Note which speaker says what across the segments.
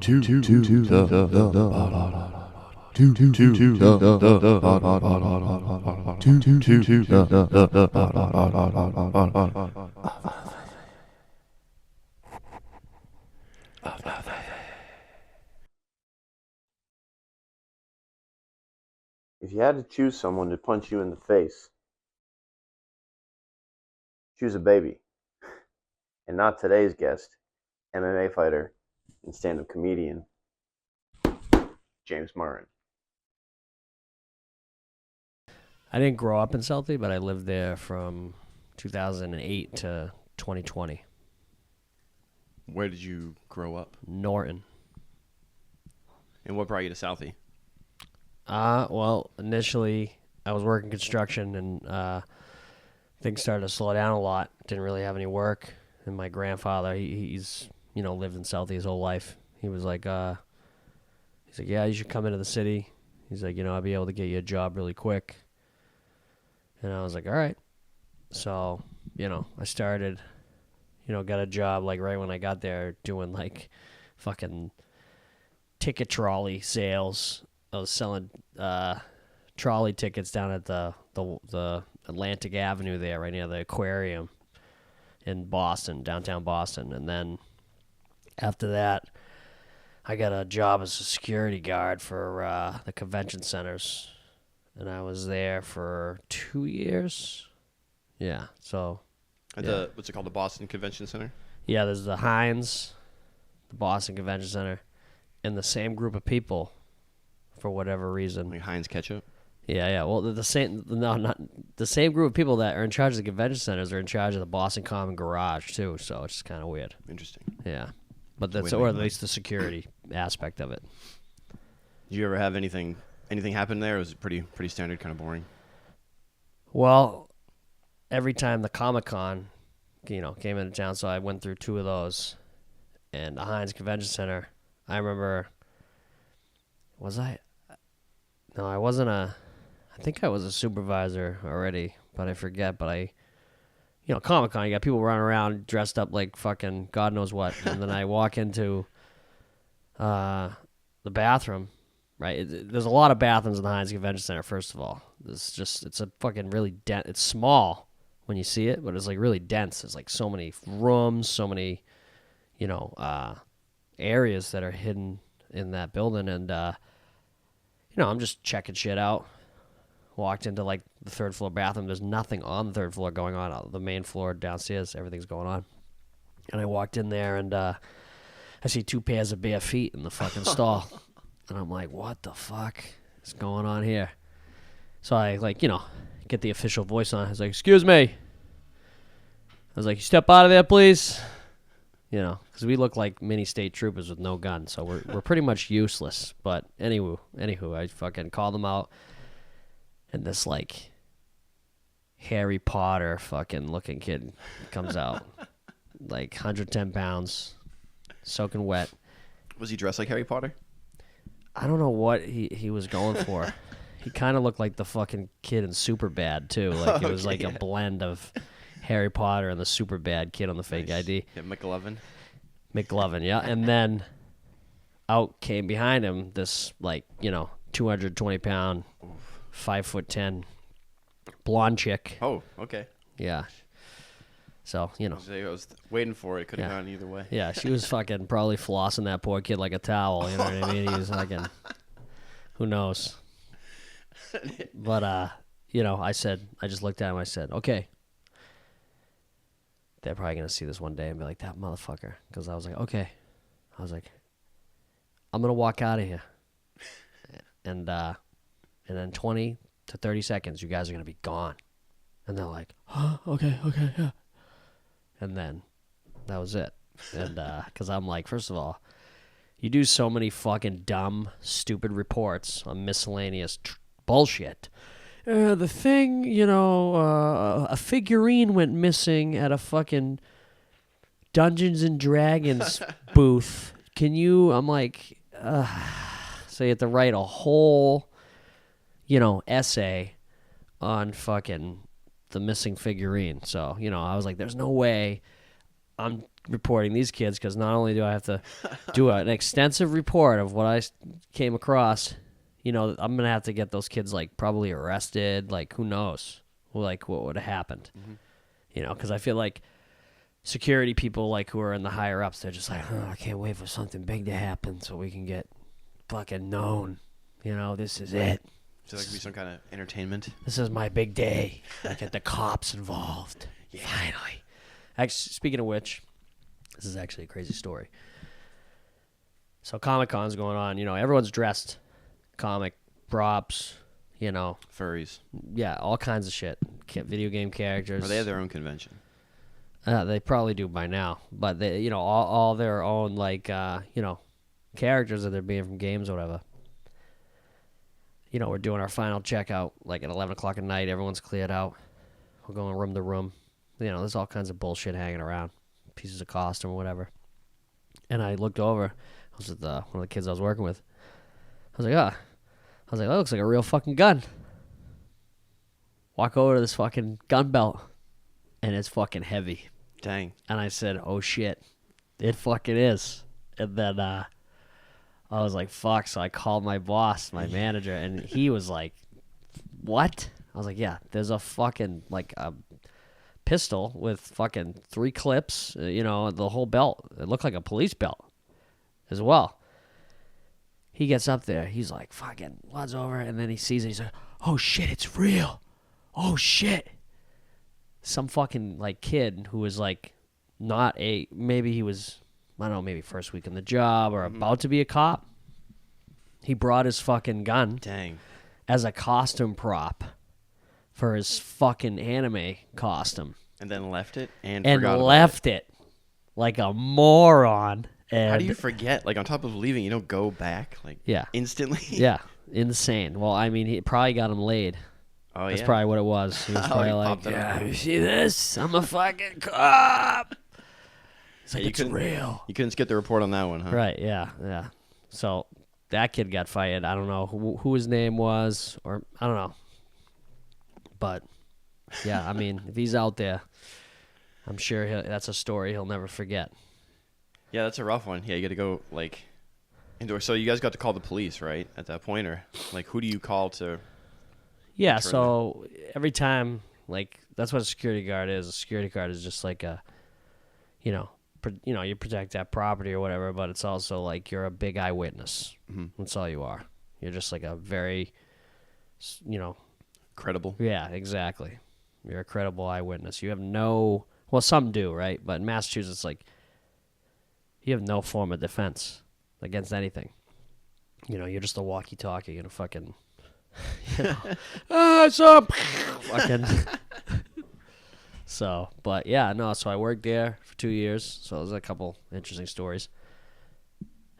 Speaker 1: If you had to choose someone to punch you in the face, choose a baby. And not today's guest, MMA fighter and stand-up comedian, James Murrin.
Speaker 2: I didn't grow up in Southie, but I lived there from 2008 to 2020.
Speaker 3: Where did you grow up?
Speaker 2: Norton.
Speaker 3: And what brought you to Southie?
Speaker 2: Well, initially I was working construction and things started to slow down a lot. Didn't really have any work. And my grandfather, he's lived in Southie his whole life. He was like, yeah, you should come into the city. He's like, I'll be able to get you a job really quick. And I was like, all right. So, I started, got a job like right when I got there doing like fucking ticket trolley sales. I was selling trolley tickets down at the Atlantic Avenue there, right near the aquarium in Boston, downtown Boston. And then after that, I got a job as a security guard for the convention centers. And I was there for 2 years. Yeah, so.
Speaker 3: At the, what's it called, the Boston Convention Center?
Speaker 2: Yeah, there's the Heinz, the Boston Convention Center, and the same group of people for whatever reason.
Speaker 3: Like Heinz ketchup?
Speaker 2: Yeah. Well, the same, no, not the same group of people that are in charge of the convention centers are in charge of the Boston Common Garage too. So it's kind of weird.
Speaker 3: Interesting.
Speaker 2: Yeah, but that's or at least the security aspect of it.
Speaker 3: Did you ever have anything happen there? Or was it pretty standard, kind of boring?
Speaker 2: Well, every time the Comic-Con, came into town, so I went through two of those, and the Heinz Convention Center. I remember. Was I? No, I wasn't I think I was a supervisor already, but I forget. But Comic-Con, you got people running around dressed up like fucking God knows what. And then I walk into the bathroom, right? There's a lot of bathrooms in the Heinz Convention Center, first of all. It's a fucking really dense, it's small when you see it, but it's like really dense. There's like so many rooms, so many, areas that are hidden in that building. And, I'm just checking shit out. Walked into like the third floor bathroom. There's nothing on the third floor going on. The main floor downstairs, everything's going on. And I walked in there and I see two pairs of bare feet in the fucking stall. And I'm like, what the fuck is going on here? So I get the official voice on. I was like, excuse me. I was like, you step out of there, please. Because we look like mini state troopers with no gun, so we're pretty much useless. But anywho, I fucking call them out, and this like Harry Potter fucking looking kid comes out, like 110 pounds, soaking wet.
Speaker 3: Was he dressed like Harry Potter?
Speaker 2: I don't know what he was going for. He kind of looked like the fucking kid in Superbad too. Like it was like a blend of Harry Potter and the Superbad kid on the fake ID.
Speaker 3: Yeah, McLovin,
Speaker 2: yeah. And then out came behind him this 220 pound, 5'10" blonde chick.
Speaker 3: Oh, okay.
Speaker 2: Yeah. So,
Speaker 3: I was waiting for it. Could have gone either way.
Speaker 2: Yeah, she was fucking probably flossing that poor kid like a towel. You know what I mean? He was fucking, who knows? But, I just looked at him. I said, okay. They're probably going to see this one day and be like, that motherfucker. Because I was like, okay. I was like, I'm going to walk out of here. And then 20 to 30 seconds, you guys are going to be gone. And they're like, okay, yeah. And then that was it. And because I'm like, first of all, you do so many fucking dumb, stupid reports on miscellaneous bullshit. The thing, a figurine went missing at a fucking Dungeons and Dragons booth. I'm like, so you have to write a whole, essay on fucking the missing figurine. So, I was like, there's no way I'm reporting these kids because not only do I have to do an extensive report of what I came across, you know, I'm gonna have to get those kids like probably arrested. Like, who knows? Like, what would have happened?
Speaker 3: Mm-hmm.
Speaker 2: You know, because I feel like security people, like who are in the higher ups, they're just like, oh, I can't wait for something big to happen so we can get fucking known. You know, this is it.
Speaker 3: So that could be some kind of entertainment.
Speaker 2: This is my big day. I get the cops involved. Yeah. Finally. Actually, speaking of which, this is actually a crazy story. So Comic-Con's going on. You know, everyone's dressed. Comic, props, you know.
Speaker 3: Furries.
Speaker 2: Yeah, all kinds of shit. Video game characters.
Speaker 3: Or they have their own convention.
Speaker 2: They probably do by now. But, they, you know, all their own, like, you know, characters that they're being from games or whatever. You know, we're doing our final checkout, like, at 11 o'clock at night. Everyone's cleared out. We're going room to room. You know, there's all kinds of bullshit hanging around. Pieces of costume or whatever. And I looked over. I was with one of the kids I was working with. I was like, that looks like a real fucking gun. Walk over to this fucking gun belt. And it's fucking heavy.
Speaker 3: Dang.
Speaker 2: And I said, oh shit. It fucking is. And then I was like, fuck. So I called my boss, my manager, and he was like, what? I was like, yeah, there's a fucking, like, a pistol with fucking 3 clips, you know, the whole belt. It looked like a police belt as well. He gets up there. He's like, fucking, Blood's over. And then he sees it. He's like, oh, shit, it's real. Oh, shit. Some fucking, like, kid who was, like, maybe he was, I don't know, maybe first week in the job or about to be a cop. He brought his fucking gun.
Speaker 3: Dang.
Speaker 2: As a costume prop for his fucking anime costume.
Speaker 3: And then left it and
Speaker 2: left it like a moron. And
Speaker 3: how do you forget? Like, on top of leaving, you don't go back, like, instantly?
Speaker 2: Yeah, insane. Well, I mean, he probably got him laid.
Speaker 3: Oh,
Speaker 2: That's probably what it was. He was probably like,
Speaker 3: yeah,
Speaker 2: you see this? I'm a fucking cop. It's like, it's real.
Speaker 3: You couldn't skip the report on that one, huh?
Speaker 2: Right, yeah. So that kid got fired. I don't know who his name was, or I don't know. But, yeah, I mean, if he's out there, I'm sure that's a story he'll never forget.
Speaker 3: Yeah, that's a rough one. Yeah, you got to go, like, indoors. So you guys got to call the police, right, at that point? Or, like, who do you call to...
Speaker 2: Yeah, so every time, like, that's what a security guard is. A security guard is just like a, you know, you protect that property or whatever, but it's also like you're a big eyewitness. Mm-hmm. That's all you are. You're just like a very, you know...
Speaker 3: credible?
Speaker 2: Yeah, exactly. You're a credible eyewitness. You have no... Well, some do, right? But in Massachusetts, like, you have no form of defense against anything. You know, you're just a walkie-talkie and a fucking... You know, I saw fucking. So, but yeah, no. So I worked there for 2 years. So there's a couple interesting stories.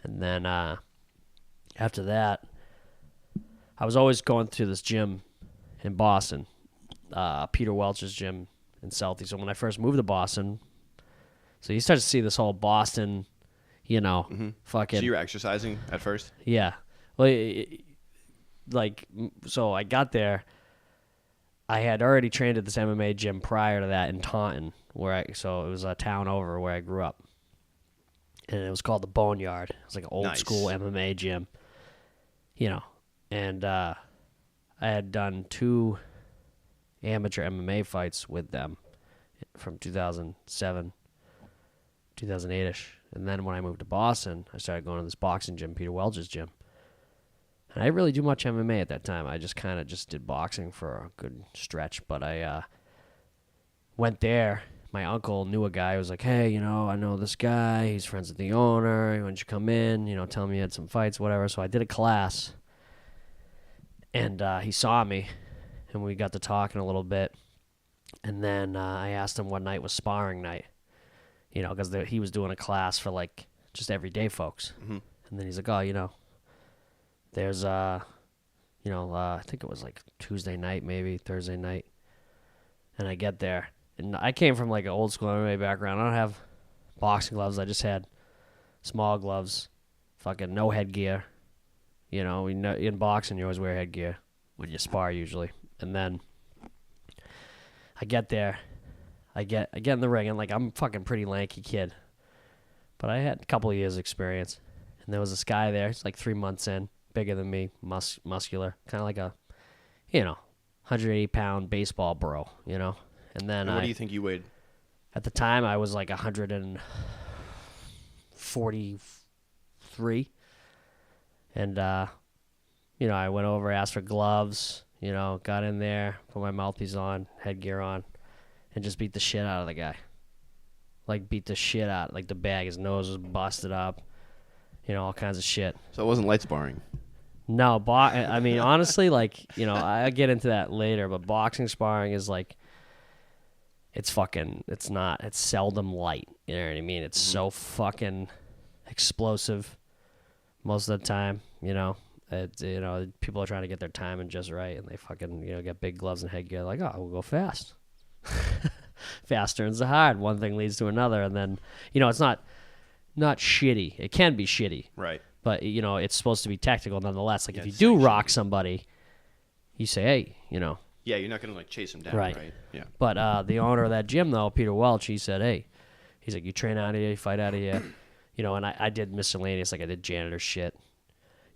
Speaker 2: And then after that, I was always going to this gym in Boston, Peter Welch's gym in Southie. So when I first moved to Boston, so you start to see this whole Boston, you know, fucking.
Speaker 3: So you were exercising at first?
Speaker 2: Yeah. Well. Like, so I got there. I had already trained at this MMA gym prior to that in Taunton, so it was a town over where I grew up, and it was called the Boneyard. It was like an old school MMA gym, you know. And I had done 2 amateur MMA fights with them from 2007, 2008ish, and then when I moved to Boston, I started going to this boxing gym, Peter Welch's gym. And I didn't really do much MMA at that time. I just kind of did boxing for a good stretch. But I went there. My uncle knew a guy who was like, hey, you know, I know this guy. He's friends with the owner. Why don't you come in? You know, tell him you had some fights, whatever. So I did a class. And he saw me. And we got to talking a little bit. And then I asked him what night was sparring night. You know, because he was doing a class for, like, just everyday folks. Mm-hmm. And then he's like, oh, you know. There's, I think it was like Tuesday night, maybe Thursday night. And I get there. And I came from like an old school MMA background. I don't have boxing gloves. I just had small gloves, fucking no headgear. You know, in boxing, you always wear headgear when you spar usually. And then I get there. I get in the ring, and like I'm a fucking pretty lanky kid. But I had a couple of years experience. And there was this guy there, he's like 3 months in, bigger than me, muscular, kind of like a, 180-pound baseball bro, And then
Speaker 3: And what do you think you weighed?
Speaker 2: at the time, I was like 143. And, I went over, asked for gloves, got in there, put my mouthpiece on, headgear on, and just beat the shit out of the guy. Like, beat the shit out. Like, the bag, his nose was busted up, all kinds of shit.
Speaker 3: So it wasn't light sparring.
Speaker 2: No, I mean, honestly, like, I get into that later, but boxing sparring is like, it's seldom light. You know what I mean? It's so fucking explosive most of the time, people are trying to get their timing just right, and they fucking, get big gloves and headgear, like, oh, we'll go fast. Fast turns to hard. One thing leads to another, and then, it's not shitty. It can be shitty.
Speaker 3: Right.
Speaker 2: But, it's supposed to be tactical nonetheless. Like,
Speaker 3: Yeah,
Speaker 2: if you
Speaker 3: it's
Speaker 2: do
Speaker 3: sanctioned.
Speaker 2: rock somebody, you say, hey,
Speaker 3: Yeah, you're not going to, like, chase him down,
Speaker 2: Right.
Speaker 3: right? Yeah.
Speaker 2: But the owner of that gym, though, Peter Welch, he said, hey, he's like, you train out of here, you fight out of here. And I did miscellaneous, like I did janitor shit.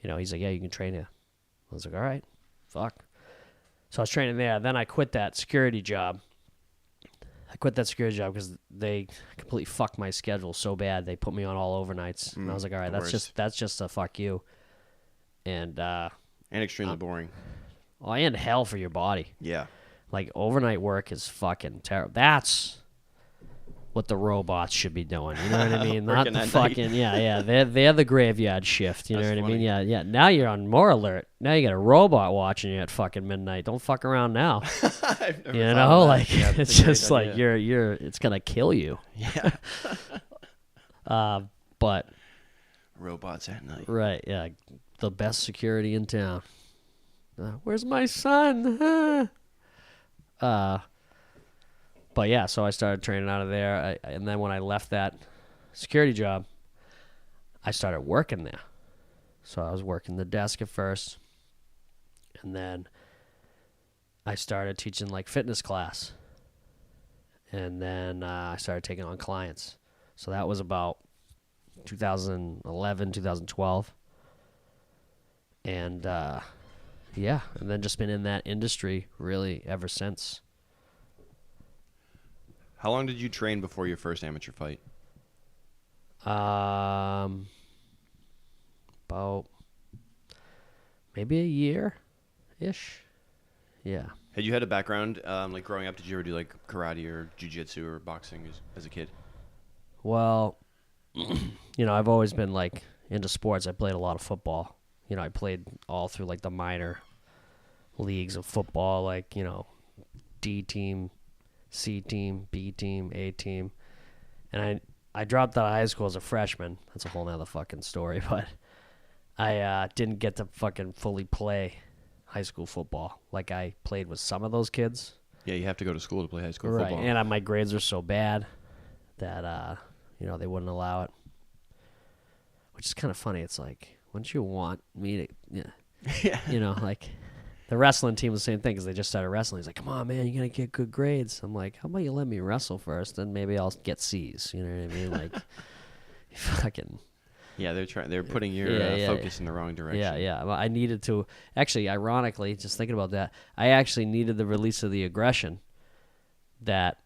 Speaker 2: He's like, yeah, you can train here. I was like, all right, fuck. So I was training there. Then I quit that security job. Because they completely fucked my schedule so bad. They put me on all overnights. And I was like, all right, that's just a fuck you. And
Speaker 3: extremely boring.
Speaker 2: and hell for your body.
Speaker 3: Yeah.
Speaker 2: Like, overnight work is fucking terrible. That's what the robots should be doing. You know what I mean? Not
Speaker 3: Working
Speaker 2: the
Speaker 3: at
Speaker 2: fucking
Speaker 3: night.
Speaker 2: They're the graveyard shift. You know
Speaker 3: That's
Speaker 2: what I
Speaker 3: funny.
Speaker 2: mean? Yeah. Now you're on more alert. Now you got a robot watching you at fucking midnight. Don't fuck around now.
Speaker 3: I've never
Speaker 2: You
Speaker 3: thought
Speaker 2: know,
Speaker 3: of that.
Speaker 2: like,
Speaker 3: Yeah, that's
Speaker 2: it's
Speaker 3: a great
Speaker 2: just like
Speaker 3: idea.
Speaker 2: you're it's gonna kill you.
Speaker 3: Yeah.
Speaker 2: But
Speaker 3: Robots at night.
Speaker 2: right, yeah, the best security in town. Where's my son? But yeah, so I started training out of there, and then when I left that security job, I started working there. So I was working the desk at first, and then I started teaching like fitness class, and then I started taking on clients. So that was about 2011, 2012, and yeah, and then just been in that industry really ever since.
Speaker 3: How long did you train before your first amateur fight?
Speaker 2: About maybe a year-ish. Yeah.
Speaker 3: Had you had a background, like growing up? Did you ever do like karate or jiu-jitsu or boxing as a kid?
Speaker 2: Well, I've always been like into sports. I played a lot of football. I played all through like the minor leagues of football, like, D team, C team, B team, A team. And I dropped out of high school as a freshman. That's a whole nother fucking story, but I didn't get to fucking fully play high school football. Like, I played with some of those kids.
Speaker 3: Yeah, you have to go to school to play high school
Speaker 2: Right.
Speaker 3: football.
Speaker 2: And my grades were so bad that, they wouldn't allow it. Which is kind of funny. It's like, wouldn't you want me to,
Speaker 3: Yeah.
Speaker 2: like, the wrestling team was the same thing because they just started wrestling. He's like, come on, man, you got to get good grades. I'm like, how about you let me wrestle first, then maybe I'll get C's. You know what I mean? Like, fucking.
Speaker 3: Yeah, they're putting your focus in the wrong direction.
Speaker 2: Yeah. Well, I needed to, actually, ironically, just thinking about that, I actually needed the release of the aggression that,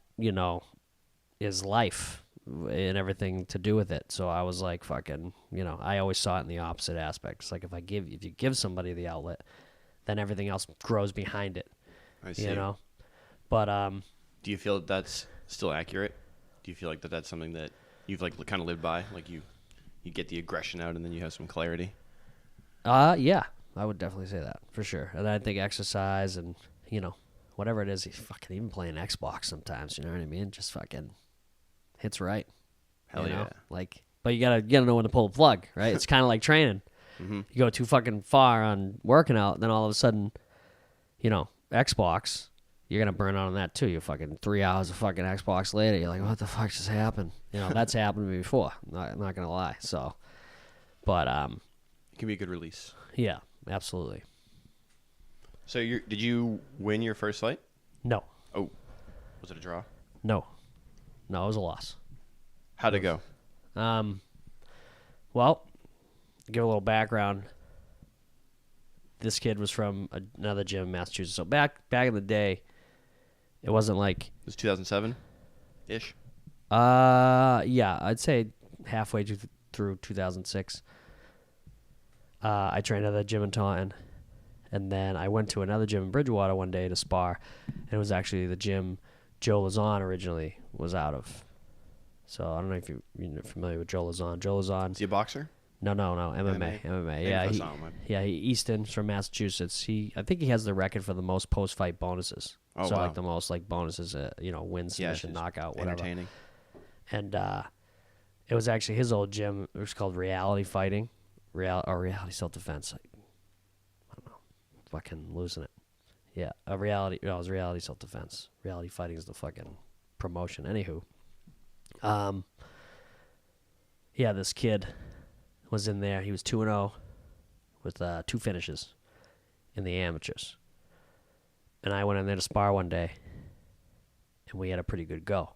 Speaker 2: is life and everything to do with it. So I was like, fucking, I always saw it in the opposite aspects. Like, if you give somebody the outlet, then everything else grows behind it.
Speaker 3: I see.
Speaker 2: But
Speaker 3: Do you feel that that's still accurate? Do you feel like that's something that you've like kind of lived by? Like you get the aggression out and then you have some clarity?
Speaker 2: yeah, I would definitely say that for sure. And I think exercise and, whatever it is, he's fucking even playing Xbox sometimes, you know what I mean? Just fucking hits right.
Speaker 3: Hell yeah.
Speaker 2: Like, but you gotta know when to pull the plug, right? It's kind of like training.
Speaker 3: Mm-hmm.
Speaker 2: You go too fucking far on working out, then all of a sudden, Xbox, you're gonna burn out on that too. You're fucking 3 hours of fucking Xbox later. You're like, what the fuck just happened? That's happened to me before. I'm not gonna lie. So, but
Speaker 3: It can be a good release.
Speaker 2: yeah, absolutely.
Speaker 3: So did you win your first fight?
Speaker 2: No,
Speaker 3: Oh, was it a draw?
Speaker 2: no, it was a loss.
Speaker 3: How'd it go?
Speaker 2: Well, to give a little background. This kid was from another gym in Massachusetts. So back in the day, it wasn't like
Speaker 3: It was 2007 ish.
Speaker 2: yeah, I'd say halfway through 2006. I trained at that gym in Taunton, and then I went to another gym in Bridgewater one day to spar, and it was actually the gym Joe Lazon originally was out of. So I don't know if you're familiar with Joe Lazon. Joe Lazon.
Speaker 3: Is he a boxer?
Speaker 2: No, MMA.
Speaker 3: Maybe
Speaker 2: Yeah,
Speaker 3: that's not him.
Speaker 2: Easton's from Massachusetts. I think he has the record for the most post-fight bonuses.
Speaker 3: Oh,
Speaker 2: so
Speaker 3: wow.
Speaker 2: like the most like bonuses, win, submission,
Speaker 3: it's
Speaker 2: knockout, whatever.
Speaker 3: Entertaining.
Speaker 2: And it was actually his old gym. It was called Reality Fighting, Reality Self-Defense. I don't know, fucking losing it. Yeah, it was Reality Self-Defense. Reality Fighting is the fucking promotion. Anywho, yeah, this kid was in there. He was 2-0 with 2 finishes in the amateurs. And I went in there to spar one day, and we had a pretty good go.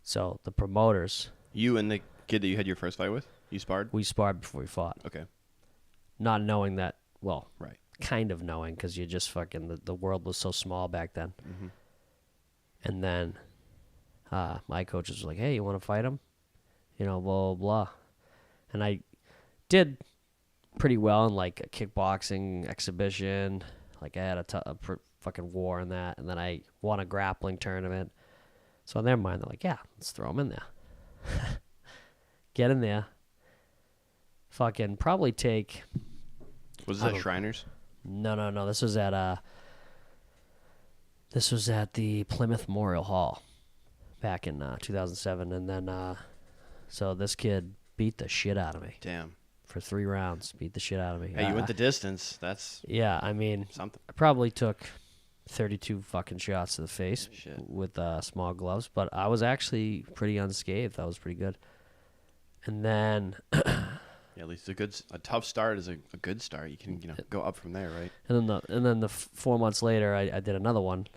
Speaker 2: So the promoters...
Speaker 3: You and the kid that you had your first fight with? You sparred?
Speaker 2: We sparred before we fought.
Speaker 3: Okay.
Speaker 2: Not knowing that... Well,
Speaker 3: right.
Speaker 2: Kind of knowing, because you just fucking... The world was so small back then.
Speaker 3: Mm-hmm.
Speaker 2: And then my coaches were like, hey, you want to fight him? Blah, blah, blah. And I did pretty well in, like, a kickboxing exhibition. Like, I had a fucking war in that. And then I won a grappling tournament. So in their mind, they're like, yeah, let's throw him in there. Get in there. Fucking probably take...
Speaker 3: Was this at Shriners?
Speaker 2: No. This was at the Plymouth Memorial Hall back in 2007. And then, so this kid beat the shit out of me.
Speaker 3: Damn.
Speaker 2: For 3 rounds, beat the shit out of me.
Speaker 3: Hey, you went the distance. That's
Speaker 2: yeah. I mean,
Speaker 3: something.
Speaker 2: I probably took 32 fucking shots to the face
Speaker 3: Shit.
Speaker 2: with small gloves, but I was actually pretty unscathed. That was pretty good. And then,
Speaker 3: yeah, at least a tough start is a good start. You can go up from there, right?
Speaker 2: and then the 4 months later, I did another one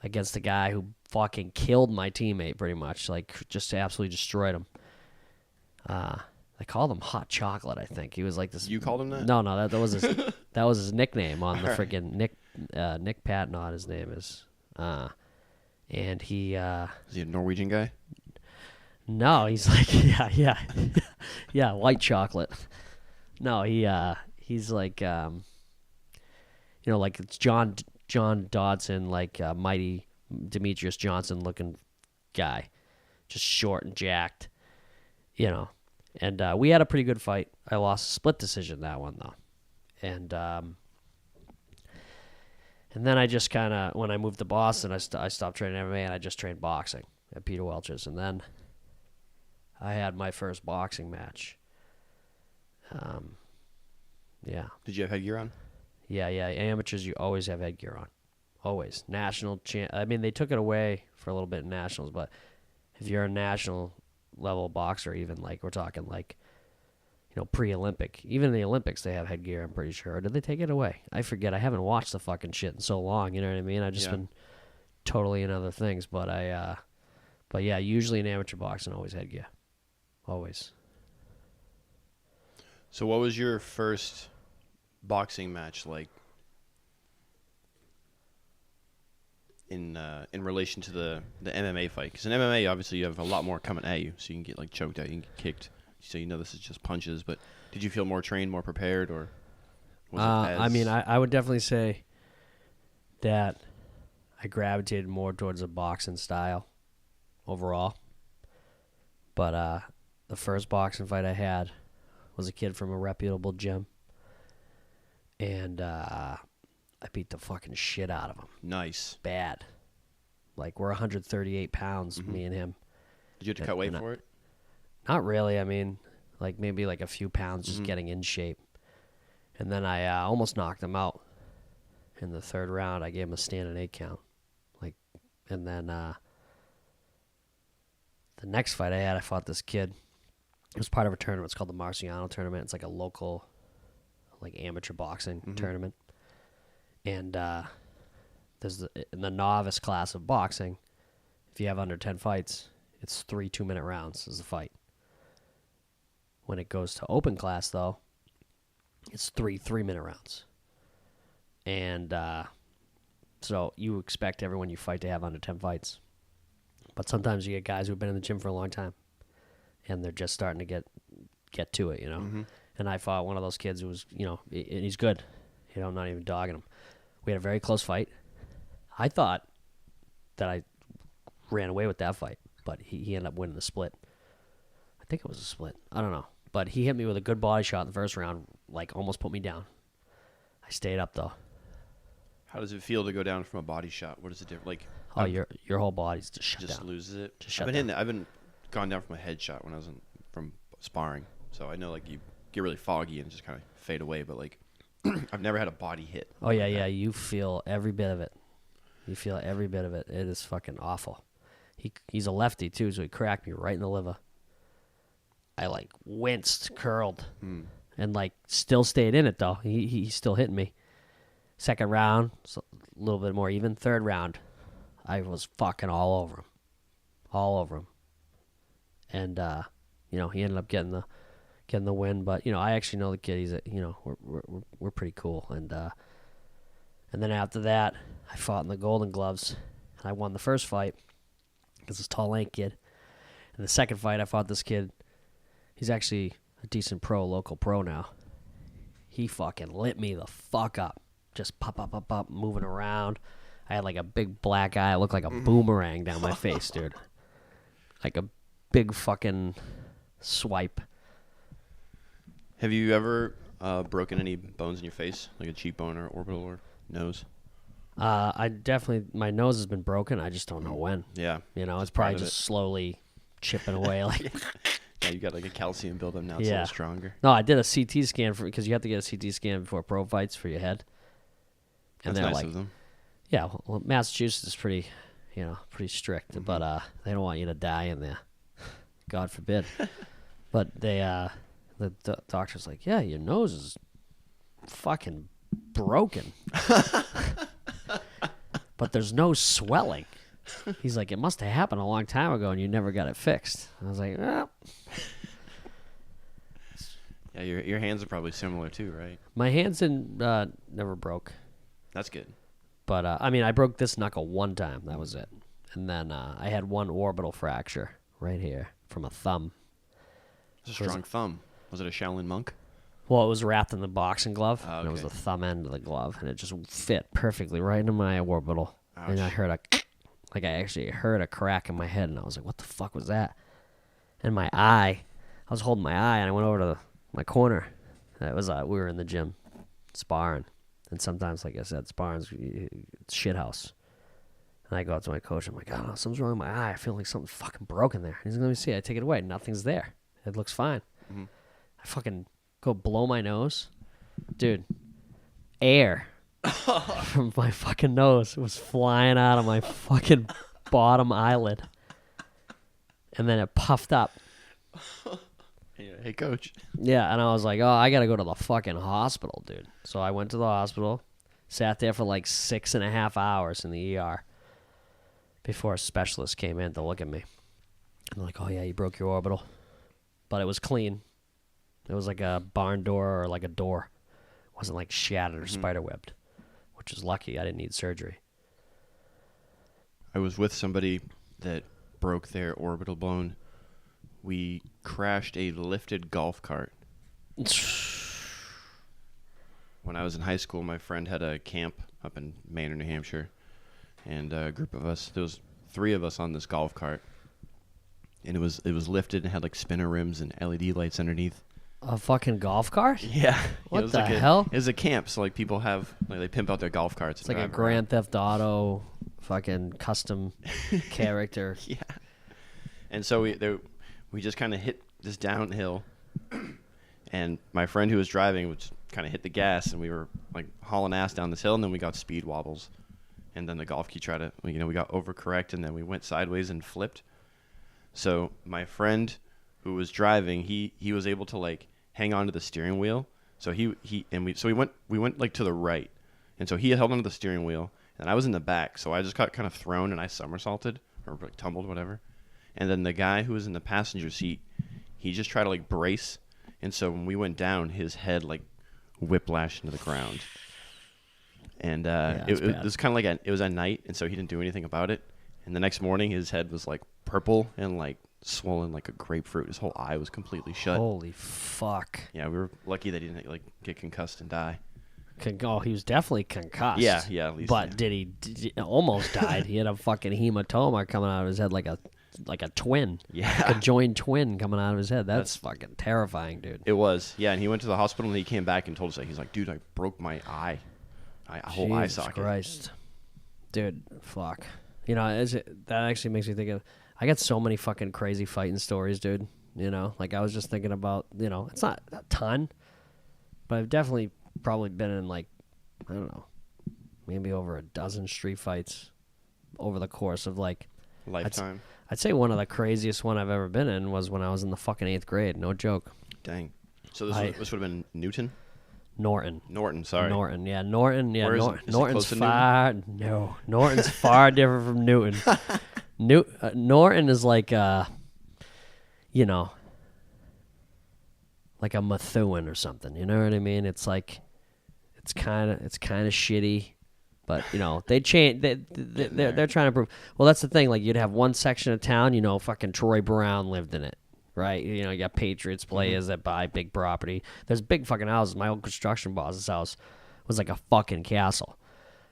Speaker 2: against the guy who fucking killed my teammate, pretty much, like just absolutely destroyed him. They called him Hot Chocolate, I think. He was like this.
Speaker 3: You called him that?
Speaker 2: No, that was his that was his nickname on the
Speaker 3: All right.
Speaker 2: freaking Nick Patnod. His name is, and he.
Speaker 3: Is he a Norwegian guy?
Speaker 2: No, he's like yeah, white chocolate. No, he's like like it's John Dodson, like mighty Demetrius Johnson looking guy, just short and jacked, And we had a pretty good fight. I lost a split decision that one though, and then I just kind of when I moved to Boston, I stopped training MMA and I just trained boxing at Peter Welch's, and then I had my first boxing match. Yeah.
Speaker 3: Did you have headgear on?
Speaker 2: Yeah. Amateurs, you always have headgear on, always. National I mean, they took it away for a little bit in nationals, but if you're a national level boxer, even like we're talking like pre-Olympic, even in the Olympics they have headgear, I'm pretty sure. Or did they take it away? I forget. I haven't watched the fucking shit in so long, you know what I mean? I've just been totally in other things, but yeah, usually in amateur boxing, always headgear, always.
Speaker 3: So what was your first boxing match like in relation to the MMA fight? Because in MMA, obviously, you have a lot more coming at you, so you can get like choked out, you can get kicked. So this is just punches. But did you feel more trained, more prepared, or was it as...
Speaker 2: I mean, I would definitely say that I gravitated more towards a boxing style overall. But the first boxing fight I had was a kid from a reputable gym, and I beat the fucking shit out of him.
Speaker 3: Nice.
Speaker 2: Bad. Like, we're 138 pounds, me and him.
Speaker 3: Did you have to cut weight for it?
Speaker 2: Not really. I mean, like maybe like a few pounds just getting in shape. And then I almost knocked him out in the 3rd round. I gave him a standing 8 count. And then the next fight I had, I fought this kid. It was part of a tournament. It's called the Marciano tournament. It's like a local, like amateur boxing tournament. And there's in the novice class of boxing, if you have under 10 fights, it's 3 2-minute rounds is the fight. When it goes to open class, though, it's 3-minute rounds. And so you expect everyone you fight to have under 10 fights. But sometimes you get guys who've been in the gym for a long time, and they're just starting to get to it, you know.
Speaker 3: Mm-hmm.
Speaker 2: And I fought one of those kids who was, you know, and he's good. You know, I'm not even dogging him. We had a very close fight. I thought that I ran away with that fight, but he ended up winning the split. I think it was a split. I don't know. But he hit me with a good body shot in the first round, like almost put me down. I stayed up, though.
Speaker 3: How does it feel to go down from a body shot? What is it different? Like,
Speaker 2: Oh, your whole body's just shut
Speaker 3: just
Speaker 2: down.
Speaker 3: loses it.
Speaker 2: Just shut
Speaker 3: I've
Speaker 2: down.
Speaker 3: been gone down from a headshot when I was from sparring, so I know like you get really foggy and just kind of fade away. But like, I've never had a body hit.
Speaker 2: Oh, yeah, yeah. You feel every bit of it. You feel every bit of it. It is fucking awful. He's a lefty, too, so he cracked me right in the liver. I, like, winced, curled, and, like, still stayed in it, though. He's still hitting me. Second round, so a little bit more even. Third round, I was fucking all over him. All over him. And, you know, he ended up getting the win. But, you know, I actually know the kid. He's, you know, we're pretty cool. And then after that, I fought in the Golden Gloves. And I won the first fight because this tall, lank kid. And the second fight, I fought this kid. He's actually a decent local pro now. He fucking lit me the fuck up. Just pop, moving around. I had like a big black eye. It looked like a boomerang down my face, dude. Like a big fucking swipe.
Speaker 3: Have you ever broken any bones in your face, like a cheekbone or orbital or nose?
Speaker 2: I definitely, my nose has been broken. I just don't know when.
Speaker 3: Yeah.
Speaker 2: You know, it's
Speaker 3: part
Speaker 2: probably
Speaker 3: of
Speaker 2: just slowly chipping away. Like,
Speaker 3: Yeah, you got like a calcium buildup now. It's a
Speaker 2: Yeah.
Speaker 3: little stronger.
Speaker 2: no, I did a CT scan because you have to get a CT scan before pro fights for your head. And
Speaker 3: That's
Speaker 2: they're
Speaker 3: nice
Speaker 2: like,
Speaker 3: of them.
Speaker 2: yeah, well, Massachusetts is pretty, you know, pretty strict,
Speaker 3: Mm-hmm.
Speaker 2: but they don't want you to die in there. God forbid. But they, the doctor's like, yeah, your nose is fucking broken. But there's no swelling. He's like, it must have happened a long time ago and you never got it fixed. I was like, well.
Speaker 3: Yeah, your hands are probably similar too, right?
Speaker 2: My hands never broke.
Speaker 3: That's good.
Speaker 2: But, I mean, I broke this knuckle one time. That was it. And then I had one orbital fracture right here from a thumb.
Speaker 3: It's a strong thumb. Was it a Shaolin monk?
Speaker 2: Well, it was wrapped in the boxing glove,
Speaker 3: Oh,
Speaker 2: and it was the
Speaker 3: okay.
Speaker 2: thumb end of the glove, and it just fit perfectly right into my orbital. And I
Speaker 3: Ouch.
Speaker 2: heard I actually heard a crack in my head, and I was like, what the fuck was that? And my eye, I was holding my eye, and I went over to my corner. It was, we were in the gym sparring. And sometimes, like I said, sparring's it's shit house. And I go up to my coach. I'm like, oh, something's wrong with my eye. I feel like something fucking broken there. He's like, let me see. I take it away. Nothing's there. It looks fine.
Speaker 3: Mm-hmm.
Speaker 2: I fucking go blow my nose. Dude, air from my fucking nose was flying out of my fucking bottom eyelid. And then it puffed up.
Speaker 3: Hey, coach.
Speaker 2: Yeah, and I was like, oh, I got to go to the fucking hospital, dude. So I went to the hospital, sat there for like 6.5 hours in the ER before a specialist came in to look at me. And they're like, oh, yeah, you broke your orbital. But it was clean. It was like a barn door or like a door. It wasn't like shattered or spider-webbed, which is lucky. I didn't need surgery.
Speaker 3: I was with somebody that broke their orbital bone. We crashed a lifted golf cart. When I was in high school, my friend had a camp up in Maine or New Hampshire, and a group of us, there was 3 of us on this golf cart, and it was lifted and had like spinner rims and LED lights underneath.
Speaker 2: A fucking golf cart?
Speaker 3: Yeah.
Speaker 2: What
Speaker 3: it was
Speaker 2: the
Speaker 3: like
Speaker 2: hell?
Speaker 3: It was a camp, so like people have, like they pimp out their golf carts.
Speaker 2: It's like a Grand Theft Auto fucking custom character.
Speaker 3: Yeah. And so we just kind of hit this downhill, and my friend who was driving would kind of hit the gas, and we were like hauling ass down this hill, and then we got speed wobbles, and then the golf key tried to, we got overcorrect, and then we went sideways and flipped. So my friend who was driving, he was able to like hang on to the steering wheel. So we went like to the right, and so he held onto the steering wheel, and I was in the back, so I just got kind of thrown, and I somersaulted or like tumbled, whatever. And then the guy who was in the passenger seat, he just tried to like brace, And so when we went down, his head like whiplashed into the ground. And it was kind of like it was at night, and so he didn't do anything about it. And the next morning, his head was like purple and like swollen like a grapefruit. His whole eye was completely shut.
Speaker 2: Holy fuck.
Speaker 3: Yeah, we were lucky that he didn't like get concussed and die.
Speaker 2: Oh, he was definitely concussed.
Speaker 3: Yeah, at least.
Speaker 2: But did he almost died? He had a fucking hematoma coming out of his head like a twin.
Speaker 3: Yeah.
Speaker 2: A conjoined twin coming out of his head. That's fucking terrifying, dude.
Speaker 3: It was. Yeah, and he went to the hospital and he came back and told us that. He's like, dude, I broke my eye. Whole eye socket.
Speaker 2: Jesus Christ. Dude, fuck. You know, that actually makes me think of, I got so many fucking crazy fighting stories, dude. You know, like I was just thinking about, you know, it's not a ton, but I've definitely probably been in like, I don't know, maybe over a dozen street fights over the course of like
Speaker 3: Lifetime.
Speaker 2: I'd say one of the craziest one I've ever been in was when I was in the fucking 8th grade. No joke.
Speaker 3: Dang. So this would have been Newton?
Speaker 2: Norton,
Speaker 3: sorry.
Speaker 2: Norton, yeah. Norton's
Speaker 3: close to
Speaker 2: far. No, Norton's far different from Newton. Norton is like, you know, like a Methuen or something. You know what I mean? It's like, it's kind of shitty, but you know they change. They're trying to prove. Well, that's the thing. Like you'd have one section of town. You know, fucking Troy Brown lived in it. Right, you know, you got Patriots players that buy big property. There's big fucking houses. My old construction boss's house was like a fucking castle.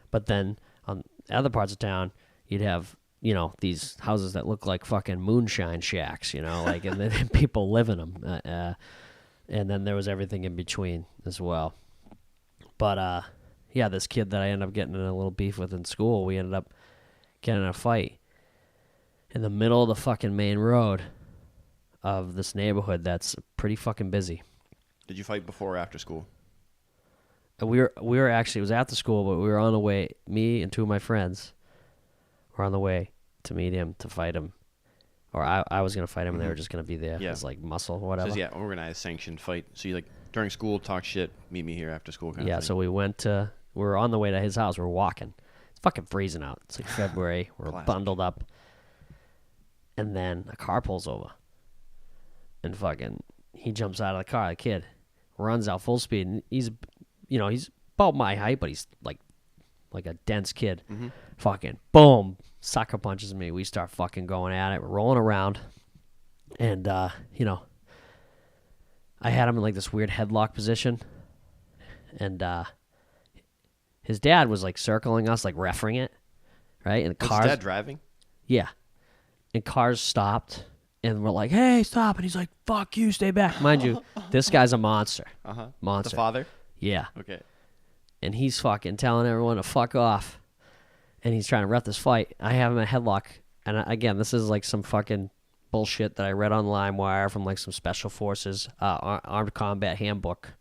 Speaker 2: But then on other parts of town, you'd have, you know, these houses that look like fucking moonshine shacks, you know, like, and then people live in them. And then there was everything in between as well. But, yeah, this kid that I ended up getting in a little beef with in school, we ended up getting in a fight in the middle of the fucking main road of this neighborhood that's pretty fucking busy.
Speaker 3: Did you fight before or after school?
Speaker 2: We were actually, it was after school, but we were on the way, me and two of my friends were on the way to meet him, to fight him. Or I was going to fight him, and they were just going to be there as, like, muscle or whatever.
Speaker 3: Says, yeah, organize a sanctioned fight. So you, like, during school, talk shit, meet me here after school kind of thing.
Speaker 2: Yeah, so we were on the way to his house. We were walking. It's fucking freezing out. It's like February. We're bundled up. And then a car pulls over. And fucking, he jumps out of the car, the kid, runs out full speed. And he's about my height, but he's like a dense kid. Mm-hmm. Fucking, boom, sucker punches me. We start fucking going at it. We're rolling around. And, you know, I had him in like this weird headlock position. And his dad was like circling us, like refereeing it, right? And
Speaker 3: was his dad driving?
Speaker 2: Yeah. And cars stopped. And we're like, hey, stop. And he's like, fuck you, stay back. Mind you, this guy's a monster.
Speaker 3: Uh-huh.
Speaker 2: Monster.
Speaker 3: The father?
Speaker 2: Yeah.
Speaker 3: Okay.
Speaker 2: And he's fucking telling everyone to fuck off. And he's trying to ref this fight. I have him in a headlock. And again, this is like some fucking bullshit that I read on LimeWire from like some Special Forces Armed Combat Handbook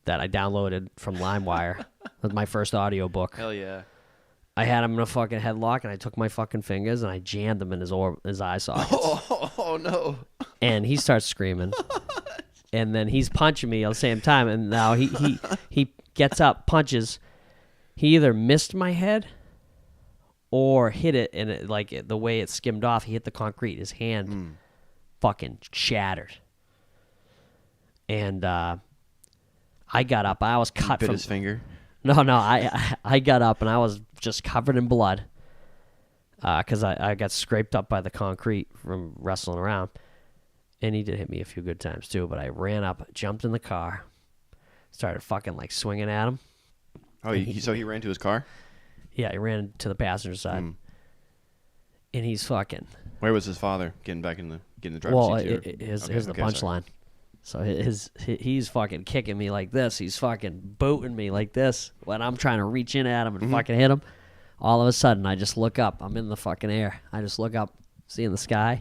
Speaker 2: that I downloaded from LimeWire. With my first audio book.
Speaker 3: Hell yeah.
Speaker 2: I had him in a fucking headlock, and I took my fucking fingers, and I jammed him in his eye sockets.
Speaker 3: Oh, no.
Speaker 2: And he starts screaming. And then he's punching me at the same time, and now he gets up, punches. He either missed my head or hit it, and it, like the way it skimmed off, he hit the concrete. His hand fucking shattered. And I got up. I was cut
Speaker 3: Bit
Speaker 2: from
Speaker 3: his finger.
Speaker 2: No, I got up and I was just covered in blood because I got scraped up by the concrete from wrestling around. And he did hit me a few good times too, but I ran up, jumped in the car, started fucking like swinging at him.
Speaker 3: Oh, so he ran to his car?
Speaker 2: Yeah, he ran to the passenger side. And he's fucking...
Speaker 3: Where was his father getting the driver's seat too?
Speaker 2: Here's the punchline. So he's fucking kicking me like this. He's fucking booting me like this when I'm trying to reach in at him and fucking hit him. All of a sudden, I just look up. I'm in the fucking air. I just look up, see in the sky,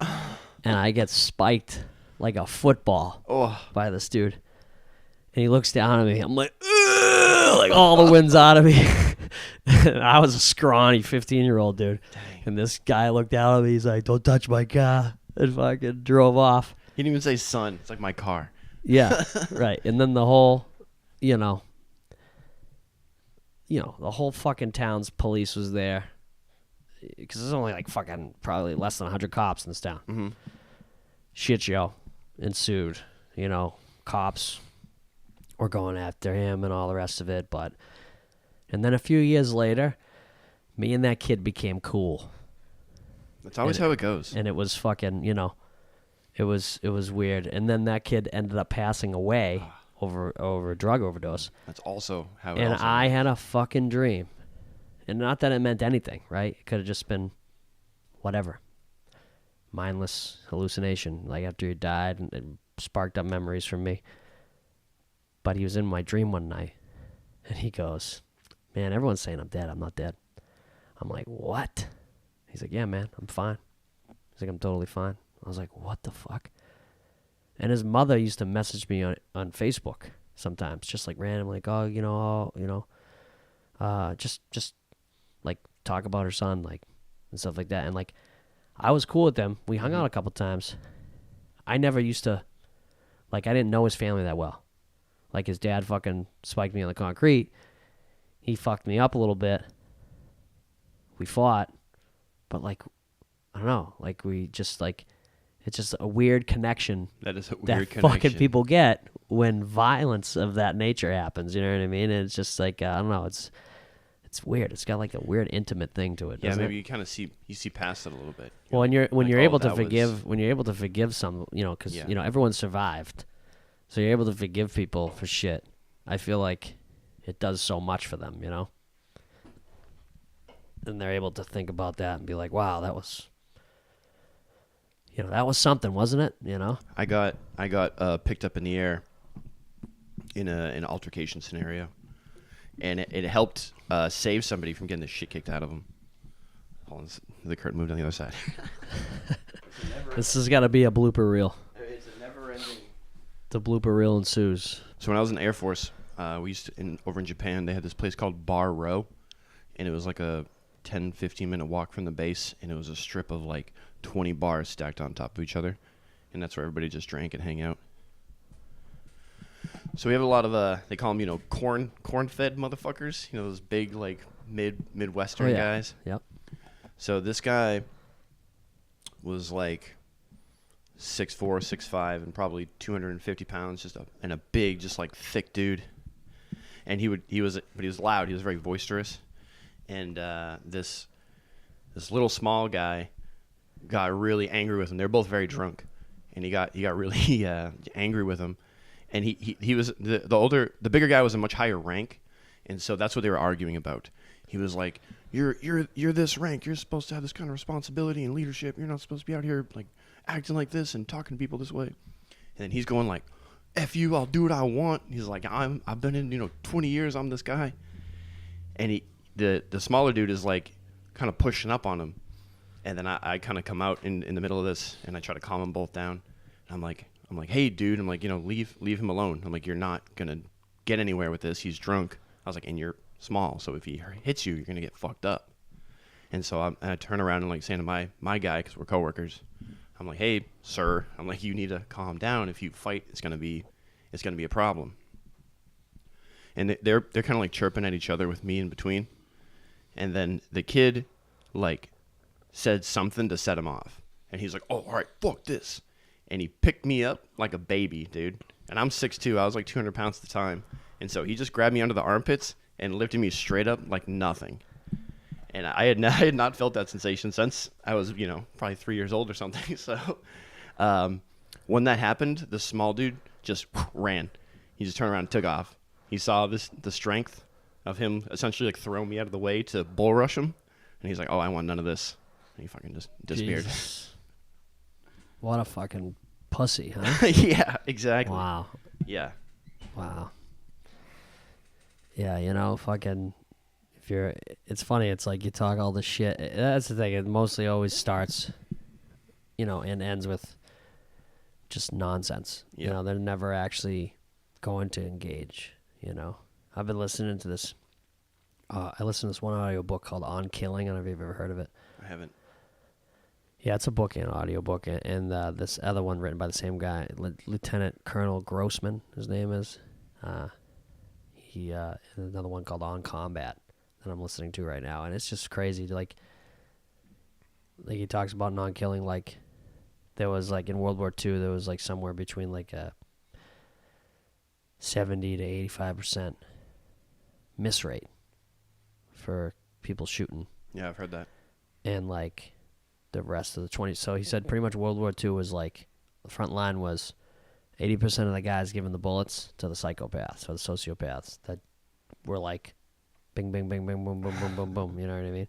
Speaker 2: and I get spiked like a football by this dude. And he looks down at me. I'm like, ugh! Like all the wind's out of me. And I was a scrawny 15-year-old dude.
Speaker 3: Dang.
Speaker 2: And this guy looked down at me. He's like, don't touch my car. And fucking drove off.
Speaker 3: He didn't even say son. It's like my car.
Speaker 2: Yeah, right. And then the whole, the whole fucking town's police was there. Because there's only like fucking probably less than 100 cops in this town.
Speaker 3: Mm-hmm.
Speaker 2: Shit show ensued, cops were going after him and all the rest of it. And then a few years later, me and that kid became cool.
Speaker 3: That's always how it goes.
Speaker 2: And it was fucking, it was weird. And then that kid ended up passing away over a drug overdose.
Speaker 3: That's also how it
Speaker 2: And
Speaker 3: also
Speaker 2: I
Speaker 3: goes.
Speaker 2: had a fucking dream. And not that it meant anything, right? It could have just been whatever. Mindless hallucination. Like after he died, and it sparked up memories from me. But he was in my dream one night. And he goes, man, everyone's saying I'm dead. I'm not dead. I'm like, what? He's like, yeah, man, I'm fine. He's like, I'm totally fine. I was like, what the fuck? And his mother used to message me on Facebook sometimes, just like random, like, just like talk about her son, like, and stuff like that. And like, I was cool with them. We hung out a couple times. I never used to, like, I didn't know his family that well. Like, his dad fucking spiked me on the concrete. He fucked me up a little bit. We fought. But, like, I don't know. Like, we just, like, it's just a weird connection.
Speaker 3: That is a
Speaker 2: that
Speaker 3: weird connection.
Speaker 2: fucking people get when violence of that nature happens. You know what I mean? And it's just like, I don't know. It's weird. It's got like a weird intimate thing to it.
Speaker 3: Yeah, maybe
Speaker 2: it?
Speaker 3: you kind of see past it a little bit.
Speaker 2: Well, when you're
Speaker 3: like,
Speaker 2: able to
Speaker 3: that
Speaker 2: forgive, when you're able to forgive some, because everyone survived, so you're able to forgive people for shit. I feel like it does so much for them, and they're able to think about that and be like, wow, that was, that was something, wasn't it?
Speaker 3: I got picked up in the air in an altercation scenario, and it helped save somebody from getting the shit kicked out of them. Hold on, the curtain moved on the other side.
Speaker 2: This has got to be a blooper reel.
Speaker 3: It's a never-ending.
Speaker 2: The blooper reel ensues.
Speaker 3: So when I was in the Air Force, we used to, over in Japan, they had this place called Bar Row, and it was like a 10, 15-minute walk from the base, and it was a strip of like 20 bars stacked on top of each other, and that's where everybody just drank and hang out. So we have a lot of they call them corn-fed motherfuckers, those big like Midwestern guys.
Speaker 2: Yep.
Speaker 3: So this guy was like 6'4", 6'5", and probably 250 pounds, and a big, just like thick dude. And he was loud. He was very boisterous. And this little small guy got really angry with him. They were both very drunk, and he got really angry with him. And he was the bigger guy was a much higher rank, and so that's what they were arguing about. He was like, "You're this rank. You're supposed to have this kind of responsibility and leadership. You're not supposed to be out here like acting like this and talking to people this way." And then he's going like, "F you, I'll do what I want." He's like, "I've been in 20 years. I'm this guy." And the smaller dude is like kind of pushing up on him, and then I kind of come out in the middle of this, and I try to calm them both down. And I'm like, "Hey, dude," I'm like, leave him alone. I'm like, "You're not gonna get anywhere with this. He's drunk." I was like, "And you're small, so if he hits you, you're gonna get fucked up." And so I turn around and like saying to my guy, because we're coworkers, I'm like, "Hey, sir," I'm like, "you need to calm down. If you fight, it's gonna be a problem." And they're kind of like chirping at each other with me in between. And then the kid like said something to set him off, and he's like, "Oh, all right, fuck this." And he picked me up like a baby, dude. And I'm 6'2". I was like 200 pounds at the time. And so he just grabbed me under the armpits and lifted me straight up like nothing. And I had not felt that sensation since I was, probably 3 years old or something. So when that happened, the small dude just ran. He just turned around and took off. He saw the strength of him essentially like throwing me out of the way to bull rush him. And he's like, "Oh, I want none of this." And he fucking just disappeared.
Speaker 2: Jesus. What a fucking pussy, huh?
Speaker 3: Yeah, exactly.
Speaker 2: Wow.
Speaker 3: Yeah.
Speaker 2: Wow. Yeah, fucking, it's funny, it's like you talk all this shit. That's the thing, it mostly always starts, and ends with just nonsense.
Speaker 3: Yeah.
Speaker 2: They're never actually going to engage, I've been listening to this, I listened to this one audio book called On Killing. I don't know if you've ever heard of it.
Speaker 3: I haven't.
Speaker 2: Yeah, it's a book and audio book, and this other one written by the same guy, Lieutenant Colonel Grossman, his name is. He another one called On Combat that I'm listening to right now, and it's just crazy. Like he talks about non-killing. Like there was like in World War II, there was like somewhere between like 70 to 85% miss rate for people shooting.
Speaker 3: Yeah, I've heard that.
Speaker 2: And like the rest of the 20. So he said pretty much World War II was like, the front line was 80% of the guys giving the bullets to the psychopaths or the sociopaths that were like bing, bing, bing, bing, boom, boom, boom, boom, boom. You know what I mean?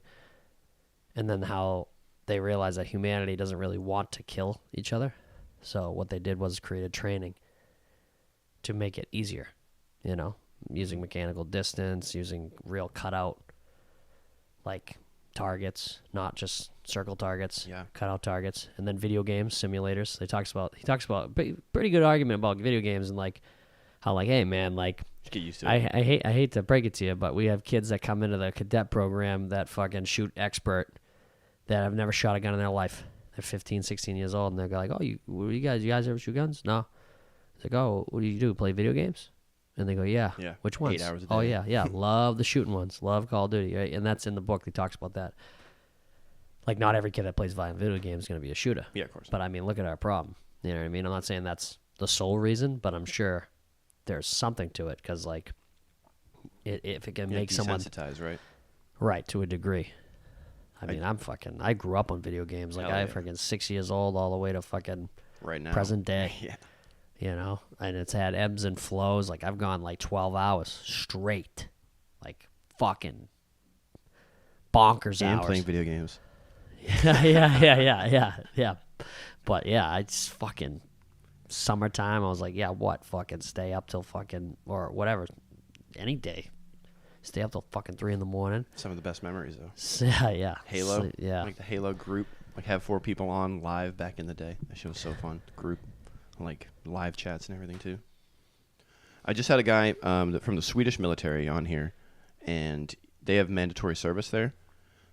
Speaker 2: And then how they realized that humanity doesn't really want to kill each other. So what they did was created training to make it easier, you know, using mechanical distance, using real cutout, like targets, not just circle targets,
Speaker 3: Yeah.
Speaker 2: cutout targets, and then video games, simulators. He talks about pretty good argument about video games and like how like, hey man, like
Speaker 3: Just get used to it.
Speaker 2: I hate to break it to you, but we have kids that come into the cadet program that fucking shoot expert that have never shot a gun in their life. They're 15, 16 years old, and they're like, oh, you guys ever shoot guns? No. It's like, oh, what do you do? Play video games? And they go, yeah.
Speaker 3: Yeah.
Speaker 2: Which ones?
Speaker 3: 8 hours a
Speaker 2: Oh,
Speaker 3: day.
Speaker 2: yeah. Love the shooting ones. Love Call of Duty, right? And that's in the book. He talks about that. Like, not every kid that plays violent video games is going to be a shooter.
Speaker 3: Yeah, of course.
Speaker 2: But, I mean, look at our problem. You know what I mean? I'm not saying that's the sole reason, but I'm sure there's something to it because, like, if it can make someone...
Speaker 3: desensitized, right?
Speaker 2: Right, to a degree. I mean, I grew up on video games. Like, I'm freaking 6 years old all the way to fucking
Speaker 3: Right now.
Speaker 2: present day.
Speaker 3: Yeah.
Speaker 2: You know? And it's had ebbs and flows. Like, I've gone like 12 hours straight. Like, fucking bonkers
Speaker 3: And
Speaker 2: hours.
Speaker 3: playing video games.
Speaker 2: yeah. But, yeah, I just fucking... Summertime, I was like, yeah, what? Fucking stay up till fucking... Or whatever. Any day. Stay up till fucking 3 in the morning.
Speaker 3: Some of the best memories, though.
Speaker 2: Yeah.
Speaker 3: Halo.
Speaker 2: Yeah.
Speaker 3: Like the Halo group. Like have 4 people on live back in the day. That shit was so fun. Group. Like live chats and everything, too. I just had a guy from the Swedish military on here. And they have mandatory service there.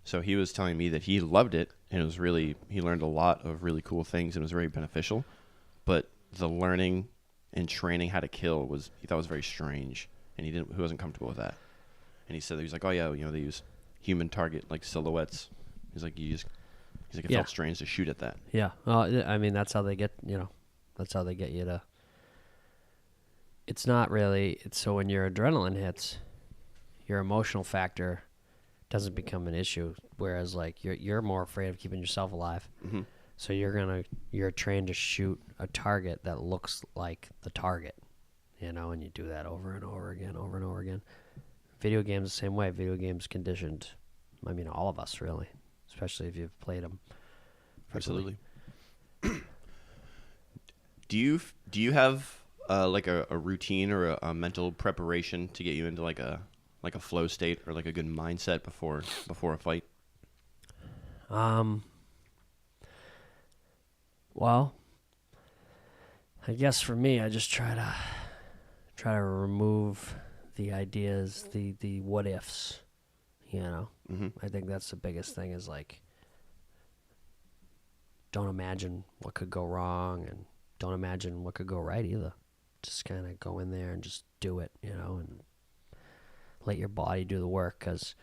Speaker 3: So he was telling me that he loved it. And it was really... He learned a lot of really cool things. And it was very beneficial. But the learning and training how to kill he thought was very strange. And he wasn't comfortable with that. And he said, he was like, oh, yeah, you know, they use human target, like silhouettes. He's like, it felt strange to shoot at that.
Speaker 2: Yeah. Well, I mean, that's how they get, that's how they get you to. It's not really, so when your adrenaline hits, your emotional factor doesn't become an issue. Whereas, like, you're more afraid of keeping yourself alive.
Speaker 3: Mm-hmm.
Speaker 2: So you're trained to shoot a target that looks like the target, and you do that over and over again. Video games the same way. Video games conditioned, I mean, all of us really, especially if you've played them.
Speaker 3: Absolutely. Do you have like a routine or a mental preparation to get you into like a flow state or like a good mindset before a fight?
Speaker 2: Well, I guess for me, I just try to remove the ideas, the what ifs,
Speaker 3: Mm-hmm.
Speaker 2: I think that's the biggest thing is like, don't imagine what could go wrong and don't imagine what could go right either. Just kind of go in there and just do it, and let your body do the work because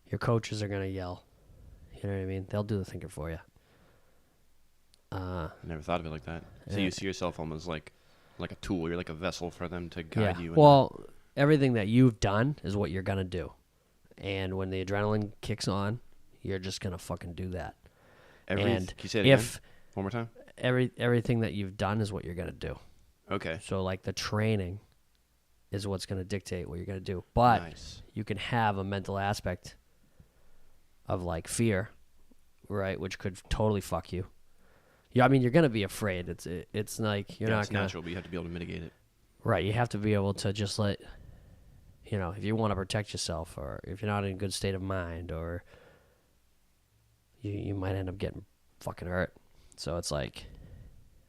Speaker 2: your coaches are going to yell. You know what I mean? They'll do the thinking for you.
Speaker 3: I never thought of it like that. So you see yourself almost like a tool. You're like a vessel for them to guide you.
Speaker 2: Well, everything that you've done is what you're going to do. And when the adrenaline kicks on, you're just going to fucking do that.
Speaker 3: Can you say it again? One more time?
Speaker 2: Everything that you've done is what you're going to do.
Speaker 3: Okay.
Speaker 2: So, like, the training is what's going to dictate what you're going to do. But you can have a mental aspect of, like, fear, right, which could totally fuck you. Yeah, I mean, you're going to be afraid. It's like you're not going to...
Speaker 3: natural, but you have to be able to mitigate it.
Speaker 2: Right, you have to be able to just let... if you want to protect yourself or if you're not in a good state of mind or you might end up getting fucking hurt. So it's like,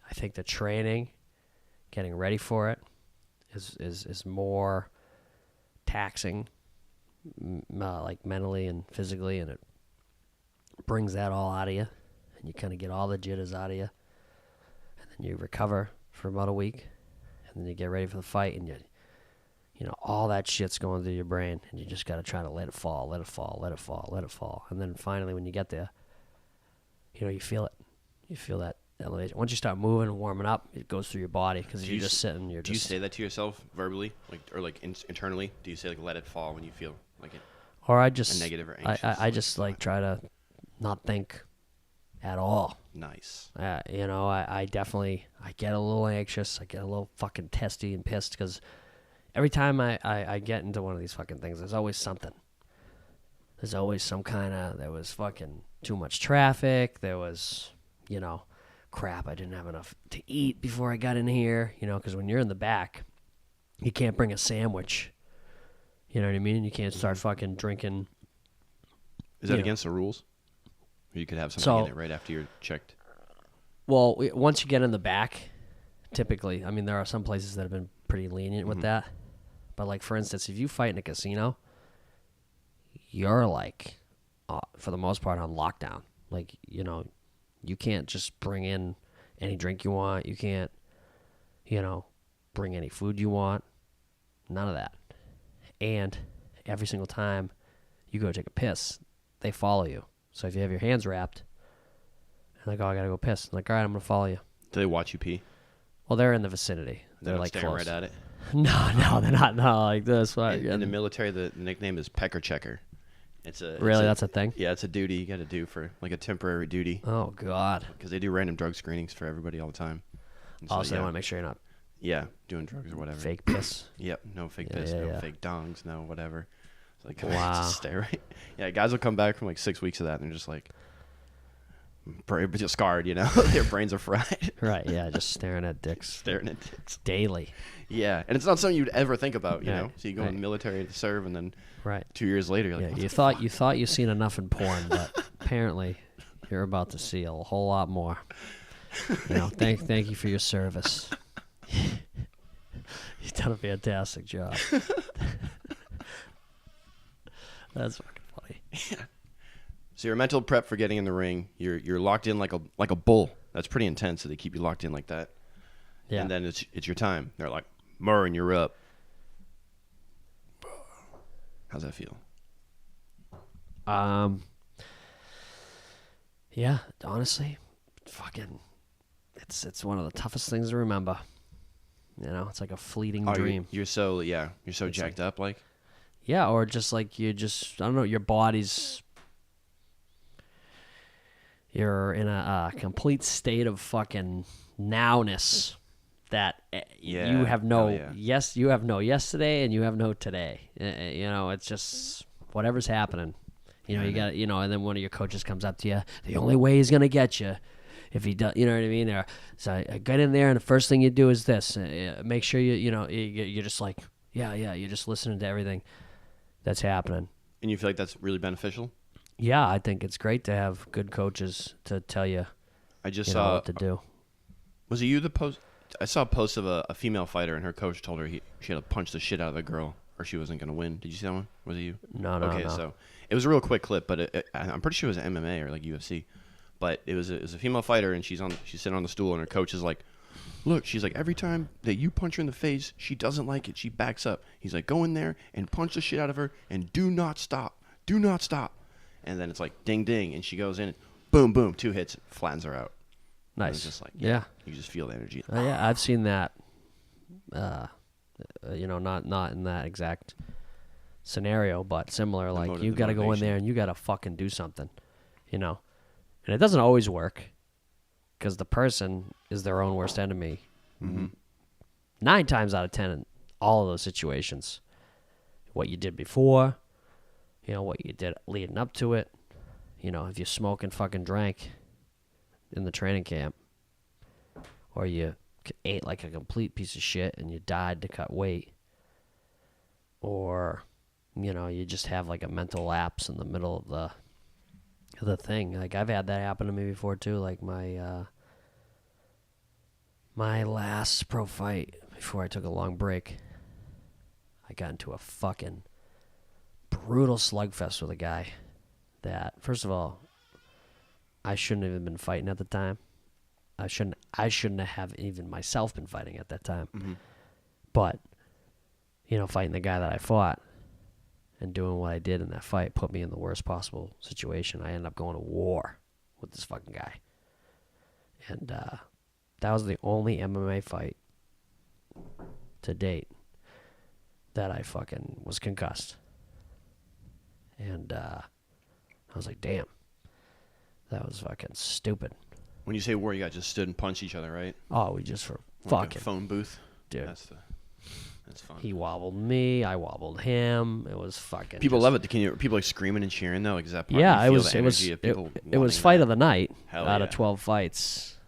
Speaker 2: I think the training, getting ready for it is more taxing, like mentally and physically, and it brings that all out of you, and you kind of get all the jitters out of you, and then you recover for about a week, and then you get ready for the fight, and all that shit's going through your brain, and you just got to try to let it fall. And then finally, when you get there, you feel it. You feel that elevation. Once you start moving and warming up, it goes through your body because
Speaker 3: Do
Speaker 2: you're
Speaker 3: you
Speaker 2: just
Speaker 3: s-
Speaker 2: sitting. You're
Speaker 3: Do you
Speaker 2: just.
Speaker 3: say that to yourself verbally, or internally? Do you say like let it fall when you feel like it,
Speaker 2: Or I
Speaker 3: a
Speaker 2: just.
Speaker 3: negative or
Speaker 2: I,
Speaker 3: anxious?
Speaker 2: I, I just like try to not think at all.
Speaker 3: Nice.
Speaker 2: I definitely I get a little anxious. I get a little fucking testy and pissed because every time I get into one of these fucking things, there's always something. There's always some kind of, there was fucking too much traffic. There was, crap, I didn't have enough to eat before I got in here, because when you're in the back, you can't bring a sandwich. You know what I mean? You can't start fucking drinking.
Speaker 3: Is that
Speaker 2: know.
Speaker 3: against the rules? Or you could have something in
Speaker 2: So-
Speaker 3: it right after you're checked.
Speaker 2: Well, once you get in the back, typically, I mean, there are some places that have been pretty lenient with that. But, like, for instance, if you fight in a casino, you're, like, for the most part, on lockdown. Like, you can't just bring in any drink you want. You can't, bring any food you want. None of that. And every single time you go take a piss, they follow you. So if you have your hands wrapped, they're like, oh, I got to go piss. I'm like, all right, I'm going to follow you.
Speaker 3: Do they watch you pee?
Speaker 2: Well, they're in the vicinity.
Speaker 3: They're
Speaker 2: They're
Speaker 3: not
Speaker 2: like
Speaker 3: staring
Speaker 2: close.
Speaker 3: right at it.
Speaker 2: No, they're not. No, like this.
Speaker 3: In the military, the nickname is pecker checker.
Speaker 2: Really, that's a thing?
Speaker 3: Yeah, it's a duty you got to do for like a temporary duty
Speaker 2: Oh, God.
Speaker 3: because they do random drug screenings for everybody all the time. And so,
Speaker 2: Also, they
Speaker 3: yeah,
Speaker 2: want to make sure you're not
Speaker 3: doing drugs or whatever.
Speaker 2: fake piss.
Speaker 3: Yep, no fake
Speaker 2: Yeah,
Speaker 3: piss,
Speaker 2: yeah,
Speaker 3: no
Speaker 2: yeah.
Speaker 3: fake dongs, no whatever. It's like
Speaker 2: Wow.
Speaker 3: just stay right. Yeah, guys will come back from like 6 weeks of that and they're just like, just scarred, Their brains are fried,
Speaker 2: Right, yeah, just staring at dicks
Speaker 3: staring at dicks.
Speaker 2: daily.
Speaker 3: Yeah, and it's not something you'd ever think about, you
Speaker 2: Right,
Speaker 3: know. So you go in
Speaker 2: right.
Speaker 3: the military to serve, and then
Speaker 2: Right.
Speaker 3: 2 years later, you're like,
Speaker 2: Yeah,
Speaker 3: what
Speaker 2: you
Speaker 3: the
Speaker 2: thought
Speaker 3: fuck?
Speaker 2: you thought you seen enough in porn, but apparently you're about to see a whole lot more. Thank you for your service. You've done a fantastic job. That's fucking funny.
Speaker 3: So your mental prep for getting in the ring, you're locked in like a bull. That's pretty intense. So they keep you locked in like that.
Speaker 2: Yeah.
Speaker 3: And then it's your time. They're like, Murrin, you're up. How's that feel?
Speaker 2: Yeah, honestly, fucking, it's one of the toughest things to remember. It's like a fleeting dream.
Speaker 3: You're so
Speaker 2: It's
Speaker 3: jacked up, like.
Speaker 2: Yeah, or just like I don't know, your body's, you're in a complete state of fucking nowness that
Speaker 3: Yeah,
Speaker 2: you have no,
Speaker 3: hell yeah.
Speaker 2: yes, you have no yesterday and you have no today. It's just whatever's happening. You got, and then one of your coaches comes up to you. The only way he's going to get you, if he does, you know what I mean? So I get in there and the first thing you do is this. Make sure you're just like, yeah, you're just listening to everything that's happening.
Speaker 3: And you feel like that's really beneficial?
Speaker 2: Yeah, I think it's great to have good coaches to tell you,
Speaker 3: I just
Speaker 2: you know,
Speaker 3: saw.
Speaker 2: what to do.
Speaker 3: Was it you the post? I saw a post of a female fighter, and her coach told her she had to punch the shit out of the girl, or she wasn't going to win. Did you see that one? Was it you?
Speaker 2: No.
Speaker 3: Okay, so it was a real quick clip, but I'm pretty sure it was MMA or like UFC. But it was a female fighter, and she's sitting on the stool, and her coach is like, look, she's like, every time that you punch her in the face, she doesn't like it. She backs up. He's like, go in there and punch the shit out of her, and do not stop. Do not stop. And then it's like, ding, ding, and she goes in, boom, boom, 2 hits, flattens her out. And
Speaker 2: Nice.
Speaker 3: it's just like,
Speaker 2: Yeah.
Speaker 3: you just feel the energy.
Speaker 2: Yeah, I've seen that. Not in that exact scenario, but similar. Like you got to go in there and you got to fucking do something, And it doesn't always work, because the person is their own worst enemy.
Speaker 3: Mm-hmm.
Speaker 2: 9 times out of 10 in all of those situations, what you did before, what you did leading up to it, if you smoke and fucking drank in the training camp, or you ate like a complete piece of shit and you died to cut weight, or you just have like a mental lapse in the middle of the thing. Like I've had that happen to me before too. Like my last pro fight before I took a long break, I got into a fucking brutal slugfest with a guy that, first of all, I shouldn't have even been fighting at the time. I shouldn't have even myself been fighting at that time.
Speaker 3: Mm-hmm.
Speaker 2: But, fighting the guy that I fought and doing what I did in that fight put me in the worst possible situation. I ended up going to war with this fucking guy. And that was the only MMA fight to date that I fucking was concussed. And I was like, damn, that was fucking stupid.
Speaker 3: When you say war, you guys just stood and punched each other, right?
Speaker 2: Oh, we just were
Speaker 3: Like
Speaker 2: fucking.
Speaker 3: a phone booth.
Speaker 2: Dude.
Speaker 3: That's fun.
Speaker 2: He wobbled me, I wobbled him. It was fucking.
Speaker 3: People love it. People like screaming and cheering though. Like, is that part
Speaker 2: Yeah,
Speaker 3: you
Speaker 2: it
Speaker 3: feel
Speaker 2: was.
Speaker 3: the
Speaker 2: It was.
Speaker 3: energy of people
Speaker 2: It was
Speaker 3: wanting
Speaker 2: fight
Speaker 3: that?
Speaker 2: of the night
Speaker 3: Hell
Speaker 2: out
Speaker 3: yeah.
Speaker 2: of 12 fights.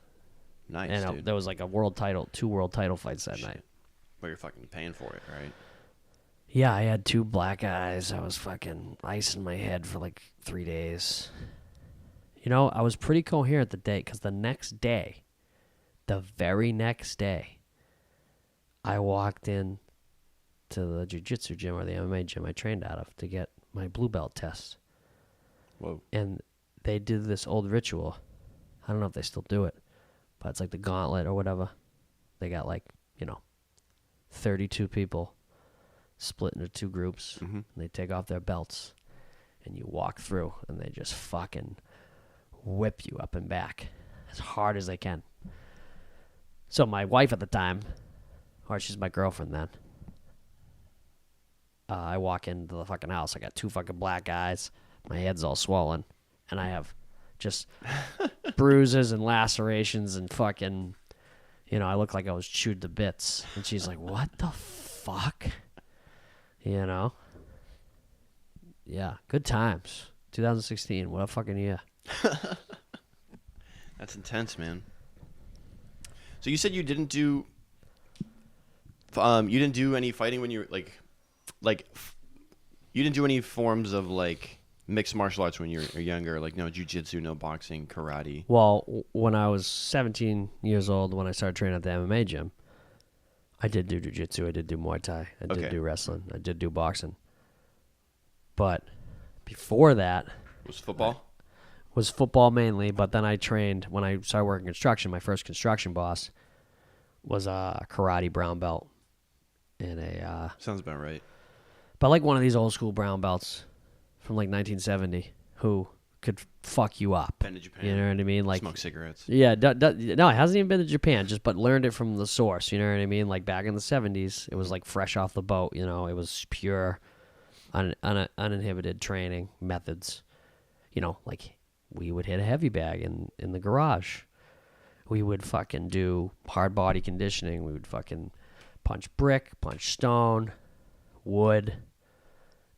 Speaker 3: Nice,
Speaker 2: And
Speaker 3: dude.
Speaker 2: there was like a world title, 2 world title fights that
Speaker 3: Shit.
Speaker 2: night.
Speaker 3: But you're fucking paying for it, right?
Speaker 2: Yeah, I had 2 black eyes. I was fucking ice in my head for like 3 days. You know, I was pretty coherent the day because the very next day, I walked in to the jiu-jitsu gym or the MMA gym I trained out of to get my blue belt test.
Speaker 3: Whoa.
Speaker 2: And they did this old ritual. I don't know if they still do it, but it's like the gauntlet or whatever. They got like, 32 people split into 2 groups.
Speaker 3: Mm-hmm.
Speaker 2: And they take off their belts and you walk through and they just fucking whip you up and back as hard as they can. So my wife at the time, or she's my girlfriend then, I walk into the fucking house. I got 2 fucking black eyes. My head's all swollen. And I have just bruises and lacerations and fucking, I look like I was chewed to bits. And she's like, what the fuck? Yeah, good times. 2016, what a fucking year.
Speaker 3: That's intense, man. So you said you didn't do any fighting when you were you didn't do any forms of like mixed martial arts when you were younger, like no jiu-jitsu, no boxing, karate.
Speaker 2: Well, when I was 17 years old, when I started training at the MMA gym, I did do jiu-jitsu, I did do Muay Thai, I did do wrestling, I did do boxing. But before that
Speaker 3: Was football?
Speaker 2: was football mainly, but then I trained, when I started working construction, my first construction boss was a karate brown belt and
Speaker 3: Sounds about right.
Speaker 2: but like one of these old school brown belts from like 1970 who could fuck you up.
Speaker 3: Been to Japan.
Speaker 2: You know what I mean? Like
Speaker 3: smoke cigarettes.
Speaker 2: Yeah, no, it hasn't even been to Japan, but learned it from the source, you know what I mean? Like back in the 70s, it was like fresh off the boat, it was pure uninhibited training methods. Like we would hit a heavy bag in the garage. We would fucking do hard body conditioning. We would fucking punch brick, punch stone, wood,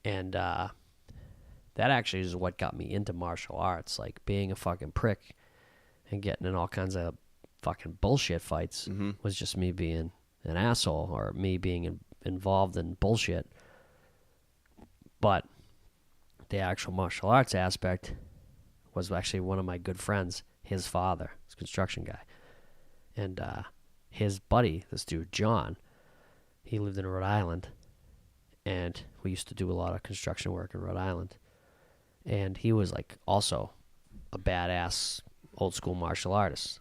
Speaker 2: and that actually is what got me into martial arts, like being a fucking prick and getting in all kinds of fucking bullshit fights was just me being an asshole or me being involved in bullshit. But the actual martial arts aspect was actually one of my good friends, his father, his construction guy. And his buddy, this dude, John, he lived in Rhode Island. And we used to do a lot of construction work in Rhode Island. And he was like also a badass old school martial artist.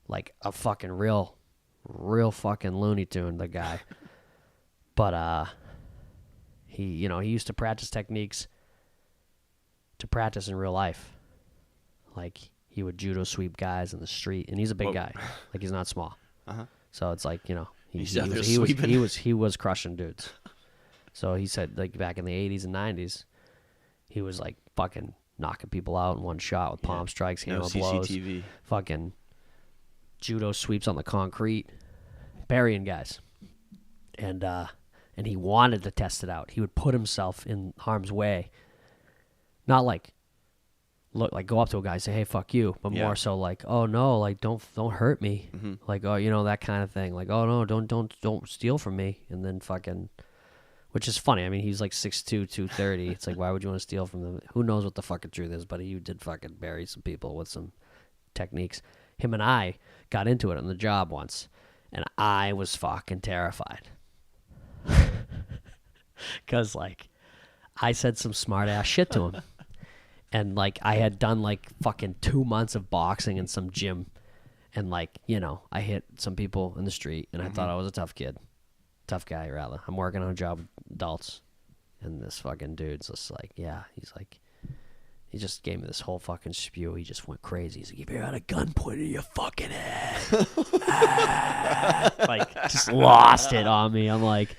Speaker 2: Like a fucking real fucking Looney Tune, the guy. But he used to practice techniques to practice in real life. Like he would judo sweep guys in the street, and he's a big guy. Like he's not small.
Speaker 3: Uh-huh.
Speaker 2: So it's like, he was crushing dudes. So he said like back in the 80s and 90s, he was like fucking knocking people out in one shot with palm strikes, hammer blows, fucking judo sweeps on the concrete, burying guys. And he wanted to test it out. He would put himself in harm's way. Not like go up to a guy and say, hey, fuck you, but more so like, oh no, like don't hurt me.
Speaker 3: Mm-hmm.
Speaker 2: Like, oh, that kind of thing. Like, oh no, don't steal from me. And then fucking, which is funny. I mean, he's like 6'2", 230. It's like, why would you want to steal from them? Who knows what the fucking truth is, but he did fucking bury some people with some techniques. Him and I got into it on the job once, and I was fucking terrified. Because, like, I said some smart-ass shit to him. And, like, I had done, like, fucking 2 months of boxing in some gym. And, like, I hit some people in the street, and I thought I was a tough kid. Tough guy, rather. I'm working on a job with adults. And this fucking dude's just like, yeah. He's like, he just gave me this whole fucking spew. He just went crazy. He's like, "If you had a gun pointed at your fucking head," like just lost it on me. I'm like,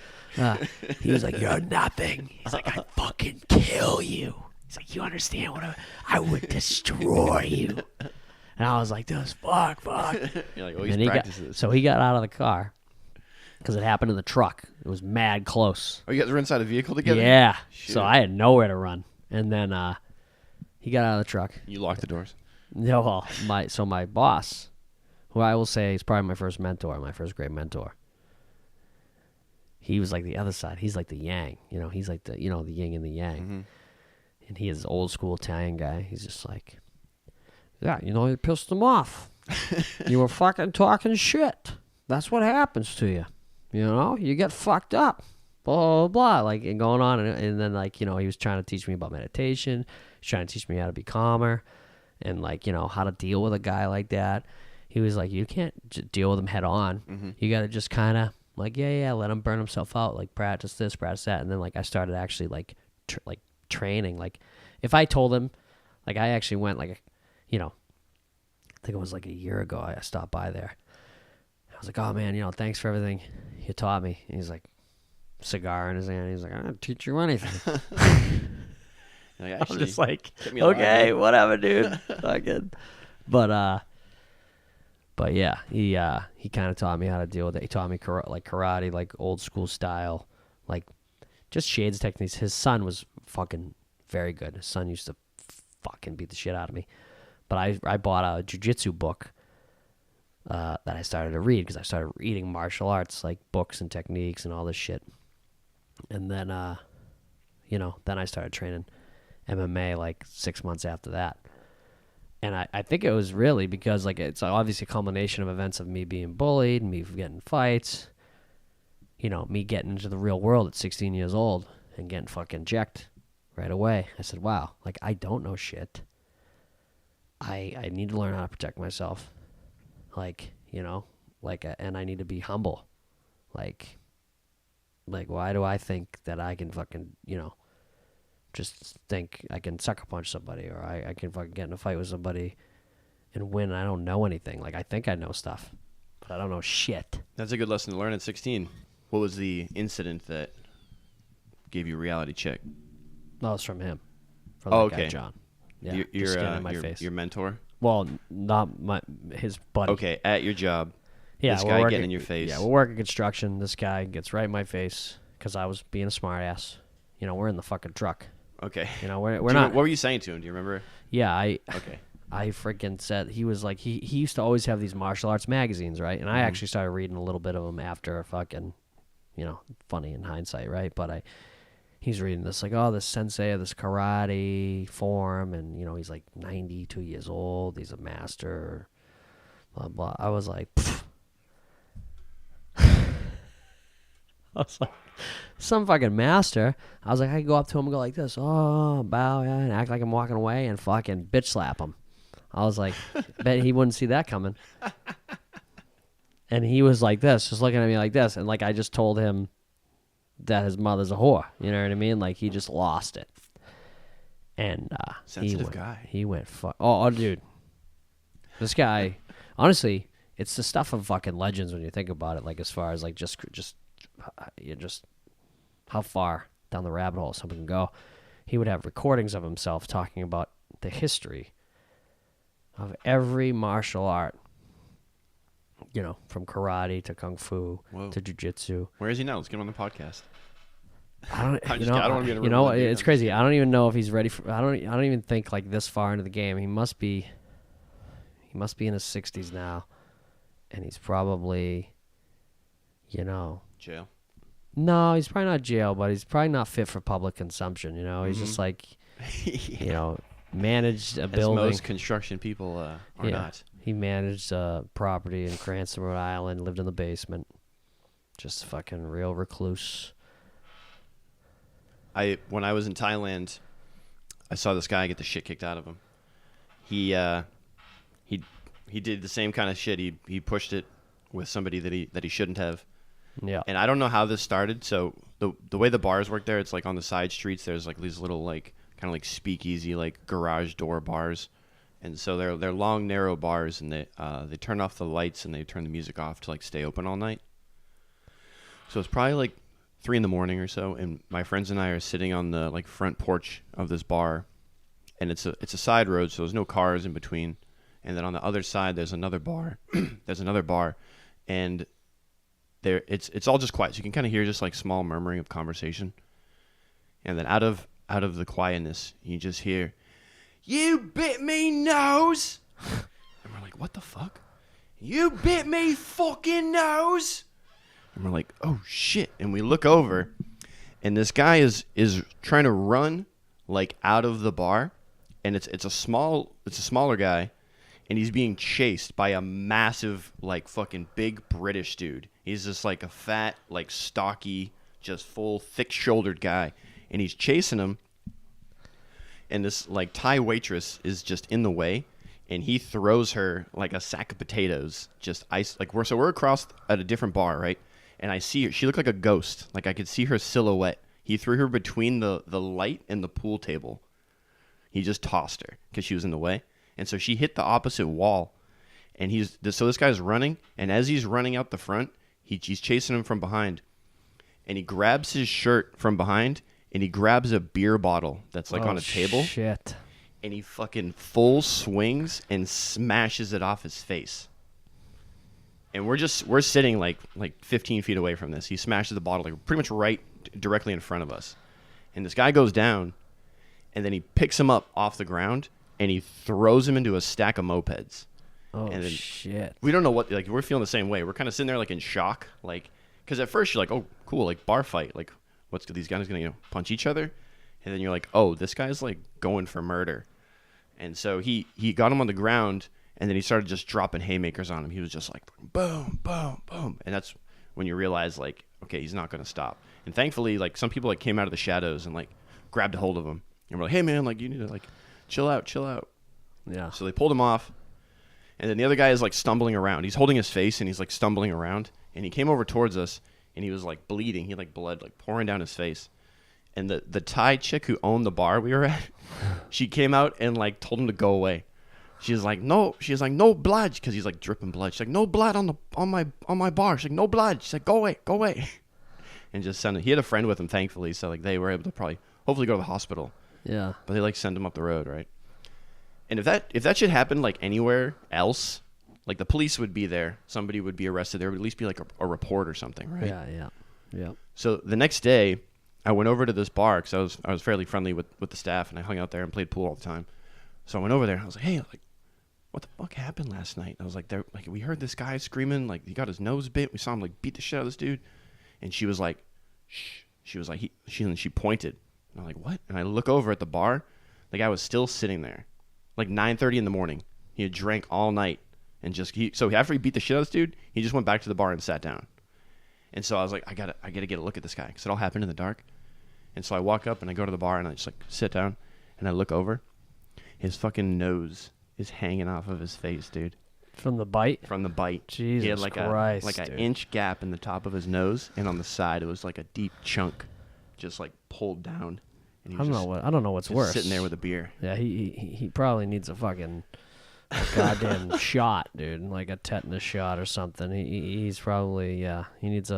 Speaker 2: he was like, "You're nothing." He's like, "I'd fucking kill you." He's like, "You understand what I would destroy you." And I was like, "This fuck."
Speaker 3: You're like, oh,
Speaker 2: And
Speaker 3: he's
Speaker 2: he
Speaker 3: practices.
Speaker 2: so he got out of the car because it happened in the truck. It was mad close.
Speaker 3: Oh, you guys were inside a vehicle together?
Speaker 2: Yeah.
Speaker 3: Shit.
Speaker 2: So I had nowhere to run. And then he got out of the truck.
Speaker 3: You locked the doors?
Speaker 2: No, well, my boss, who I will say is probably my first mentor, my first great mentor. He was like the other side. He's like the yang. He's like the the yin and the yang.
Speaker 3: Mm-hmm.
Speaker 2: And he is old school Italian guy. He's just like, yeah, you pissed him off. You were fucking talking shit. That's what happens to you. You get fucked up. Blah, blah, blah. Like, and going on. And then, like, he was trying to teach me about meditation. He's trying to teach me how to be calmer and, like, how to deal with a guy like that. He was like, you can't deal with him head on.
Speaker 3: Mm-hmm.
Speaker 2: You got to just kind of, like, yeah, let him burn himself out. Like, practice this, practice that. And then, like, I started actually, like, training. Like, if I told him, like, I actually went, like, I think it was like a year ago I stopped by there. I was like, oh, man, thanks for everything you taught me. And he's like, cigar in his hand. He's like, I didn't teach you anything.
Speaker 3: Like,
Speaker 2: I'm just like,
Speaker 3: kept me alive,
Speaker 2: okay,
Speaker 3: man.
Speaker 2: whatever, dude. Fucking. But yeah, he kind of taught me how to deal with it. He taught me karate, like old school style, like just shades techniques. His son was fucking very good. His son used to fucking beat the shit out of me. But I bought a jiu-jitsu book that I started to read because I started reading martial arts, like books and techniques and all this shit. And then, then I started training MMA like 6 months after that. And I think it was really because, like, it's obviously a culmination of events of me being bullied, me getting fights, me getting into the real world at 16 years old and getting fucking jacked right away. I said, wow, like, I don't know shit. I need to learn how to protect myself. Like, and I need to be humble. Like, why do I think that I can fucking, just think I can sucker punch somebody or I can fucking get in a fight with somebody and win and I don't know anything. Like, I think I know stuff, but I don't know shit.
Speaker 3: That's a good lesson to learn at 16. What was the incident that gave you a reality check?
Speaker 2: No, it's from him. From
Speaker 3: Oh,
Speaker 2: that guy,
Speaker 3: okay.
Speaker 2: John. Yeah,
Speaker 3: Your,
Speaker 2: just getting in my
Speaker 3: your,
Speaker 2: face.
Speaker 3: your mentor?
Speaker 2: Well, not his buddy.
Speaker 3: Okay, at your job.
Speaker 2: Yeah,
Speaker 3: this
Speaker 2: we're
Speaker 3: guy
Speaker 2: working,
Speaker 3: getting in your face.
Speaker 2: Yeah, we're working construction. This guy gets right in my face because I was being a smartass. We're in the fucking truck.
Speaker 3: Okay.
Speaker 2: We're not.
Speaker 3: What were you saying to him? Do you remember?
Speaker 2: Yeah,
Speaker 3: Okay.
Speaker 2: I freaking said he was like he used to always have these martial arts magazines, right? And I actually started reading a little bit of them after fucking, funny in hindsight, right? But he's reading this like, oh, this sensei of this karate form, and he's like 92 years old, he's a master, blah blah. I was like, pfft. I was like, some fucking master. I was like, I could go up to him and go like this, oh, bow, yeah, and act like I'm walking away and fucking bitch slap him. I was like, bet he wouldn't see that coming. And he was like this, just looking at me like this, and like I just told him that his mother's a whore. You know what I mean? Like, he just lost it. And
Speaker 3: Sensitive guy.
Speaker 2: He went oh, dude. This guy, honestly, it's the stuff of fucking legends when you think about it. Like, as far as like just how far down the rabbit hole someone can go. He would have recordings of himself talking about the history of every martial art. From karate to kung fu to jiu-jitsu.
Speaker 3: Where is he now? Let's get him on the podcast.
Speaker 2: I don't
Speaker 3: I don't want to be in a room with him, dude.
Speaker 2: it's crazy. I don't even know if he's ready for. I don't even think like this far into the game. He must be in his 60s now, and he's probably,
Speaker 3: Jail.
Speaker 2: No, he's probably not jail, but he's probably not fit for public consumption. He's just like, managed a building.
Speaker 3: As most construction people are not.
Speaker 2: He managed a property in Cranston, Rhode Island, lived in the basement. Just fucking real recluse.
Speaker 3: When I was in Thailand, I saw this guy get the shit kicked out of him. He did the same kind of shit. He pushed it with somebody that he shouldn't have.
Speaker 2: Yeah.
Speaker 3: And I don't know how this started. So the way the bars work there, it's like on the side streets. There's like these little like kind of like speakeasy, like garage door bars. And so they're long, narrow bars, and they turn off the lights and they turn the music off to like stay open all night. So it's probably like 3 a.m. or so, and my friends and I are sitting on the like front porch of this bar, and it's a side road, so there's no cars in between. And then on the other side, there's another bar. There's another bar, and it's all just quiet. So you can kind of hear just like small murmuring of conversation. And then out of the quietness, you just hear, "You bit me nose," and we're like, "What the fuck? You bit me fucking nose!" And we're like, "Oh shit!" And we look over, and this guy is trying to run like out of the bar, and it's a smaller guy. And he's being chased by a massive, like, fucking big British dude. He's just, like, a fat, like, stocky, just full, thick-shouldered guy. And he's chasing him. And this, like, Thai waitress is just in the way. And he throws her, like, a sack of potatoes. Just ice. Like, we're across at a different bar, right? And I see her. She looked like a ghost. Like, I could see her silhouette. He threw her between the light and the pool table. He just tossed her because she was in the way. And so she hit the opposite wall, and so this guy's running, and as he's running out the front, he's chasing him from behind, and he grabs his shirt from behind, and he grabs a beer bottle that's like on a table,
Speaker 2: Shit.
Speaker 3: and he fucking full swings and smashes it off his face. And we're sitting like 15 feet away from this. He smashes the bottle like pretty much right directly in front of us, and this guy goes down, and then he picks him up off the ground. And he throws him into a stack of mopeds.
Speaker 2: Oh,
Speaker 3: and then
Speaker 2: shit.
Speaker 3: We don't know what, like, we're feeling the same way. We're kind of sitting there, like, in shock. Like, because at first you're like, oh, cool, like, bar fight. Like, what's these guys going to, punch each other? And then you're like, oh, this guy's, like, going for murder. And so he got him on the ground, and then he started just dropping haymakers on him. He was just like, boom, boom, boom. And that's when you realize, like, okay, he's not going to stop. And thankfully, like, some people, like, came out of the shadows and, like, grabbed a hold of him. And we're like, hey, man, like, you need to, like, chill out.
Speaker 2: Yeah.
Speaker 3: So they pulled him off, and then the other guy is like stumbling around. He's holding his face, and he's like stumbling around. And he came over towards us, and he was like bleeding. He had like blood like pouring down his face. And the Thai chick who owned the bar we were at, she came out and like told him to go away. She's like, no blood, because he's like dripping blood. She's like, no blood on my bar. She's like, no blood. She's like, go away, and just send him. He had a friend with him, thankfully, so like they were able to hopefully go to the hospital.
Speaker 2: Yeah.
Speaker 3: But they like send him up the road, right? And if that should happen like anywhere else, like the police would be there, somebody would be arrested. There would at least be like a report or something, right?
Speaker 2: Yeah.
Speaker 3: So the next day, I went over to this bar because I was fairly friendly with the staff, and I hung out there and played pool all the time. So I went over there and I was like, hey, like, what the fuck happened last night? And I was like, we heard this guy screaming, like he got his nose bit. We saw him like beat the shit out of this dude, and she was like, shh. She was like, she pointed. And I'm like, what? And I look over at the bar. The guy was still sitting there. Like 9:30 in the morning. He had drank all night. And so after he beat the shit out of this dude, he just went back to the bar and sat down. And so I was like, I gotta get a look at this guy. Because it all happened in the dark. And so I walk up and I go to the bar and I just like sit down. And I look over. His fucking nose is hanging off of his face, dude.
Speaker 2: From the bite?
Speaker 3: From the bite.
Speaker 2: Jesus
Speaker 3: he had like
Speaker 2: Christ,
Speaker 3: an inch gap in the top of his nose. And on the side, it was like a deep chunk. Just like pulled down. And he
Speaker 2: I don't know what's worse.
Speaker 3: Sitting there with a beer.
Speaker 2: Yeah, he probably needs a fucking goddamn shot, dude, like a tetanus shot or something. He's probably he needs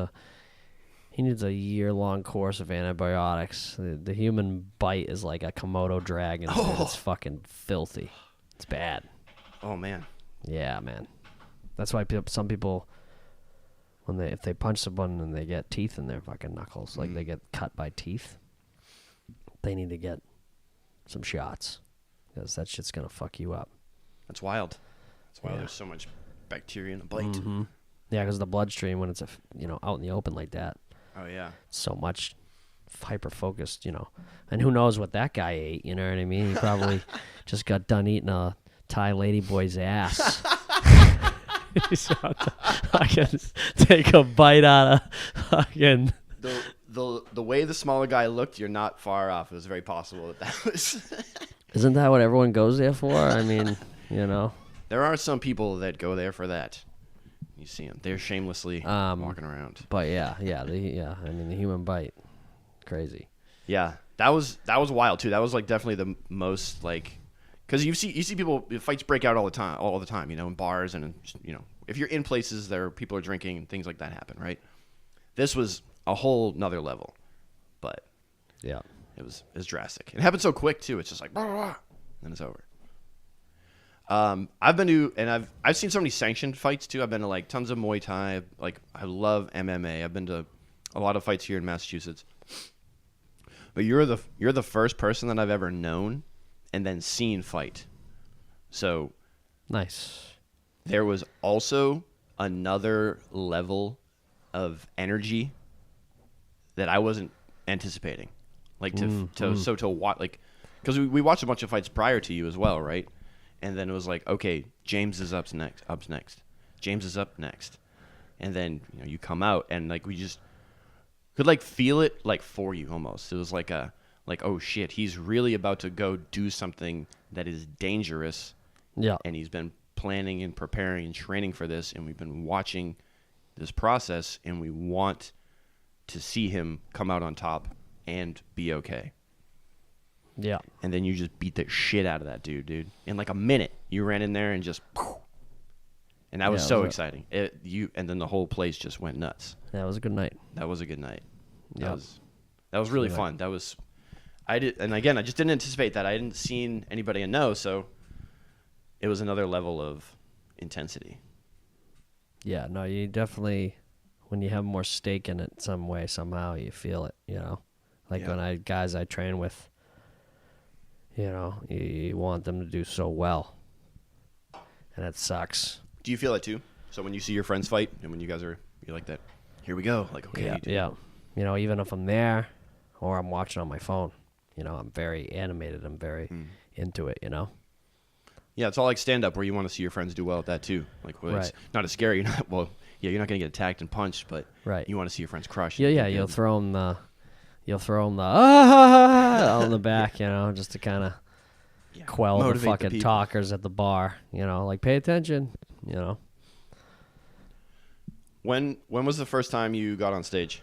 Speaker 2: a year-long course of antibiotics. The human bite is like a Komodo dragon. Dude. It's fucking filthy. It's bad.
Speaker 3: Oh man.
Speaker 2: Yeah, man. That's why some people, if they punch someone and they get teeth in their fucking knuckles, like they get cut by teeth, they need to get some shots because that shit's gonna fuck you up.
Speaker 3: That's wild. That's why there's so much bacteria in a bite.
Speaker 2: Mm-hmm. Yeah, because the bloodstream when it's out in the open like that.
Speaker 3: Oh yeah.
Speaker 2: So much hyper focused, and who knows what that guy ate? You know what I mean? He probably just got done eating a Thai ladyboy's ass. I can take a bite out of fucking.
Speaker 3: The way the smaller guy looked, you're not far off. It was very possible that was.
Speaker 2: Isn't that what everyone goes there for? I mean,
Speaker 3: There are some people that go there for that. You see them. They're shamelessly walking around.
Speaker 2: But yeah. I mean, the human bite, crazy.
Speaker 3: Yeah. That was wild too. That was like definitely the most like, because you see people, fights break out all the time, in bars and if you're in places there people are drinking and things like that happen, right? This was a whole nother level, but
Speaker 2: Yeah.
Speaker 3: it was drastic. It happened so quick too. It's just like, blah, blah, blah, and it's over. I've been to, and I've seen so many sanctioned fights too. I've been to like tons of Muay Thai. Like I love MMA. I've been to a lot of fights here in Massachusetts. But you're the first person that I've ever known and then seen fight. So
Speaker 2: Nice.
Speaker 3: there was also another level of energy that I wasn't anticipating. Like to watch, like, because we watched a bunch of fights prior to you as well, right? And then it was like, okay, James is up next. James is up next. And then you come out and like we just could like feel it like for you almost. It was like oh shit, he's really about to go do something that is dangerous.
Speaker 2: Yeah.
Speaker 3: And he's been planning and preparing and training for this, and we've been watching this process, and we want to see him come out on top and be okay.
Speaker 2: Yeah.
Speaker 3: And then you just beat the shit out of that dude. In like a minute, you ran in there and just, and that was so exciting. And then the whole place just went nuts.
Speaker 2: That was a good night.
Speaker 3: That was a good night.
Speaker 2: Yep.
Speaker 3: That was really fun. I just didn't anticipate that. I hadn't seen anybody I know, so it was another level of intensity.
Speaker 2: Yeah, no, you definitely, when you have more stake in it some way, somehow you feel it, Like when guys I train with, you want them to do so well. And it sucks.
Speaker 3: Do you feel it too? So when you see your friends fight and when you guys you're like that, here we go. Like, okay.
Speaker 2: Yeah. Even if I'm there or I'm watching on my phone, I'm very animated. I'm very into it,
Speaker 3: Yeah, it's all like stand-up where you want to see your friends do well at that too. Like, it's not as scary. You're not going to get attacked and punched, but you want to see your friends crush.
Speaker 2: Yeah, you'll throw them the on the back, just to kind of quell the fucking talkers at the bar, like pay attention,
Speaker 3: When was the first time you got on stage?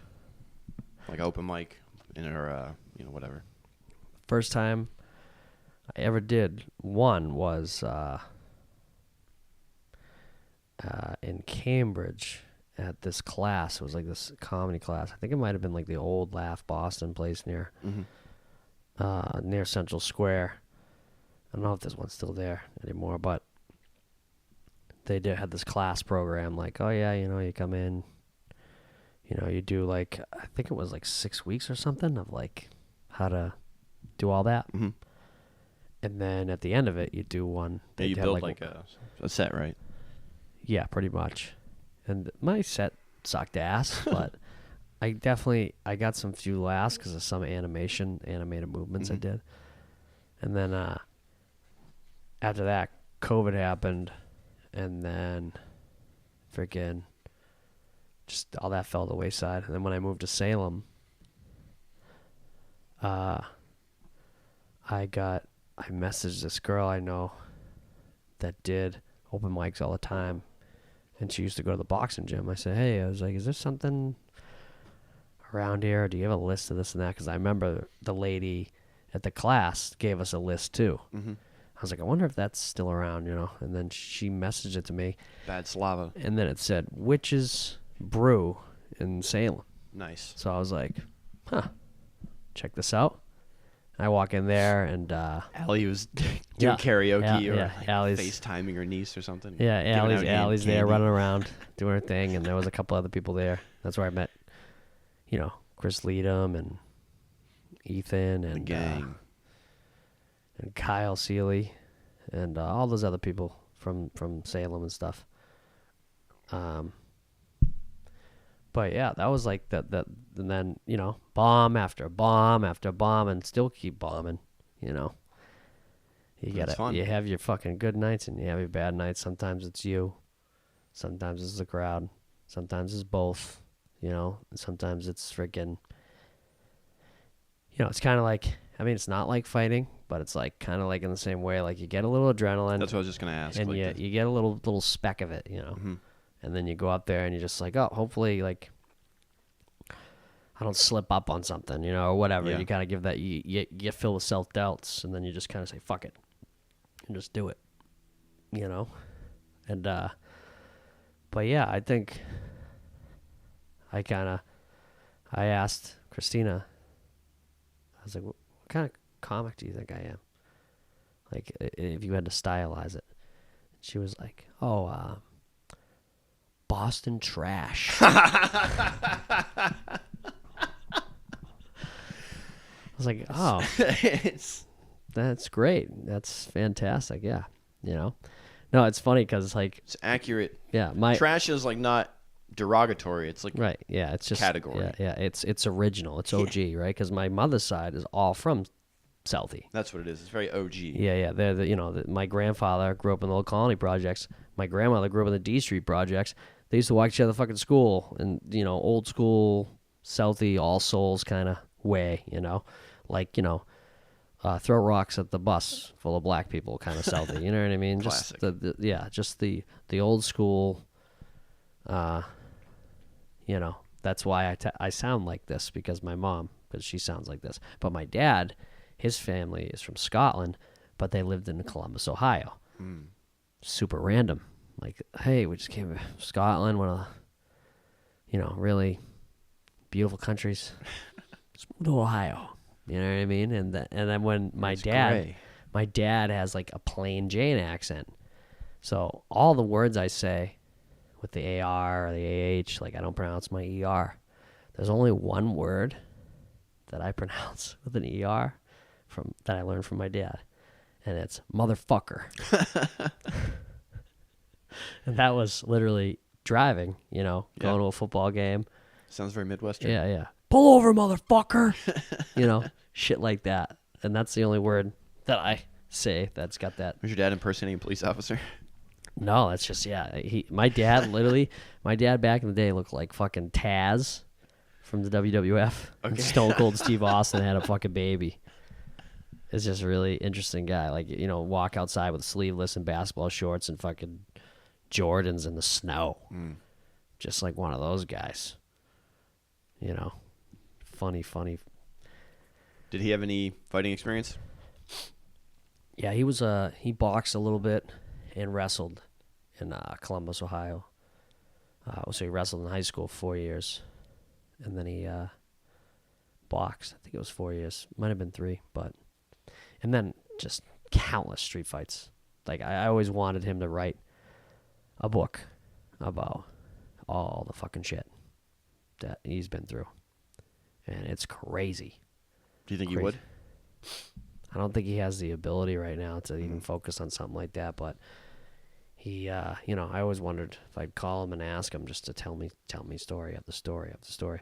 Speaker 3: Like open mic or whatever.
Speaker 2: First time I ever did one was in Cambridge at this class. It was like this comedy class. I think it might have been like the old Laugh Boston place near Central Square. I don't know if this one's still there anymore, but they had this class program. Like, oh yeah, you come in, you do like, I think it was like 6 weeks or something of like how to do all that.
Speaker 3: Mm-hmm.
Speaker 2: And then at the end of it, you do one.
Speaker 3: Yeah, you build like a set, right?
Speaker 2: Yeah, pretty much. And my set sucked ass, but I got some few laughs because of some animated movements I did. And then after that, COVID happened, and then freaking just all that fell to the wayside. And then when I moved to Salem, I messaged this girl I know that did open mics all the time, and she used to go to the boxing gym. I said, hey, I was like, is there something around here? Do you have a list of this and that? Because I remember the lady at the class gave us a list too. Mm-hmm. I was like, I wonder if that's still around, And then she messaged it to me.
Speaker 3: Bad Slava.
Speaker 2: And then it said, Witch's Brew in Salem.
Speaker 3: Nice.
Speaker 2: So I was like, check this out. I walk in there and
Speaker 3: Allie was doing karaoke or
Speaker 2: Allie's
Speaker 3: FaceTiming her niece or something.
Speaker 2: Yeah, Allie's there running around doing her thing, and there was a couple other people there. That's where I met, Chris Leadham and Ethan and
Speaker 3: the gang.
Speaker 2: And Kyle Seeley and all those other people from Salem and stuff. But yeah, that was like that, and then bomb after bomb after bomb, and still keep bombing. You have your fucking good nights and you have your bad nights. Sometimes it's you, sometimes it's the crowd, sometimes it's both. Sometimes it's freaking. It's kind of like, it's not like fighting, but it's like kind of like in the same way. Like you get a little adrenaline.
Speaker 3: That's what I was just gonna ask.
Speaker 2: And
Speaker 3: like
Speaker 2: you get a little speck of it, And then you go out there and you're just like, oh, hopefully, like, I don't slip up on something, or whatever.
Speaker 3: Yeah.
Speaker 2: You gotta give that. You get filled with self doubts, and then you just kind of say fuck it, and just do it, And but yeah, I think I asked Christina. I was like, what kind of comic do you think I am? Like, if you had to stylize it. She was like, oh, Boston trash. I was like, oh, that's great. That's fantastic. Yeah. No, it's funny because like,
Speaker 3: It's accurate.
Speaker 2: yeah,
Speaker 3: Trash is like not derogatory. It's like
Speaker 2: right. Yeah. It's just
Speaker 3: category.
Speaker 2: Yeah. It's original. It's OG, right? Because my mother's side is all from Southie.
Speaker 3: That's what it is. It's very OG.
Speaker 2: Yeah. They're my grandfather grew up in the old colony projects. My grandmother grew up in the D Street projects. They used to walk each other fucking school and, old school Southie, All Souls kind of way, like, throw rocks at the bus full of black people kind of Southie. You know what I mean?
Speaker 3: Classic.
Speaker 2: Just the old school, that's why I sound like this because my mom, because she sounds like this. But my dad, his family is from Scotland, but they lived in Columbus, Ohio. Super random. Like, hey, we just came to Scotland, one of the, really beautiful countries. Just moved to Ohio. You know what I mean? And then when my dad has like a plain Jane accent. So all the words I say with the AR or the AH, like I don't pronounce my ER. There's only one word that I pronounce with an ER that I learned from my dad. And it's motherfucker. And that was literally driving, going to a football game.
Speaker 3: Sounds very Midwestern.
Speaker 2: Yeah. Pull over, motherfucker. Shit like that. And that's the only word that I say that's got that.
Speaker 3: Was your dad impersonating a police officer?
Speaker 2: No, that's just, my dad back in the day looked like fucking Taz from the WWF.
Speaker 3: Okay.
Speaker 2: And Stone Cold Steve Austin had a fucking baby. It's just a really interesting guy. Like, walk outside with sleeveless and basketball shorts and fucking Jordans in the snow. Just like one of those guys. Funny.
Speaker 3: Did he have any fighting experience?
Speaker 2: Yeah, he boxed a little bit and wrestled in Columbus, Ohio. So he wrestled in high school 4 years. And then he boxed. I think it was 4 years. Might have been 3, but... And then just countless street fights. Like, I always wanted him to write a book about all the fucking shit that he's been through. And it's crazy.
Speaker 3: Do you think he would?
Speaker 2: I don't think he has the ability right now to even focus on something like that, but he, I always wondered if I'd call him and ask him just to tell me story after story after story.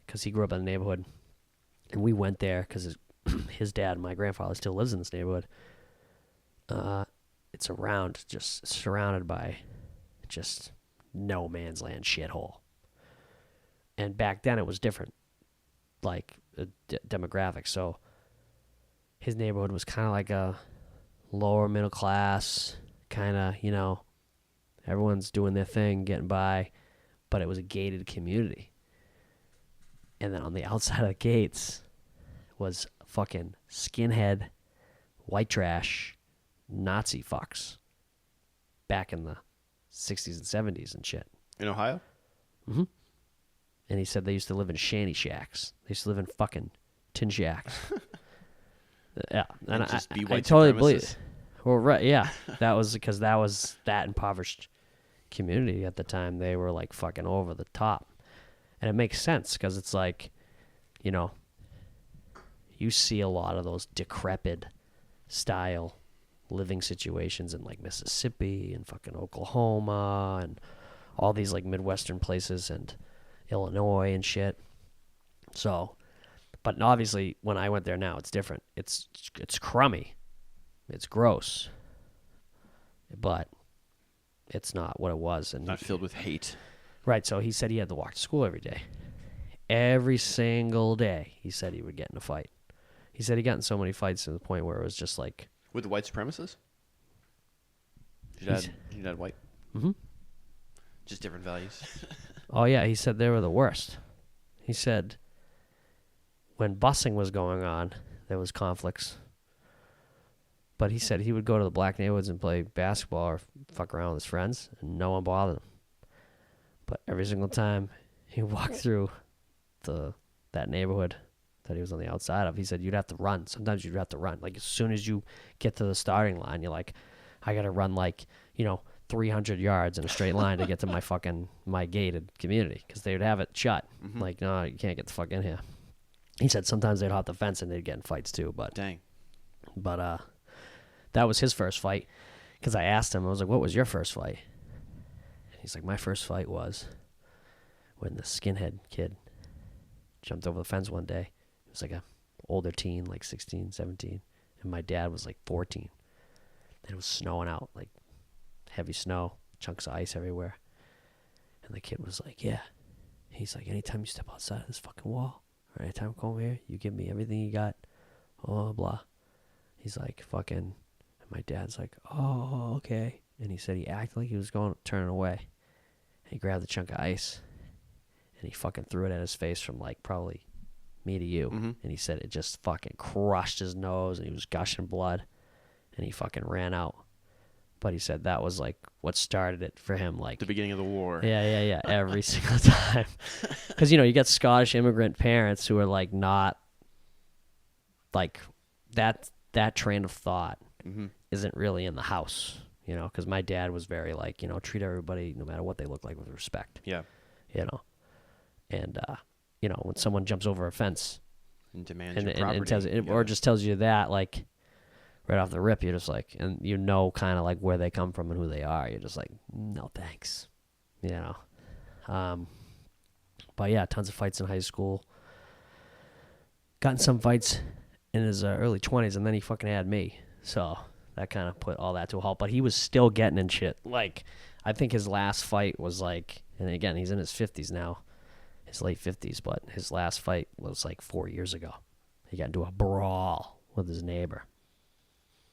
Speaker 2: Because he grew up in the neighborhood, and we went there because his dad, my grandfather, still lives in this neighborhood. It's surrounded by just no man's land shithole. And back then it was different, like demographics. So his neighborhood was kind of like a lower middle class, kind of, everyone's doing their thing, getting by, but it was a gated community. And then on the outside of the gates was fucking skinhead, white trash, Nazi fucks back in the 60s and 70s and shit.
Speaker 3: In Ohio?
Speaker 2: Mm-hmm. And he said they used to live in shanty shacks. They used to live in fucking tin shacks. Yeah. And I totally believe it. Well, right, yeah. That was because that was that impoverished community at the time. They were like fucking over the top. And it makes sense because it's like, you see a lot of those decrepit style living situations in like Mississippi and fucking Oklahoma and all these like Midwestern places and Illinois and shit. So, but obviously when I went there now, it's different. It's crummy. It's gross. But it's not what it was. And
Speaker 3: not filled with hate.
Speaker 2: Right, so he said he had to walk to school every day. Every single day, he said he would get in a fight. He said he got in so many fights to the point where it was just like...
Speaker 3: With the white supremacists? Your dad white?
Speaker 2: Mm-hmm.
Speaker 3: Just different values?
Speaker 2: Oh, yeah, he said they were the worst. He said when busing was going on, there was conflicts. But he said he would go to the black neighborhoods and play basketball or fuck around with his friends, and no one bothered him. But every single time he walked through that neighborhood that he was on the outside of, he said you'd have to run. Sometimes you'd have to run. Like, as soon as you get to the starting line, you're like, I got to run 300 yards in a straight line to get to my gated community, because they would have it shut.
Speaker 3: Mm-hmm.
Speaker 2: Like, no, you can't get the fuck in here. He said sometimes they'd hop the fence and they'd get in fights too. But
Speaker 3: Dang.
Speaker 2: That was his first fight, because I asked him, I was like, what was your first fight? And he's like, my first fight was when the skinhead kid jumped over the fence one day. He was like a older teen, like 16, 17, and my dad was like 14. And it was snowing out, like heavy snow, chunks of ice everywhere. And the kid was like, yeah. He's like, anytime you step outside of this fucking wall, or anytime I come over here, you give me everything you got, blah, blah. He's like, fucking, and my dad's like, oh, okay. And he said he acted like he was going to turn away. And he grabbed the chunk of ice, and he fucking threw it at his face from like probably me to you.
Speaker 3: Mm-hmm.
Speaker 2: And he said it just fucking crushed his nose, and he was gushing blood, and he fucking ran out. But he said that was like what started it for him. Like
Speaker 3: The beginning of the war.
Speaker 2: Yeah. Every single time. Because, you got Scottish immigrant parents who are like not like that train of thought
Speaker 3: Mm-hmm.
Speaker 2: isn't really in the house, because my dad was very like, treat everybody no matter what they look like with respect,
Speaker 3: Yeah.
Speaker 2: And, when someone jumps over a fence
Speaker 3: And demands
Speaker 2: and
Speaker 3: your property.
Speaker 2: or just tells you that, like, right off the rip, you're just like, and kind of like where they come from and who they are. You're just like, no, thanks, But yeah, tons of fights in high school. Got in some fights in his early 20s, and then he fucking had me. So that kind of put all that to a halt. But he was still getting in shit. Like, I think his last fight was like, and again, he's in his 50s now, his late 50s, but his last fight was like 4 years ago. He got into a brawl with his neighbor.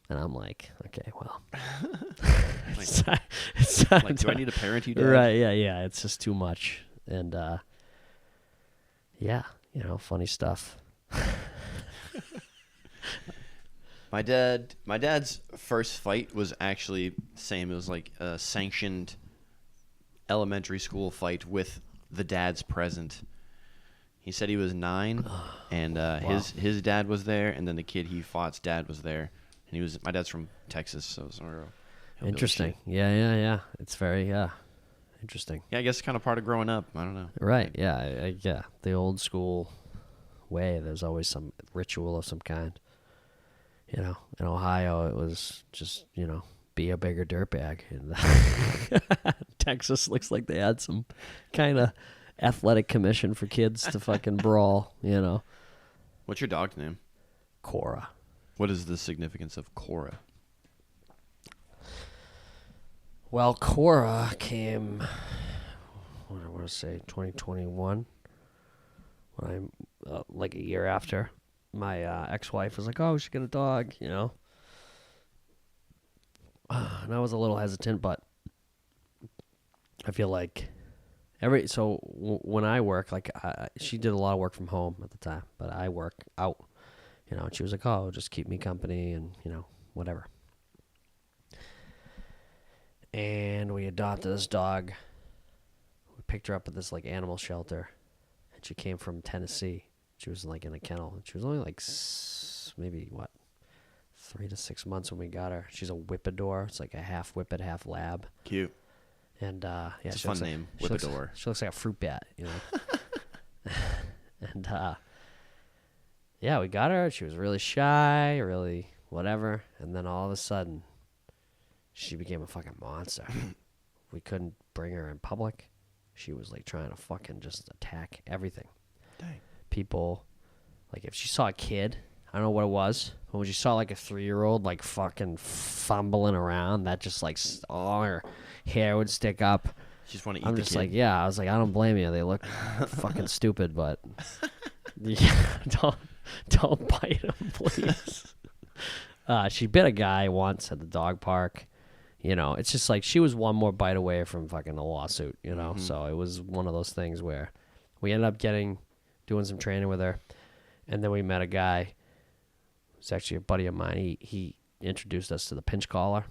Speaker 2: And I'm like, okay, well. it's time
Speaker 3: Like, do I need to parent you, Dad?
Speaker 2: Right, yeah. It's just too much. And, yeah, funny stuff.
Speaker 3: My dad's first fight was actually the same. It was like a sanctioned elementary school fight with the dads present. He said he was 9, and
Speaker 2: Wow.
Speaker 3: his dad was there, and then the kid he fought's dad was there. And my dad's from Texas, so it was
Speaker 2: Interesting. Yeah. It's very, interesting.
Speaker 3: Yeah, I guess it's kind of part of growing up. I don't know.
Speaker 2: Right, yeah, yeah. The old school way, there's always some ritual of some kind. In Ohio, it was just, be a bigger dirtbag. And Texas looks like they had some kind of athletic commission for kids to fucking brawl,
Speaker 3: What's your dog's name?
Speaker 2: Cora.
Speaker 3: What is the significance of Cora?
Speaker 2: Well, Cora came, what do I want to say, 2021, when I'm like a year after. My ex-wife was like, oh, we should get a dog, And I was a little hesitant, but I feel like when I work, like, she did a lot of work from home at the time, but I work out, and she was like, oh, just keep me company and, whatever. And we adopted this dog. We picked her up at this, like, animal shelter, and she came from Tennessee. She was like in a kennel, and she was only like maybe 3 to 6 months when we got her. She's a Whippador. It's like a half Whippet, half Lab.
Speaker 3: Cute.
Speaker 2: And yeah,
Speaker 3: It's a fun name, Whippador.
Speaker 2: She looks like a fruit bat, And yeah, we got her. She was really shy, really whatever, and then all of a sudden, she became a fucking monster. We couldn't bring her in public. She was like trying to fucking just attack everything.
Speaker 3: Dang.
Speaker 2: People, like, if she saw a kid, I don't know what it was, but when she saw like a 3-year-old like fucking fumbling around, that just like all her hair would stick up.
Speaker 3: You just want to eat
Speaker 2: I'm
Speaker 3: the
Speaker 2: just
Speaker 3: kid.
Speaker 2: like, yeah, I was like, I don't blame you. They look fucking stupid, but yeah, don't bite them, please. She bit a guy once at the dog park, You know, it's just like she was one more bite away from fucking a lawsuit, you know?
Speaker 3: Mhm.
Speaker 2: So it was one of those things where we ended up doing some training with her. And then we met a guy who's actually a buddy of mine. He introduced us to the pinch collar.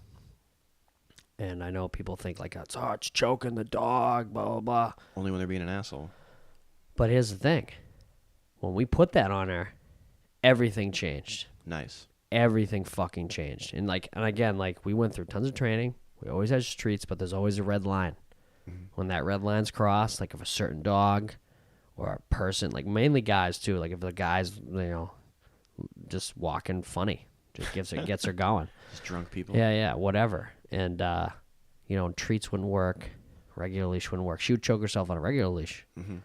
Speaker 2: And I know people think like, it's choking the dog, blah, blah, blah.
Speaker 3: Only when they're being an asshole.
Speaker 2: But here's the thing. When we put that on her, everything changed.
Speaker 3: Nice.
Speaker 2: Everything fucking changed. And again, we went through tons of training. We always had streets, but there's always a red line.
Speaker 3: Mm-hmm.
Speaker 2: When that red line's crossed, like if a certain dog or a person, like mainly guys too, like if the guy's, just walking funny, just gets her going.
Speaker 3: Just drunk people.
Speaker 2: Yeah, whatever. And, treats wouldn't work. Regular leash wouldn't work. She would choke herself on a regular leash.
Speaker 3: Mm-hmm.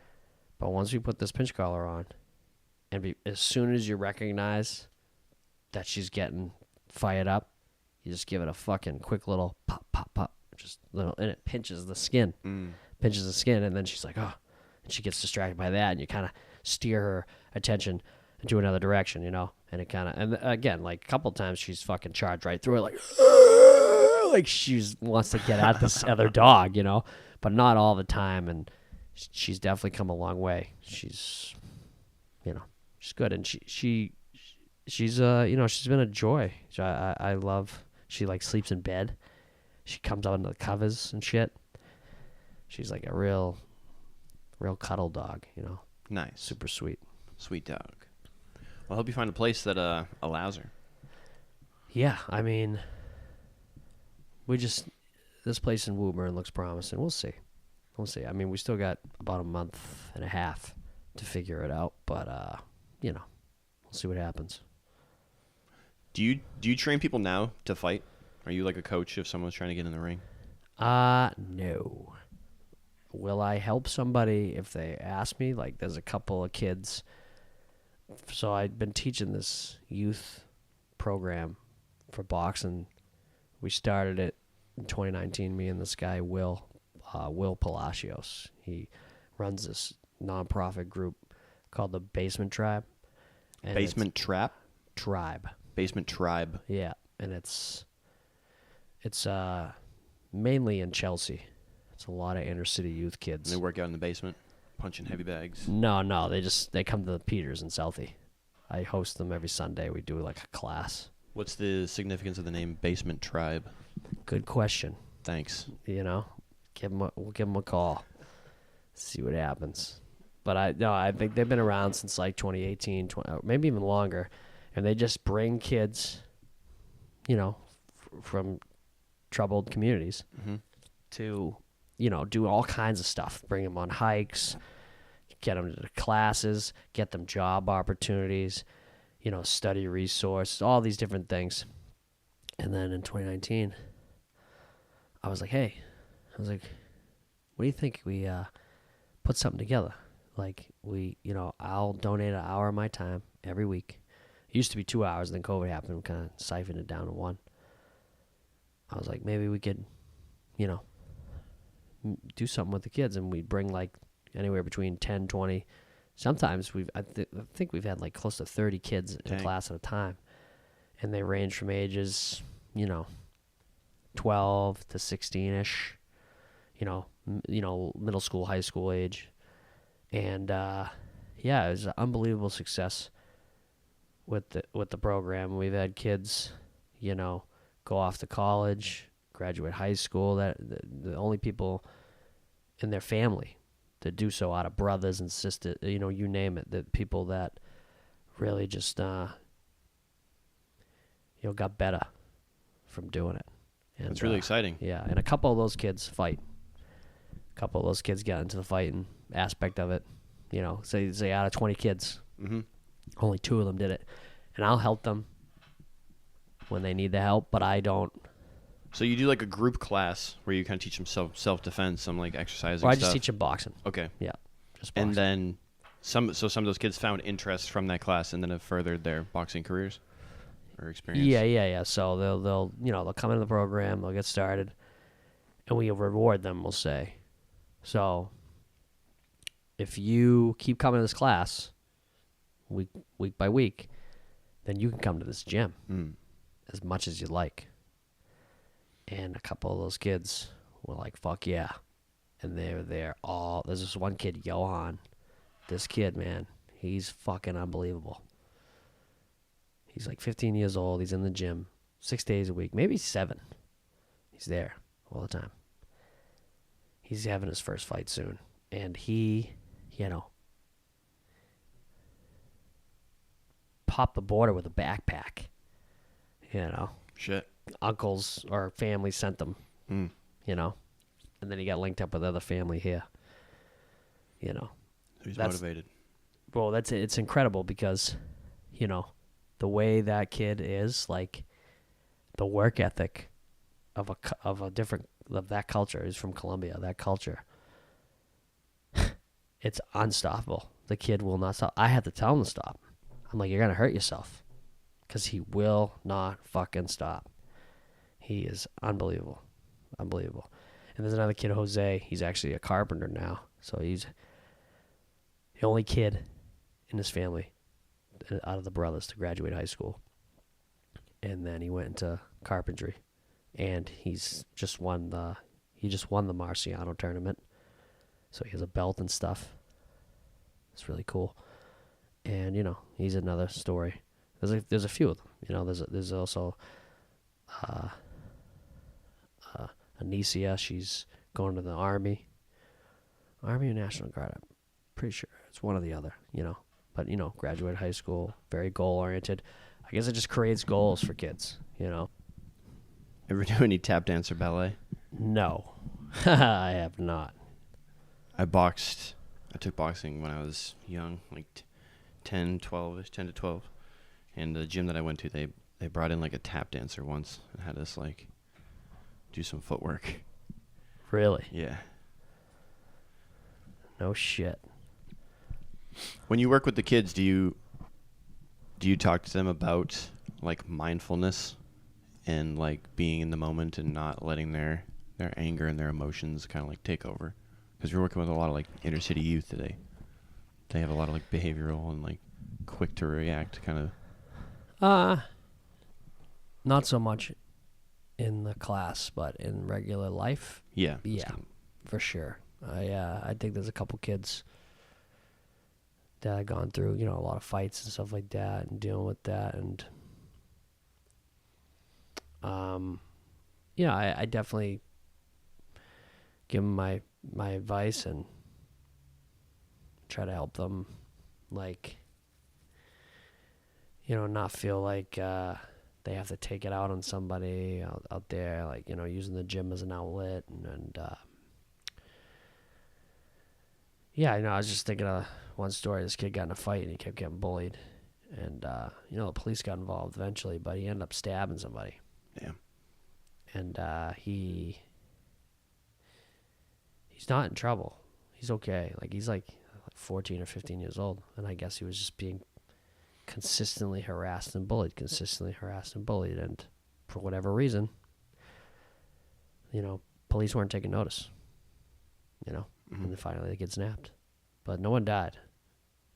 Speaker 2: But once we put this pinch collar on, as soon as you recognize that she's getting fired up, you just give it a fucking quick little pop, pop, pop, and it pinches the skin. Pinches the skin, and then she's like, oh, and she gets distracted by that, and you kind of steer her attention into another direction, and it kind of, and again, like a couple times she's fucking charged right through it, like she wants to get at this other dog, but not all the time, and she's definitely come a long way. She's good, and she's she's been a joy. I love. She sleeps in bed. She comes out into the covers and shit. She's like a real cuddle dog.
Speaker 3: Nice.
Speaker 2: Super sweet.
Speaker 3: Sweet dog. Well, I hope you find a place that allows her.
Speaker 2: Yeah, I mean, this place in Woburn looks promising. We'll see. I mean, we still got about a month and a half to figure it out, but we'll see what happens.
Speaker 3: Do you train people now to fight? Are you like a coach if someone's trying to get in the ring?
Speaker 2: No. Will I help somebody if they ask me? Like, there's a couple of kids. So I've been teaching this youth program for boxing. We started it in 2019, me and this guy, Will Palacios. He runs this nonprofit group called the Basement Tribe. And
Speaker 3: Basement Trap?
Speaker 2: Tribe.
Speaker 3: Basement Tribe.
Speaker 2: Yeah, and it's mainly in Chelsea. It's a lot of inner city youth kids.
Speaker 3: And they work out in the basement, punching heavy bags.
Speaker 2: No, they come to the Peters in Southie. I host them every Sunday. We do like a class.
Speaker 3: What's the significance of the name Basement Tribe?
Speaker 2: Good question.
Speaker 3: Thanks.
Speaker 2: We'll give them a call. See what happens. But I think they've been around since 2018, maybe even longer, and they just bring kids, from troubled communities to, do all kinds of stuff. Bring them on hikes, get them to the classes, get them job opportunities, study resources, all these different things. And then in 2019, I was like, what do you think we put something together? I'll donate an hour of my time every week. It used to be 2 hours, then COVID happened. We kind of siphoned it down to one. I was like, maybe we could, do something with the kids, and we'd bring anywhere between 10, 20. Sometimes I think we've had close to 30 kids in class at a time, and they range from ages, 12 to 16ish, middle school, high school age. And it was an unbelievable success with the program. We've had kids, go off to college, graduate high school. That the only people in their family that do so out of brothers and sisters, you name it. The people that really just got better from doing it. And,
Speaker 3: That's really exciting.
Speaker 2: Yeah, and a couple of those kids fight. A couple of those kids got into the fighting aspect of it. Say out of 20 kids, only 2 of them did it. And I'll help them when they need the help, but I don't.
Speaker 3: So you do a group class where you kind of teach them self-defense, some exercising
Speaker 2: Or I
Speaker 3: stuff?
Speaker 2: just teach them boxing.
Speaker 3: Okay.
Speaker 2: Yeah, just boxing.
Speaker 3: And then some of those kids found interest from that class and then have furthered their boxing careers or experience?
Speaker 2: Yeah. So they'll come into the program, they'll get started, and we reward them, we'll say. So if you keep coming to this class week by week, then you can come to this gym as much as you like. And a couple of those kids were like, fuck yeah. And they were there all. There's this one kid, Johan. This kid, man, he's fucking unbelievable. He's like 15 years old. He's in the gym 6 days a week, maybe 7. He's there all the time. He's having his first fight soon. And he, popped the border with a backpack.
Speaker 3: Shit.
Speaker 2: Uncles or family sent them,
Speaker 3: Mm.
Speaker 2: And then he got linked up with other family here.
Speaker 3: So he's
Speaker 2: That's-
Speaker 3: motivated.
Speaker 2: Well, it's incredible because, the way that kid is, like, the work ethic of that culture is from Colombia. That culture, it's unstoppable. The kid will not stop. I had to tell him to stop. I'm like, you're gonna hurt yourself, because he will not fucking stop. He is unbelievable, unbelievable. And there's another kid, Jose. He's actually a carpenter now, so he's the only kid in his family out of the brothers to graduate high school. And then he went into carpentry, and he's just won the Marciano tournament, so he has a belt and stuff. It's really cool. And he's another story. There's a few of them. There's also Anicia. She's going to the Army or National Guard. I'm pretty sure it's one or the other. But graduated high school, very goal oriented. I guess it just creates goals for kids.
Speaker 3: Ever do any tap dance or ballet?
Speaker 2: No, I have not.
Speaker 3: I took boxing when I was young, like 10 to 12. And the gym that I went to, they brought in like a tap dancer once and had us like do some footwork.
Speaker 2: Really?
Speaker 3: Yeah.
Speaker 2: No shit.
Speaker 3: When you work with the kids, do you talk to them about like mindfulness and like being in the moment and not letting their anger and their emotions kind of like take over? Because you're working with a lot of like inner city youth today. They have a lot of like behavioral and like quick to react kind of.
Speaker 2: Not so much in the class, but in regular life.
Speaker 3: Yeah.
Speaker 2: Yeah, for sure. I think there's a couple kids that have gone through, a lot of fights and stuff like that, and dealing with that, and I definitely give them my advice and try to help them, like, not feel like they have to take it out on somebody out there, like, using the gym as an outlet, and I was just thinking of one story. This kid got in a fight and he kept getting bullied, and the police got involved eventually, but he ended up stabbing somebody.
Speaker 3: Yeah.
Speaker 2: And he's not in trouble. He's okay. Like, he's like 14 or 15 years old, and I guess he was just being consistently harassed and bullied, and for whatever reason, police weren't taking notice.
Speaker 3: Mm-hmm.
Speaker 2: And then finally the kid snapped, but no one died.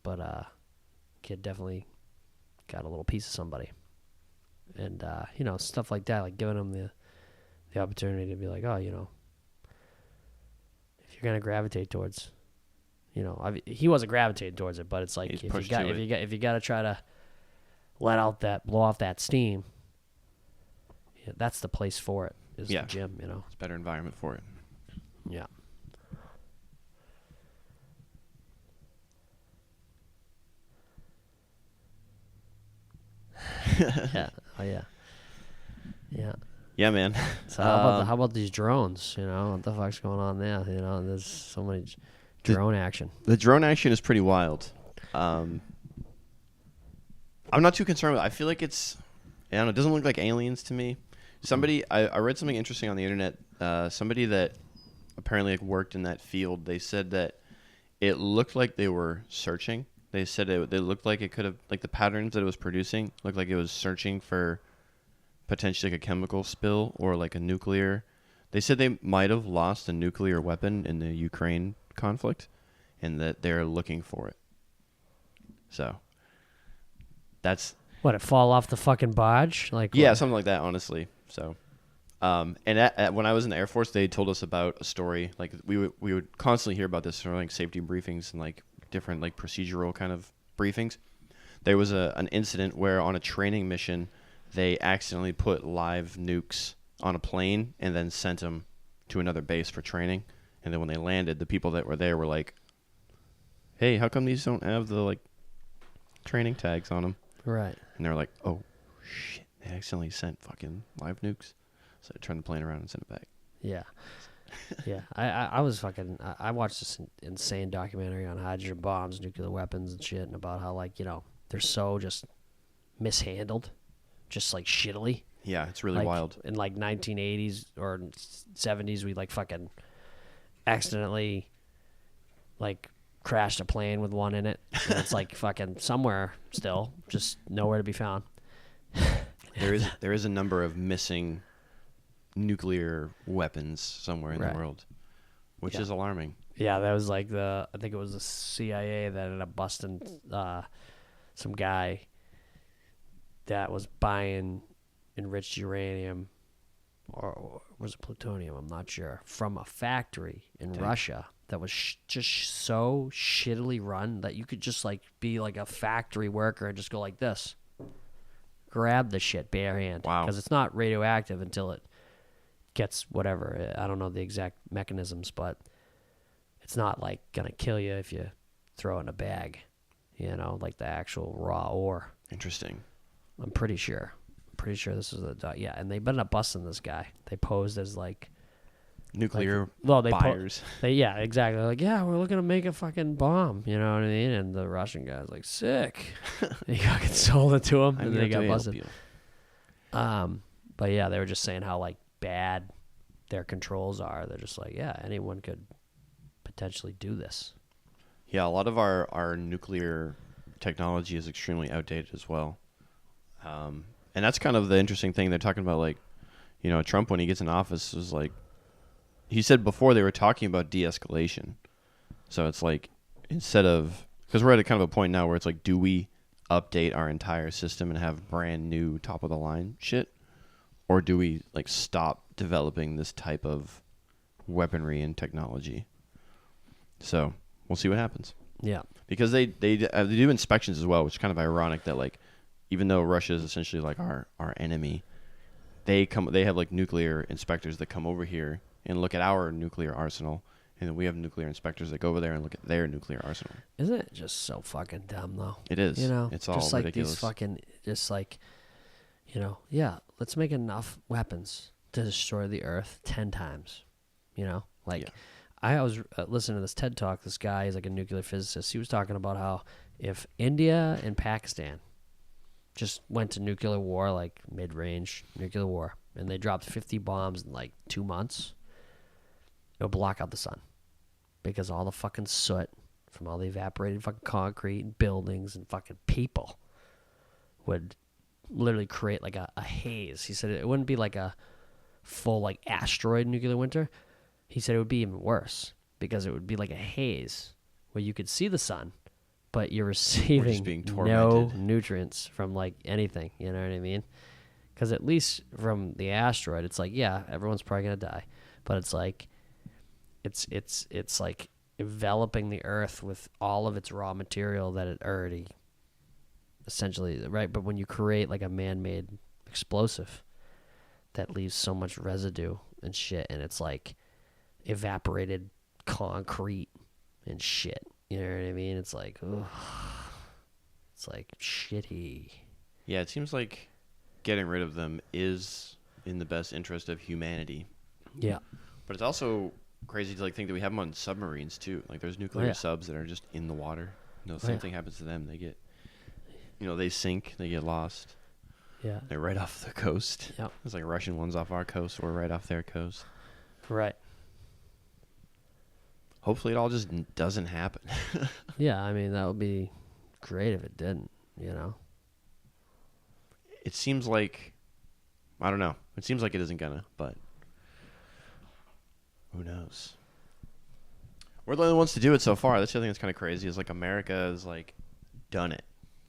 Speaker 2: But kid definitely got a little piece of somebody, and stuff like that, like giving him the opportunity to be like, oh, if you're gonna gravitate towards, he wasn't gravitating towards it, but it's like, if you got to try to blow off that steam, that's the place for it. Is the gym,
Speaker 3: It's a better environment for it.
Speaker 2: Yeah. Yeah. Oh yeah. Yeah.
Speaker 3: Yeah, man.
Speaker 2: So how about these drones? What the fuck's going on there? There's so much drone action.
Speaker 3: The drone action is pretty wild. I'm not too concerned with it. I feel like it doesn't look like aliens to me. I read something interesting on the internet. Somebody that apparently like worked in that field, they said that it looked like they were searching. They said they looked like it could have, like the patterns that it was producing looked like it was searching for potentially like a chemical spill or like a nuclear. They said they might have lost a nuclear weapon in the Ukraine conflict and that they're looking for it. So that's...
Speaker 2: What, it fall off the fucking barge? Like,
Speaker 3: yeah,
Speaker 2: what?
Speaker 3: something like that, honestly. So When I was in the Air Force, they told us about a story. Like we would constantly hear about this during like safety briefings and like different like procedural kind of briefings. There was an incident where on a training mission, they accidentally put live nukes on a plane and then sent them to another base for training. And then when they landed, the people that were there were like, "Hey, how come these don't have the like training tags on them?"
Speaker 2: Right.
Speaker 3: And they're like, "Oh shit, they accidentally sent fucking live nukes." So I turned the plane around and sent it back.
Speaker 2: Yeah. Yeah. I was fucking, I watched this insane documentary on hydrogen bombs, nuclear weapons and shit, and about how, like, you know, they're so just mishandled, just like shittily.
Speaker 3: Yeah, it's really
Speaker 2: like,
Speaker 3: wild.
Speaker 2: In like 1980s or 70s, we like fucking accidentally like crashed a plane with one in it. And it's like fucking somewhere still, just nowhere to be found.
Speaker 3: There is a number of missing nuclear weapons somewhere in
Speaker 2: Right.
Speaker 3: the world, which
Speaker 2: Yeah.
Speaker 3: is alarming.
Speaker 2: Yeah, that was like I think it was the CIA that ended up busting some guy that was buying enriched uranium or was it plutonium? I'm not sure. From a factory in Russia that was just so shittily run that you could just like be like a factory worker and just go like this. Grab the shit bare hand.
Speaker 3: Wow.
Speaker 2: Because it's not radioactive until it gets whatever. I don't know the exact mechanisms, but it's not like going to kill you if you throw it in a bag, you know, like the actual raw ore.
Speaker 3: Interesting.
Speaker 2: I'm pretty sure. This is yeah, and they ended up busting this guy. They posed as like
Speaker 3: Nuclear
Speaker 2: they
Speaker 3: buyers.
Speaker 2: yeah, exactly. Like, yeah, we're looking to make a fucking bomb, you know what I mean? And the Russian guy's like, sick. He fucking sold it to him, and then they got busted. But yeah, they were just saying how like bad their controls are. They're just like, yeah, anyone could potentially do this.
Speaker 3: Yeah, a lot of our nuclear technology is extremely outdated as well. And that's kind of the interesting thing. They're talking about, like, you know, Trump, when he gets in office, was like, he said before they were talking about de-escalation. So it's like, instead of, because we're at a kind of a point now where it's like, do we update our entire system and have brand new top of the line shit? Or do we like stop developing this type of weaponry and technology? So we'll see what happens.
Speaker 2: Yeah.
Speaker 3: Because they do inspections as well, which is kind of ironic that, like, even though Russia is essentially like our enemy, they have like nuclear inspectors that come over here and look at our nuclear arsenal, and then we have nuclear inspectors that go over there and look at their nuclear arsenal.
Speaker 2: Isn't it just so fucking dumb though?
Speaker 3: It is.
Speaker 2: You know,
Speaker 3: it's all
Speaker 2: just like
Speaker 3: ridiculous.
Speaker 2: these fucking, just like, you know, yeah, let's make enough weapons to destroy the Earth 10 times. You know, like.
Speaker 3: Yeah.
Speaker 2: I was listening to this TED Talk. This guy is like a nuclear physicist. He was talking about how if India and Pakistan just went to nuclear war, like mid-range nuclear war, and they dropped 50 bombs in like 2 months, it would block out the sun because all the fucking soot from all the evaporated fucking concrete and buildings and fucking people would literally create like a haze. He said it wouldn't be like a full like asteroid nuclear winter. He said it would be even worse because it would be like a haze where you could see the sun, but you're receiving
Speaker 3: being
Speaker 2: no
Speaker 3: tormented.
Speaker 2: nutrients from like anything. You know what I mean? Because at least from the asteroid, it's like, yeah, everyone's probably gonna die, but it's like, it's like enveloping the Earth with all of its raw material that it already essentially, right? But when you create like a man-made explosive that leaves so much residue and shit, and it's like evaporated concrete and shit. You know what I mean? It's like, ugh. It's like shitty.
Speaker 3: Yeah, it seems like getting rid of them is in the best interest of humanity.
Speaker 2: Yeah.
Speaker 3: But it's also crazy to like think that we have them on submarines too. Like there's nuclear subs that are just in the water. You know, same thing happens to them. They get, you know, they sink, they get lost.
Speaker 2: Yeah.
Speaker 3: They're right off the coast.
Speaker 2: Yep.
Speaker 3: There's like Russian ones off our coast. We're right off their coast.
Speaker 2: Right.
Speaker 3: Hopefully it all just doesn't happen.
Speaker 2: Yeah, I mean, that would be great if it didn't, you know?
Speaker 3: It seems like, I don't know. It seems like it isn't gonna, but who knows? We're the only ones to do it so far. That's the other thing that's kind of crazy is like America has like done it.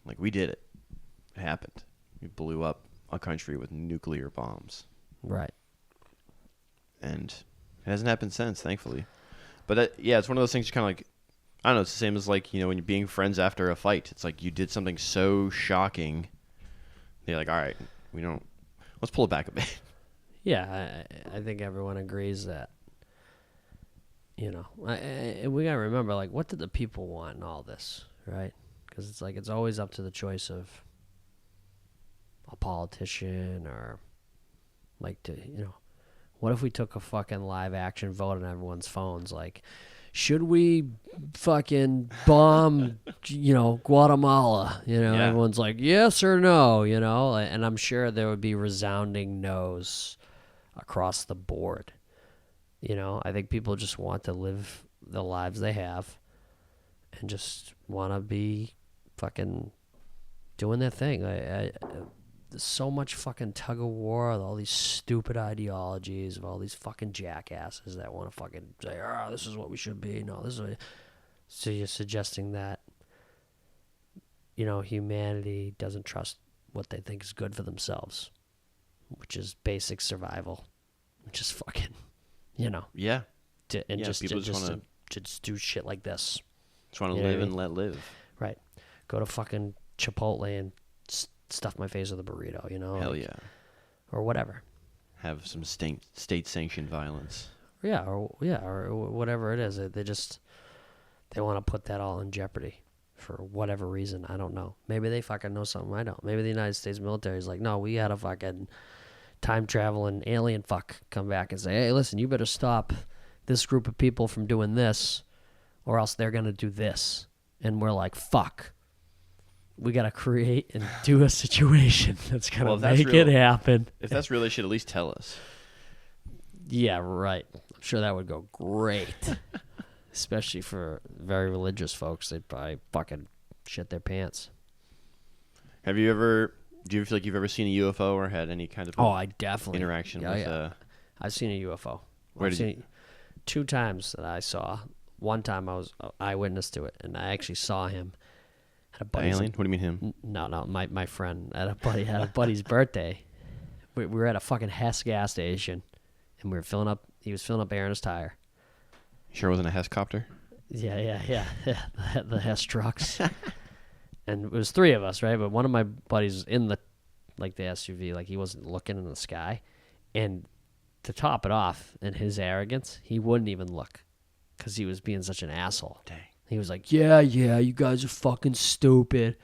Speaker 3: Like we did it. It happened. We blew up a country with nuclear bombs.
Speaker 2: Right.
Speaker 3: and it hasn't happened since, thankfully. But yeah, it's one of those things. You kind of like, I don't know. It's the same as like when you're being friends after a fight. It's like you did something so shocking. They're like, all right, let's pull it back a bit.
Speaker 2: Yeah, I think everyone agrees that. We gotta remember, like, what did the people want in all this, right? Because it's like it's always up to the choice of a politician or, like, what if we took a fucking live action vote on everyone's phones, like, should we fucking bomb, Guatemala? Everyone's like, yes or no, and I'm sure there would be resounding no's across the board. I think people just want to live the lives they have and just want to be fucking doing their thing. There's so much fucking tug of war with all these stupid ideologies of all these fucking jackasses that want to fucking say, this is what we should be. No, this is what... So you're suggesting that, humanity doesn't trust what they think is good for themselves, which is basic survival, which is fucking...
Speaker 3: Yeah.
Speaker 2: People
Speaker 3: just want
Speaker 2: to do shit like this.
Speaker 3: Just want to live and let live.
Speaker 2: Right. Go to fucking Chipotle and stuff my face with a burrito,
Speaker 3: Hell yeah.
Speaker 2: Or whatever.
Speaker 3: Have some state-sanctioned violence.
Speaker 2: Or whatever it is. They want to put that all in jeopardy for whatever reason. I don't know. Maybe they fucking know something I don't. Maybe the United States military is like, no, we had a fucking time traveling alien fuck come back and say, hey, listen, you better stop this group of people from doing this or else they're going to do this. And we're like, fuck. We got to create and do a situation that's going to make it happen.
Speaker 3: If that's real, they should at least tell us.
Speaker 2: Yeah, right. I'm sure that would go great. Especially for very religious folks. They'd probably fucking shit their pants.
Speaker 3: Do you feel like you've ever seen a UFO or had any kind of
Speaker 2: I definitely
Speaker 3: interaction with
Speaker 2: I've seen a UFO.
Speaker 3: Where did you?
Speaker 2: 2 times that I saw. One time I was eyewitness to it, and I actually saw him at a buddy's.
Speaker 3: Alien? What do you mean him?
Speaker 2: No, my friend had a buddy's birthday. We were at a fucking Hess gas station, and we were filling up. He was filling up air in his tire.
Speaker 3: Sure wasn't a Hess copter?
Speaker 2: Yeah. The Hess trucks. And it was 3 of us, right? But one of my buddies was in the SUV, like he wasn't looking in the sky. And to top it off, in his arrogance, he wouldn't even look because he was being such an asshole.
Speaker 3: Dang.
Speaker 2: He was like, yeah, you guys are fucking stupid.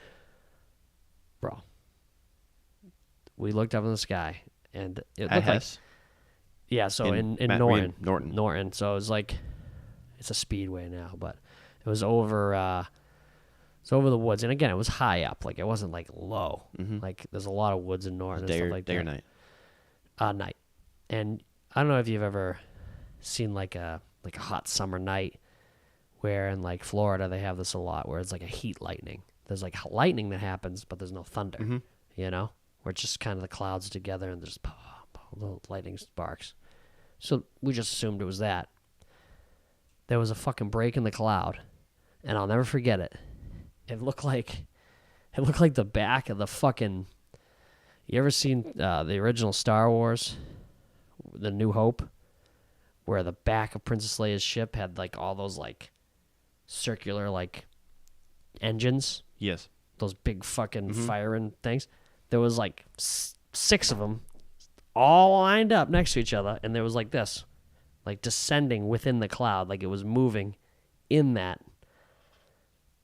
Speaker 2: Bro. We looked up in the sky, and it looked like... Yeah, so in Norton. So it was like... It's a speedway now, but it was over... It's over the woods, and again, it was high up. Like, it wasn't, like, low.
Speaker 3: Mm-hmm.
Speaker 2: Like, there's a lot of woods in Norton and stuff like that.
Speaker 3: Day or night?
Speaker 2: Night. And I don't know if you've ever seen, like a hot summer night where in, like, Florida they have this a lot, where it's like a heat lightning. There's, like, lightning that happens, but there's no thunder, Where it's just kind of the clouds together, and there's little lightning sparks. So we just assumed it was that. There was a fucking break in the cloud, and I'll never forget it. It looked like the back of the fucking... You ever seen the original Star Wars, The New Hope, where the back of Princess Leia's ship had like all those like circular like engines?
Speaker 3: Yes.
Speaker 2: Those big fucking firing things. There was like 6 of them all lined up next to each other, and there was like this, like descending within the cloud, like it was moving in that.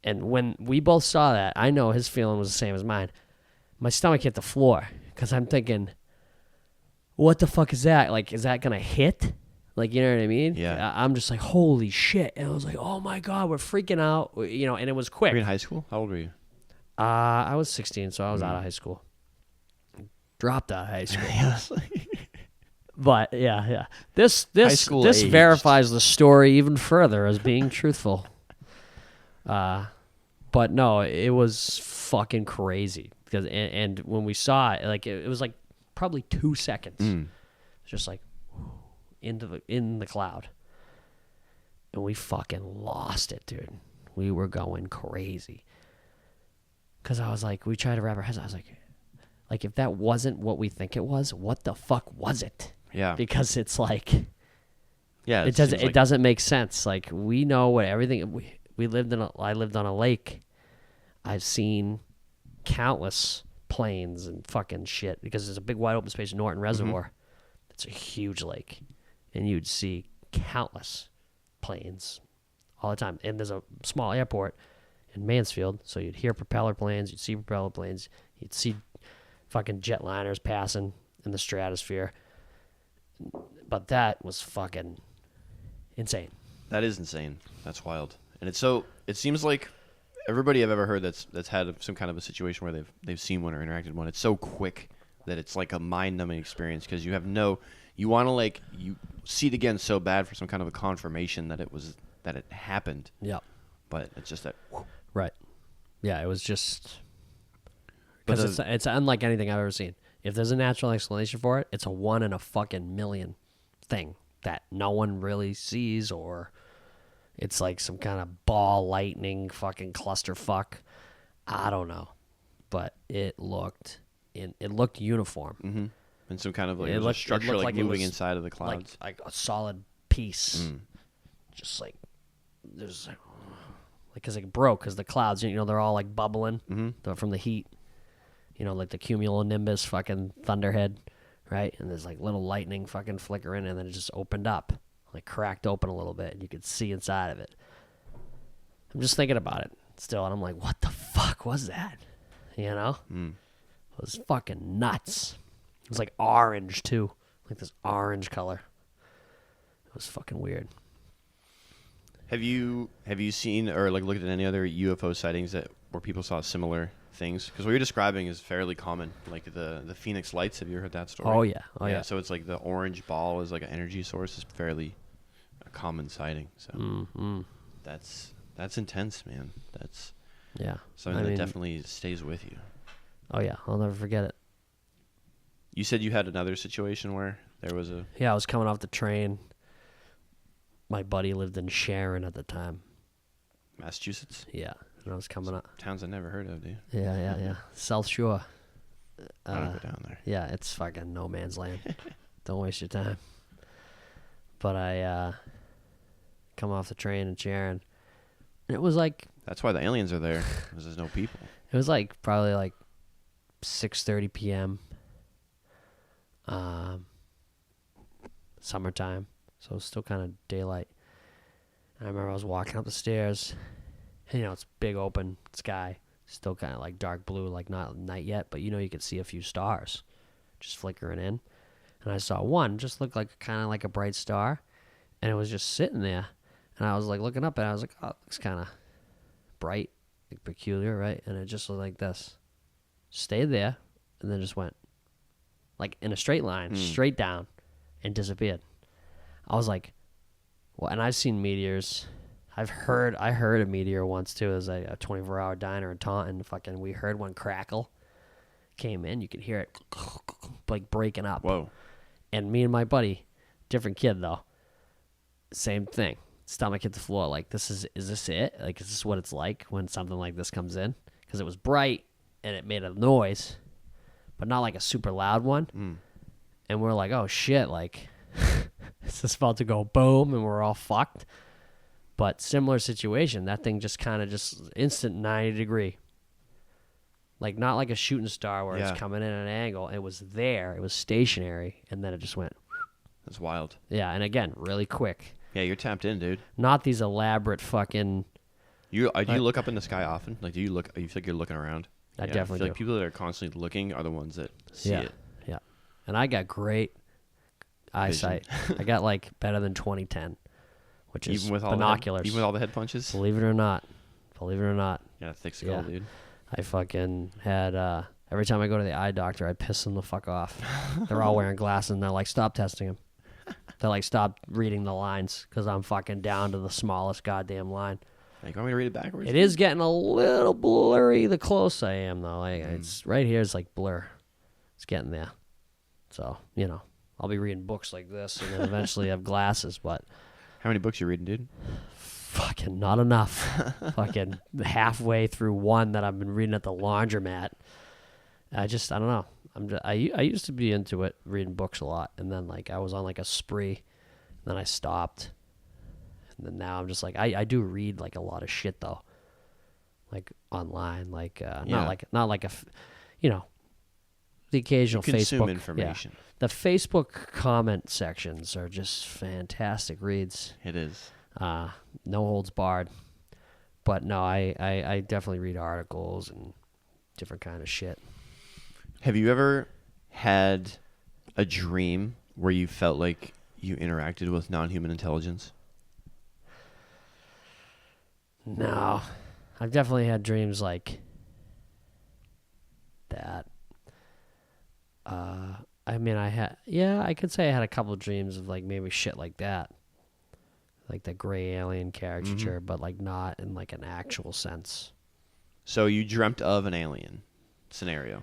Speaker 2: And when we both saw that, I know his feeling was the same as mine. My stomach hit the floor because I'm thinking, what the fuck is that? Like, is that going to hit? Like, you know what I mean?
Speaker 3: Yeah.
Speaker 2: I'm just like, holy shit. And I was like, oh my God, we're freaking out. And it was quick.
Speaker 3: Were you in high school? How old were you?
Speaker 2: I was 16, so I was out of high school. Dropped out of high school. But, yeah. This verifies the story even further as being truthful. But no, it was fucking crazy because and when we saw it, like it was like probably 2 seconds, just like in the cloud, and we fucking lost it, dude. We were going crazy because I was like, we tried to wrap our heads. I was like if that wasn't what we think it was, what the fuck was it?
Speaker 3: Yeah,
Speaker 2: because it's like
Speaker 3: Yeah,
Speaker 2: It
Speaker 3: seems
Speaker 2: doesn't. It
Speaker 3: like-
Speaker 2: doesn't make sense. Like we know what everything. We lived in. I lived on a lake. I've seen countless planes and fucking shit because there's a big wide open space, Norton Reservoir. It's a huge lake, and you'd see countless planes all the time. And there's a small airport in Mansfield, so you'd hear propeller planes, you'd see propeller planes, you'd see fucking jetliners passing in the stratosphere. But that was fucking insane.
Speaker 3: That is insane. That's wild. And it's so. It seems like everybody I've ever heard that's had some kind of a situation where they've seen one or interacted one. It's so quick that it's like a mind-numbing experience because you have no. You want to like you see it again so bad for some kind of a confirmation that it happened.
Speaker 2: Yep.
Speaker 3: But it's just that.
Speaker 2: Right. Yeah, it was just
Speaker 3: But
Speaker 2: because it's unlike anything I've ever seen. If there's a natural explanation for it, it's a 1 in a fucking million thing that no one really sees, or it's like some kind of ball lightning fucking clusterfuck. I don't know, but it looked uniform.
Speaker 3: Mm-hmm. And some kind of like
Speaker 2: It
Speaker 3: it was
Speaker 2: looked-
Speaker 3: a
Speaker 2: it
Speaker 3: structure
Speaker 2: looked
Speaker 3: like
Speaker 2: like it
Speaker 3: moving
Speaker 2: was
Speaker 3: inside of the clouds.
Speaker 2: Like a solid piece, just like there's like because it broke because the clouds, they're all like bubbling from the heat. Like the cumulonimbus fucking thunderhead, right? And there's like little lightning fucking flickering, and then it just opened up, like cracked open a little bit, and you could see inside of it. I'm just thinking about it still, and I'm like, what the fuck was that? It was fucking nuts. It was like orange too, like this orange color. It was fucking weird.
Speaker 3: Have you seen or like looked at any other UFO sightings where people saw similar things? Because what you're describing is fairly common, like the Phoenix Lights. Have you heard that story?
Speaker 2: Oh yeah.
Speaker 3: So it's like the orange ball is like an energy source. Is fairly a common sighting. So that's intense, man. That's something that definitely stays with you.
Speaker 2: Oh yeah, I'll never forget it.
Speaker 3: You said you had another situation where there was a.
Speaker 2: Yeah, I was coming off the train. My buddy lived in Sharon at the time.
Speaker 3: Massachusetts?
Speaker 2: Yeah, and I was coming up.
Speaker 3: Towns I never heard of, dude.
Speaker 2: Yeah. South Shore.
Speaker 3: I don't go down there.
Speaker 2: Yeah, it's fucking no man's land. Don't waste your time. But I come off the train in Sharon. And it was like...
Speaker 3: That's why the aliens are there, because there's no people.
Speaker 2: It was like probably like 6:30 p.m. Summertime. So it was still kind of daylight. And I remember I was walking up the stairs. And, it's big open sky. Still kind of like dark blue, like not night yet. But, you could see a few stars just flickering in. And I saw one just looked like kind of like a bright star. And it was just sitting there. And I was like looking up and I was like, oh, it looks kind of bright, like peculiar, right? And it just looked like this. Stayed there and then just went like in a straight line, straight down and disappeared. I was like, well, and I've seen meteors. I heard a meteor once too. It was like a 24-hour diner in Taunton. Fucking, we heard one crackle. Came in, you could hear it like breaking up.
Speaker 3: Whoa.
Speaker 2: And me and my buddy, different kid though, same thing. Stomach hit the floor. Like, is this it? Like, is this what it's like when something like this comes in? Because it was bright and it made a noise, but not like a super loud one. And we're like, oh shit, like, is this about to go boom and we're all fucked? But similar situation, that thing just kind of just instant 90 degree. Like, not like a shooting star where it's coming in at an angle. It was there. It was stationary. And then it just went.
Speaker 3: That's wild.
Speaker 2: Yeah, and again, really quick.
Speaker 3: Yeah, you're tapped in, dude.
Speaker 2: Not these elaborate fucking...
Speaker 3: Do you look up in the sky often? Like, do you feel like you're looking around?
Speaker 2: I
Speaker 3: feel
Speaker 2: definitely do.
Speaker 3: like people that are constantly looking are the ones that see it.
Speaker 2: Yeah. And I got great eyesight. I got, like, better than 20/10, which is
Speaker 3: Even with all
Speaker 2: binoculars.
Speaker 3: even with all the head punches?
Speaker 2: Believe it or not.
Speaker 3: Yeah, thick skull, dude.
Speaker 2: I fucking had, every time I go to the eye doctor, I piss them the fuck off. They're all wearing glasses, and they're like, stop testing them. They're like, stop reading the lines, because I'm fucking down to the smallest goddamn line.
Speaker 3: Like, want me to read it backwards?
Speaker 2: It is getting a little blurry the closer I am, though. Like, it's right here is like blur. It's getting there. So, I'll be reading books like this, and then eventually have glasses, but...
Speaker 3: How many books you reading, dude?
Speaker 2: Fucking not enough. Fucking halfway through one that I've been reading at the laundromat. I don't know. I used to be into it, reading books a lot, and then like I was on like a spree. then I stopped. And then now I'm just like, I do read like a lot of shit though, like online, like not like the occasional
Speaker 3: Consume
Speaker 2: Facebook
Speaker 3: information.
Speaker 2: Yeah. The Facebook comment sections are just fantastic reads.
Speaker 3: It is.
Speaker 2: No holds barred. But no, I definitely read articles and different kind of shit.
Speaker 3: Have you ever had a dream where you felt like you interacted with non-human intelligence?
Speaker 2: No. I've definitely had dreams like that. I could say I had a couple of dreams of like maybe shit like that. Like the gray alien caricature, but like not in like an actual sense.
Speaker 3: So you dreamt of an alien scenario.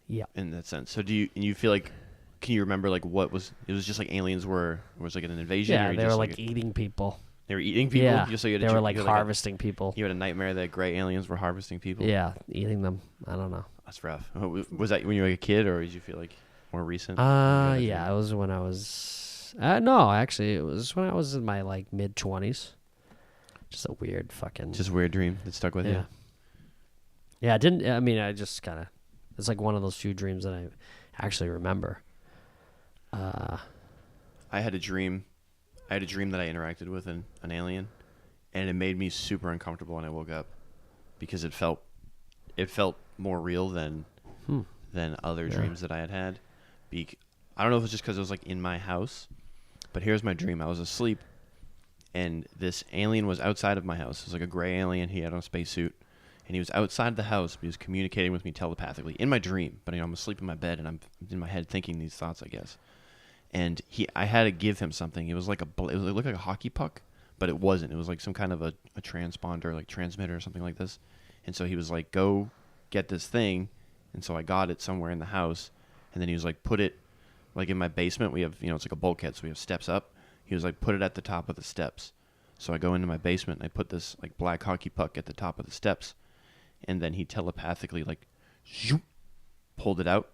Speaker 2: Yeah.
Speaker 3: In that sense. So you feel like, can you remember like what was, it was just like aliens was like an invasion?
Speaker 2: Yeah,
Speaker 3: or
Speaker 2: they were
Speaker 3: just
Speaker 2: like eating people.
Speaker 3: They were eating people?
Speaker 2: Yeah,
Speaker 3: Just so you had
Speaker 2: they
Speaker 3: a,
Speaker 2: were like
Speaker 3: you had
Speaker 2: harvesting people.
Speaker 3: You had a nightmare that gray aliens were harvesting people?
Speaker 2: Yeah, eating them. I don't know.
Speaker 3: That's rough. Was that when you were a kid, or did you feel like more recent?
Speaker 2: Yeah, it was when I was... no, actually, it was when I was in my like mid-20s. Just a weird fucking...
Speaker 3: Just a weird dream that stuck with you?
Speaker 2: Yeah, I just kind of... It's like one of those few dreams that I actually remember.
Speaker 3: I had a dream that I interacted with an alien, and it made me super uncomfortable when I woke up because it felt more real than other dreams that I had had. I don't know if it's just because it was like in my house, but here's my dream. I was asleep, and this alien was outside of my house. It was like a gray alien. He had on a spacesuit, and he was outside the house, but he was communicating with me telepathically in my dream. But I'm asleep in my bed, and I'm in my head thinking these thoughts, I guess. And I had to give him something. It was like it looked like a hockey puck, but it wasn't. It was like some kind of a transponder, like transmitter or something like this. And so he was like, go get this thing. And so I got it somewhere in the house. And then he was like, put it like in my basement. We have, it's like a bulkhead, so we have steps up. He was like, put it at the top of the steps. So I go into my basement and I put this like black hockey puck at the top of the steps. And then he telepathically like zoop, pulled it out.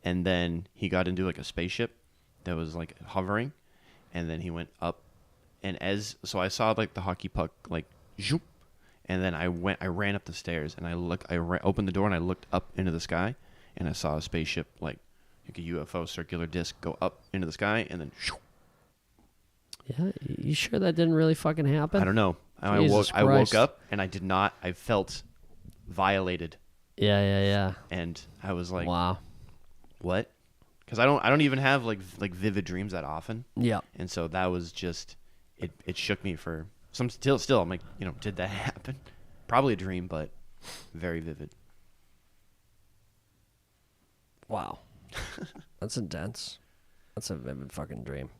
Speaker 3: And then he got into like a spaceship that was like hovering. And then he went up. And so I saw like the hockey puck like zoop. And then I ran up the stairs and I opened the door and I looked up into the sky and I saw a spaceship like a UFO circular disc go up into the sky and then shoo.
Speaker 2: Yeah, you sure that didn't really fucking happen?
Speaker 3: I don't know. I woke up and I felt violated.
Speaker 2: Yeah.
Speaker 3: And I was like,
Speaker 2: wow.
Speaker 3: What? Because I don't even have like vivid dreams that often.
Speaker 2: Yeah.
Speaker 3: And so that was just it shook me for some still I'm like, did that happen? Probably a dream, but very vivid.
Speaker 2: Wow. That's intense. That's a vivid fucking dream.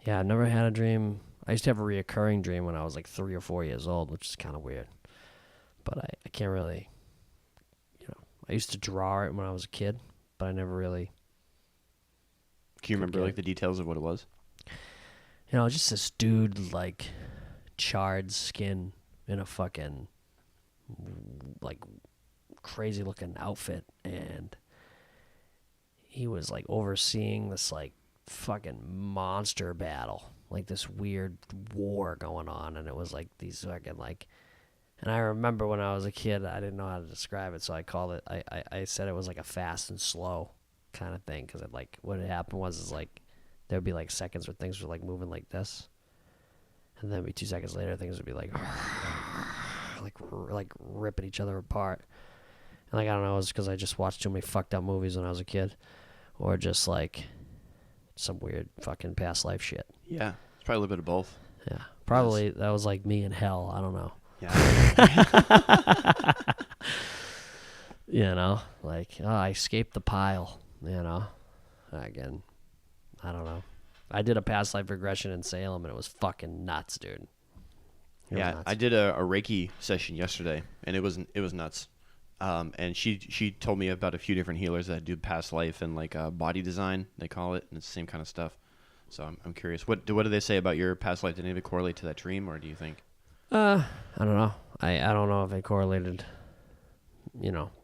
Speaker 2: Yeah, I never had a dream. I used to have a reoccurring dream when I was like 3 or 4 years old, which is kind of weird. But I can't really, I used to draw it when I was a kid, but I never really.
Speaker 3: Can you remember like the details of what it was?
Speaker 2: Just this dude like charred skin in a fucking like crazy looking outfit, and he was like overseeing this like fucking monster battle, like this weird war going on, and it was like these fucking like. And I remember when I was a kid, I didn't know how to describe it, so I called it. I said it was like a fast and slow kind of thing, because like what had happened was like there would be like seconds where things were like moving like this, and then be 2 seconds later things would be like like ripping each other apart. And like I don't know, it was because I just watched too many fucked up movies when I was a kid, or just like some weird fucking past life shit.
Speaker 3: Yeah, it's probably a little bit of both.
Speaker 2: Yeah, probably that was like me in hell. I don't know.
Speaker 3: Yeah.
Speaker 2: Like, I escaped the pile, Again, I don't know. I did a past life regression in Salem, and it was fucking nuts, dude.
Speaker 3: Yeah, I did a Reiki session yesterday, and it was nuts. And she told me about a few different healers that do past life and like body design, they call it, and it's the same kind of stuff. So I'm curious. What do they say about your past life? Did any of it correlate to that dream, or do you think?
Speaker 2: I don't know. I don't know if it correlated,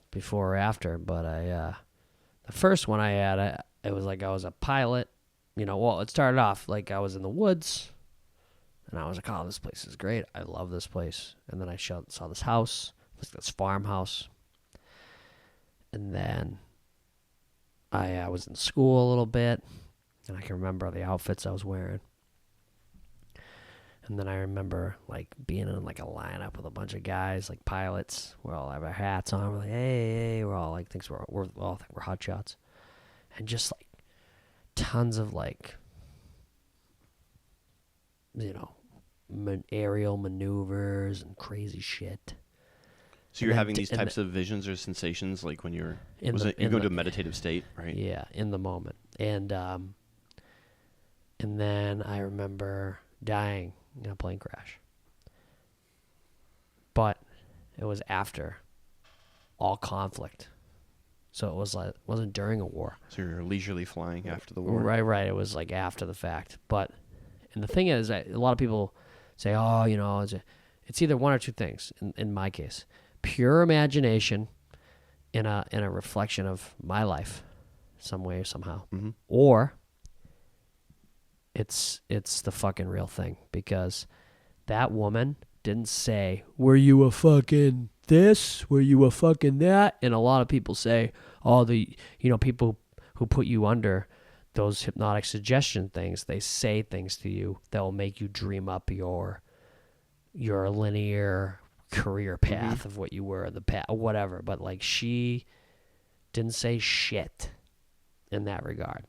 Speaker 2: before or after, but the first one I had, it was like I was a pilot, well, it started off like I was in the woods, and I was like, oh, this place is great. I love this place. And then I saw this house, this farmhouse. And then I was in school a little bit, and I can remember the outfits I was wearing. And then I remember like being in like a lineup with a bunch of guys, like pilots. We all have our hats on. We're like, hey, we're all like, thinks we all think we're hot shots. And just like tons of like, aerial maneuvers and crazy shit.
Speaker 3: So you're having these types of visions or sensations like when you're going to a meditative state, right?
Speaker 2: Yeah, in the moment. And then I remember dying in a plane crash. But it was after all conflict. So it wasn't during a war.
Speaker 3: So you're leisurely flying after the war.
Speaker 2: Right. It was like after the fact. And the thing is, a lot of people say, oh, it's either one or two things. In my case, pure imagination in a reflection of my life, some way or somehow, or it's the fucking real thing, because that woman didn't say, were you a fucking this? Were you a fucking that? And a lot of people say, oh, people who put you under those hypnotic suggestion things, they say things to you that will make you dream up your linear career path of what you were in the past, whatever. But like, she didn't say shit in that regard.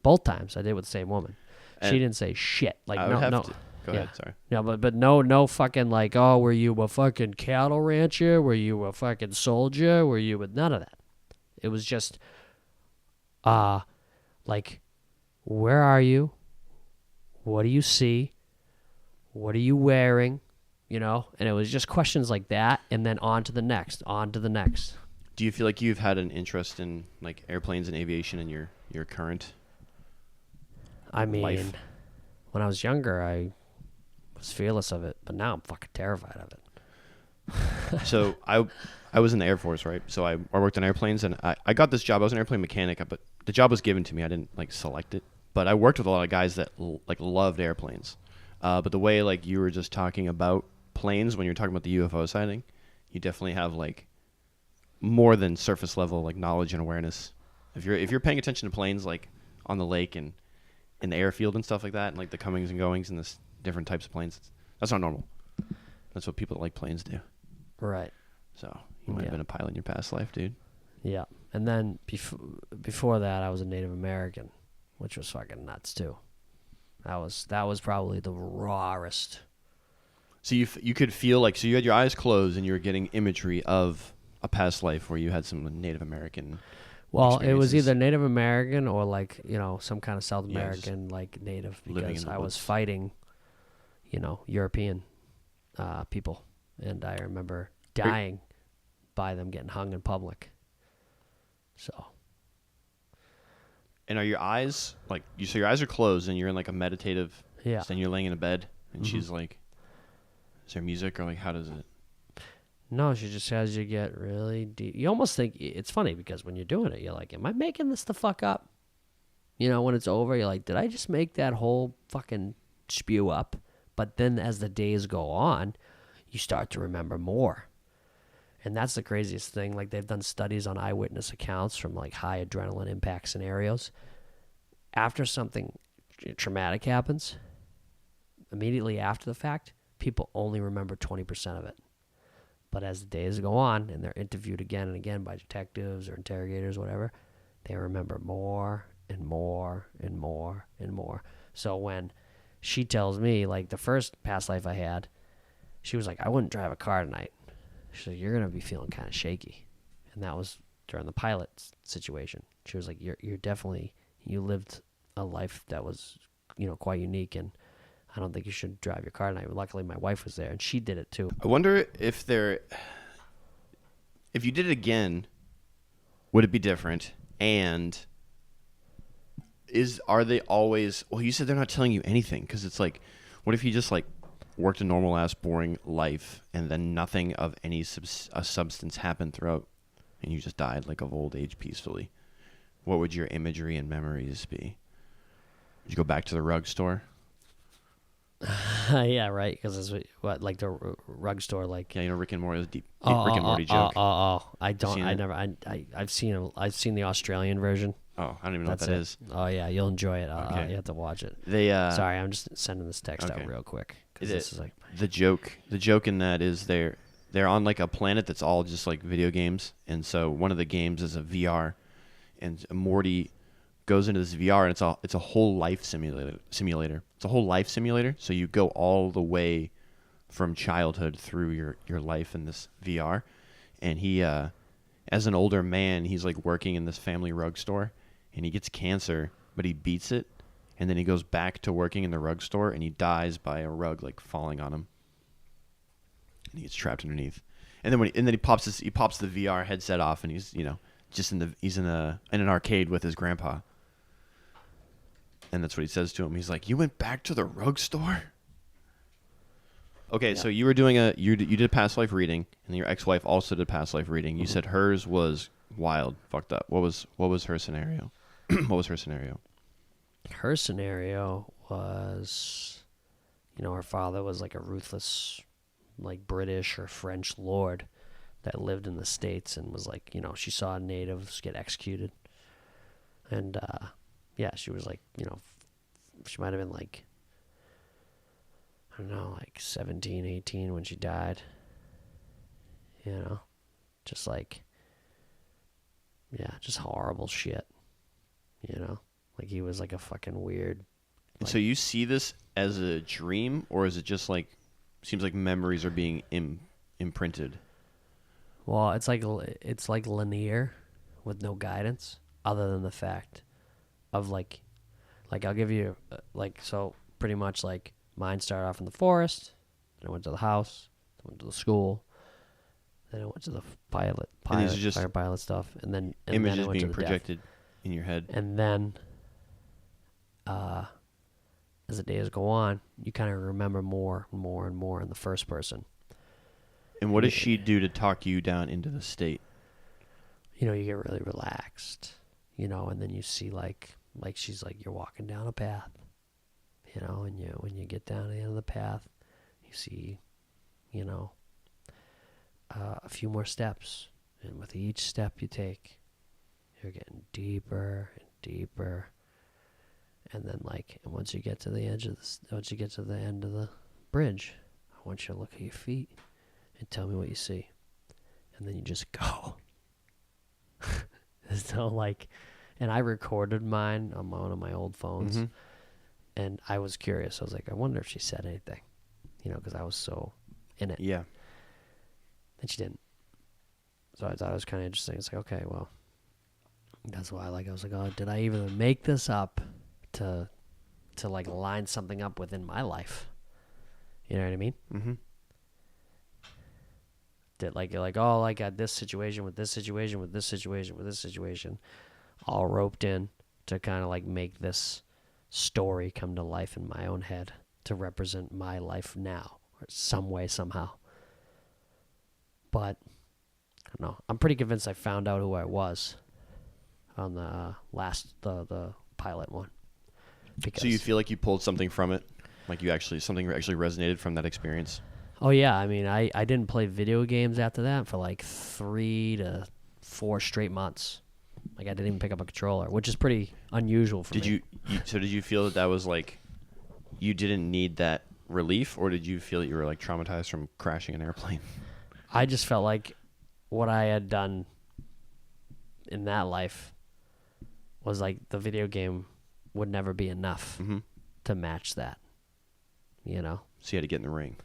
Speaker 2: Both times I did with the same woman. And she didn't say shit. Like, no.
Speaker 3: Go ahead, sorry.
Speaker 2: No, but no fucking like, oh, were you a fucking cattle rancher? Were you a fucking soldier? Were you with none of that? It was just, like, where are you? What do you see? What are you wearing? And it was just questions like that, and then on to the next.
Speaker 3: Do you feel like you've had an interest in like airplanes and aviation in your current life?
Speaker 2: When I was younger, I was fearless of it, but now I'm fucking terrified of it.
Speaker 3: So I was in the Air Force, right? So I worked on airplanes, and I got this job. I was an airplane mechanic, but the job was given to me. I didn't like select it, but I worked with a lot of guys that like loved airplanes. But the way like you were just talking about planes when you're talking about the UFO sighting, you definitely have like more than surface level like knowledge and awareness. If you're paying attention to planes like on the lake and in the airfield and stuff like that, and like the comings and goings and this different types of planes, that's not normal. That's what people that like planes do.
Speaker 2: Right.
Speaker 3: So you might have been a pilot in your past life, dude.
Speaker 2: Yeah. And then before that, I was a Native American, which was fucking nuts too. That was probably the rawest.
Speaker 3: So you could feel like, so you had your eyes closed and you were getting imagery of a past life where you had some Native American.
Speaker 2: Well, it was either Native American or like, some kind of South American like Native, because I was fighting, European people, and I remember dying by them getting hung in public. So.
Speaker 3: And are your eyes like so your eyes are closed and you're in like a meditative and you're laying in a bed and she's like, is there music, or like how does it?
Speaker 2: No, she just has you get really deep. You almost think it's funny because when you're doing it, you're like, am I making this the fuck up? When it's over, you're like, did I just make that whole fucking spew up? But then as the days go on, you start to remember more. And that's the craziest thing. Like, they've done studies on eyewitness accounts from like high adrenaline impact scenarios. After something traumatic happens, immediately after the fact, people only remember 20% of it. But as the days go on and they're interviewed again and again by detectives or interrogators, whatever, they remember more and more and more and more. So when she tells me, like, the first past life I had, she was like, I wouldn't drive a car tonight. She's like, you're going to be feeling kind of shaky. And that was during the pilot situation. She was like, you're definitely, you lived a life that was, quite unique, and I don't think you should drive your car tonight. Luckily, my wife was there, and she did it too.
Speaker 3: I wonder if you did it again, would it be different? And are they always? Well, you said they're not telling you anything, because it's like, what if you just like worked a normal ass boring life and then nothing of any substance happened throughout, and you just died like of old age peacefully? What would your imagery and memories be? Did you go back to the rug store?
Speaker 2: Yeah, right. Because it's what like the rug store, like.
Speaker 3: Yeah, you know Rick and Morty's deep Rick and Morty joke.
Speaker 2: I don't.
Speaker 3: seen
Speaker 2: I
Speaker 3: it?
Speaker 2: never. I've seen the Australian version.
Speaker 3: Oh, I don't even know what
Speaker 2: That's
Speaker 3: that
Speaker 2: it.
Speaker 3: is.
Speaker 2: Oh yeah, you'll enjoy it.
Speaker 3: Okay.
Speaker 2: You have to watch it.
Speaker 3: They
Speaker 2: Sorry, I'm just sending this text
Speaker 3: okay.
Speaker 2: out real quick because
Speaker 3: Is
Speaker 2: this is like.
Speaker 3: the joke in that is they're on like a planet that's all just like video games, and so one of the games is a VR, and Morty goes into this VR, and it's a whole life simulator. It's a whole life simulator, so you go all the way from childhood through your life in this VR, and he as an older man, he's like working in this family rug store, and he gets cancer, but he beats it, and then he goes back to working in the rug store, and he dies by a rug like falling on him, and he gets trapped underneath. And then he pops the VR headset off, and he's just he's in an arcade with his grandpa, and that's what he says to him. He's like, "You went back to the rug store." Okay, so you were doing you did a past life reading, and your ex-wife also did past life reading. You said hers was wild, fucked up. What was her scenario? What was her scenario?
Speaker 2: Her scenario was, her father was like a ruthless, like British or French lord that lived in the States and was like, she saw natives get executed. And, she was like, she might have been like, I don't know, like 17, 18 when she died. Just like, just horrible shit. Like he was like a fucking weird.
Speaker 3: And so you see this as a dream, or is it just like, seems like memories are being imprinted?
Speaker 2: Well, it's like linear with no guidance other than the fact of like I'll give you so pretty much like mine started off in the forest, then I went to the house, then I went to the school, then I went to the pilot
Speaker 3: these are just
Speaker 2: fire pilot stuff, and then
Speaker 3: images
Speaker 2: then I went
Speaker 3: being
Speaker 2: to the
Speaker 3: projected in your head.
Speaker 2: And then as the days go on, you kind of remember more and more and more in the first person.
Speaker 3: And what does she do to talk you down into the state?
Speaker 2: You get really relaxed, and then you see like she's like, you're walking down a path, and when you get down to the end of the path, you see, a few more steps, and with each step you take, you're getting deeper and deeper, and then and once you get to the end of the bridge, I want you to look at your feet and tell me what you see, and then you just go. So and I recorded mine on one of my old phones, and I was curious. I was like, I wonder if she said anything, because I was so in it.
Speaker 3: Yeah.
Speaker 2: And she didn't. So I thought it was kind of interesting. It's like, okay, well, that's why I was like, oh, did I even make this up to line something up within my life? You know what I mean?
Speaker 3: Mm-hmm.
Speaker 2: That I got this situation with this situation with this situation with this situation, all roped in to kind of make this story come to life in my own head to represent my life now, or some way, somehow. But I don't know. I'm pretty convinced I found out who I was on the the pilot one.
Speaker 3: So you feel like you pulled something from it, like something actually resonated from that experience?
Speaker 2: Oh yeah, I mean, I didn't play video games after that for 3 to 4 straight months. I didn't even pick up a controller, which is pretty unusual for me.
Speaker 3: Did you feel that was you didn't need that relief, or did you feel that you were traumatized from crashing an airplane?
Speaker 2: I just felt like what I had done in that life was the video game would never be enough to match that.
Speaker 3: So you had to get in the ring.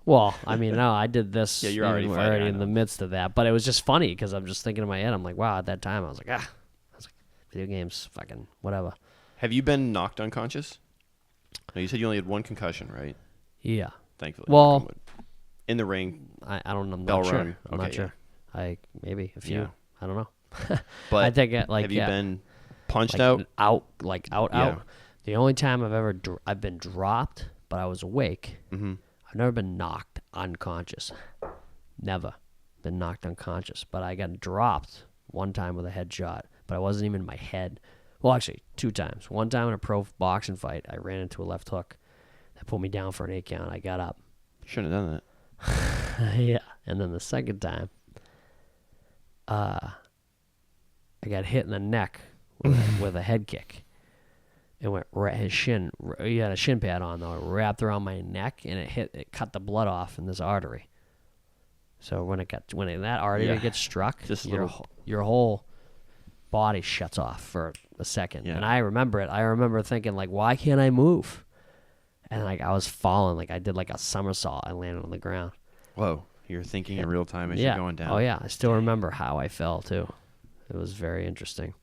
Speaker 2: Well, I mean, no, I did this.
Speaker 3: Yeah, you're already
Speaker 2: already in the midst of that, but it was just funny because I'm just thinking in my head. I'm like, wow, at that time I was like, video games, fucking whatever.
Speaker 3: Have you been knocked unconscious? No, you said you only had one concussion, right?
Speaker 2: Yeah.
Speaker 3: Thankfully.
Speaker 2: Well,
Speaker 3: in the ring.
Speaker 2: I don't know. I'm
Speaker 3: Bell
Speaker 2: not sure.
Speaker 3: rung.
Speaker 2: I'm not sure. Maybe a few.
Speaker 3: Yeah.
Speaker 2: I don't know.
Speaker 3: But
Speaker 2: I think
Speaker 3: have you been punched
Speaker 2: out?
Speaker 3: out?
Speaker 2: Out. The only time I've been dropped, but I was awake.
Speaker 3: Mm-hmm.
Speaker 2: I've never been knocked unconscious. Never been knocked unconscious. But I got dropped one time with a headshot, but I wasn't even in my head. Well, actually, 2 times. One time in a pro boxing fight, I ran into a left hook that put me down for an 8 count. I got up.
Speaker 3: Shouldn't have done that.
Speaker 2: Yeah. And then the second time, I got hit in the neck with a head kick. It went right his shin. He had a shin pad on though. It wrapped around my neck and it cut the blood off in this artery. So when that artery gets struck,
Speaker 3: Just
Speaker 2: your whole body shuts off for a second.
Speaker 3: Yeah.
Speaker 2: And I remember it. I remember thinking like, why can't I move? And like I was falling, like I did like a somersault. I landed on the ground.
Speaker 3: Whoa. You're thinking in real time as you're going down.
Speaker 2: Oh yeah, I still remember how I fell too. It was very interesting.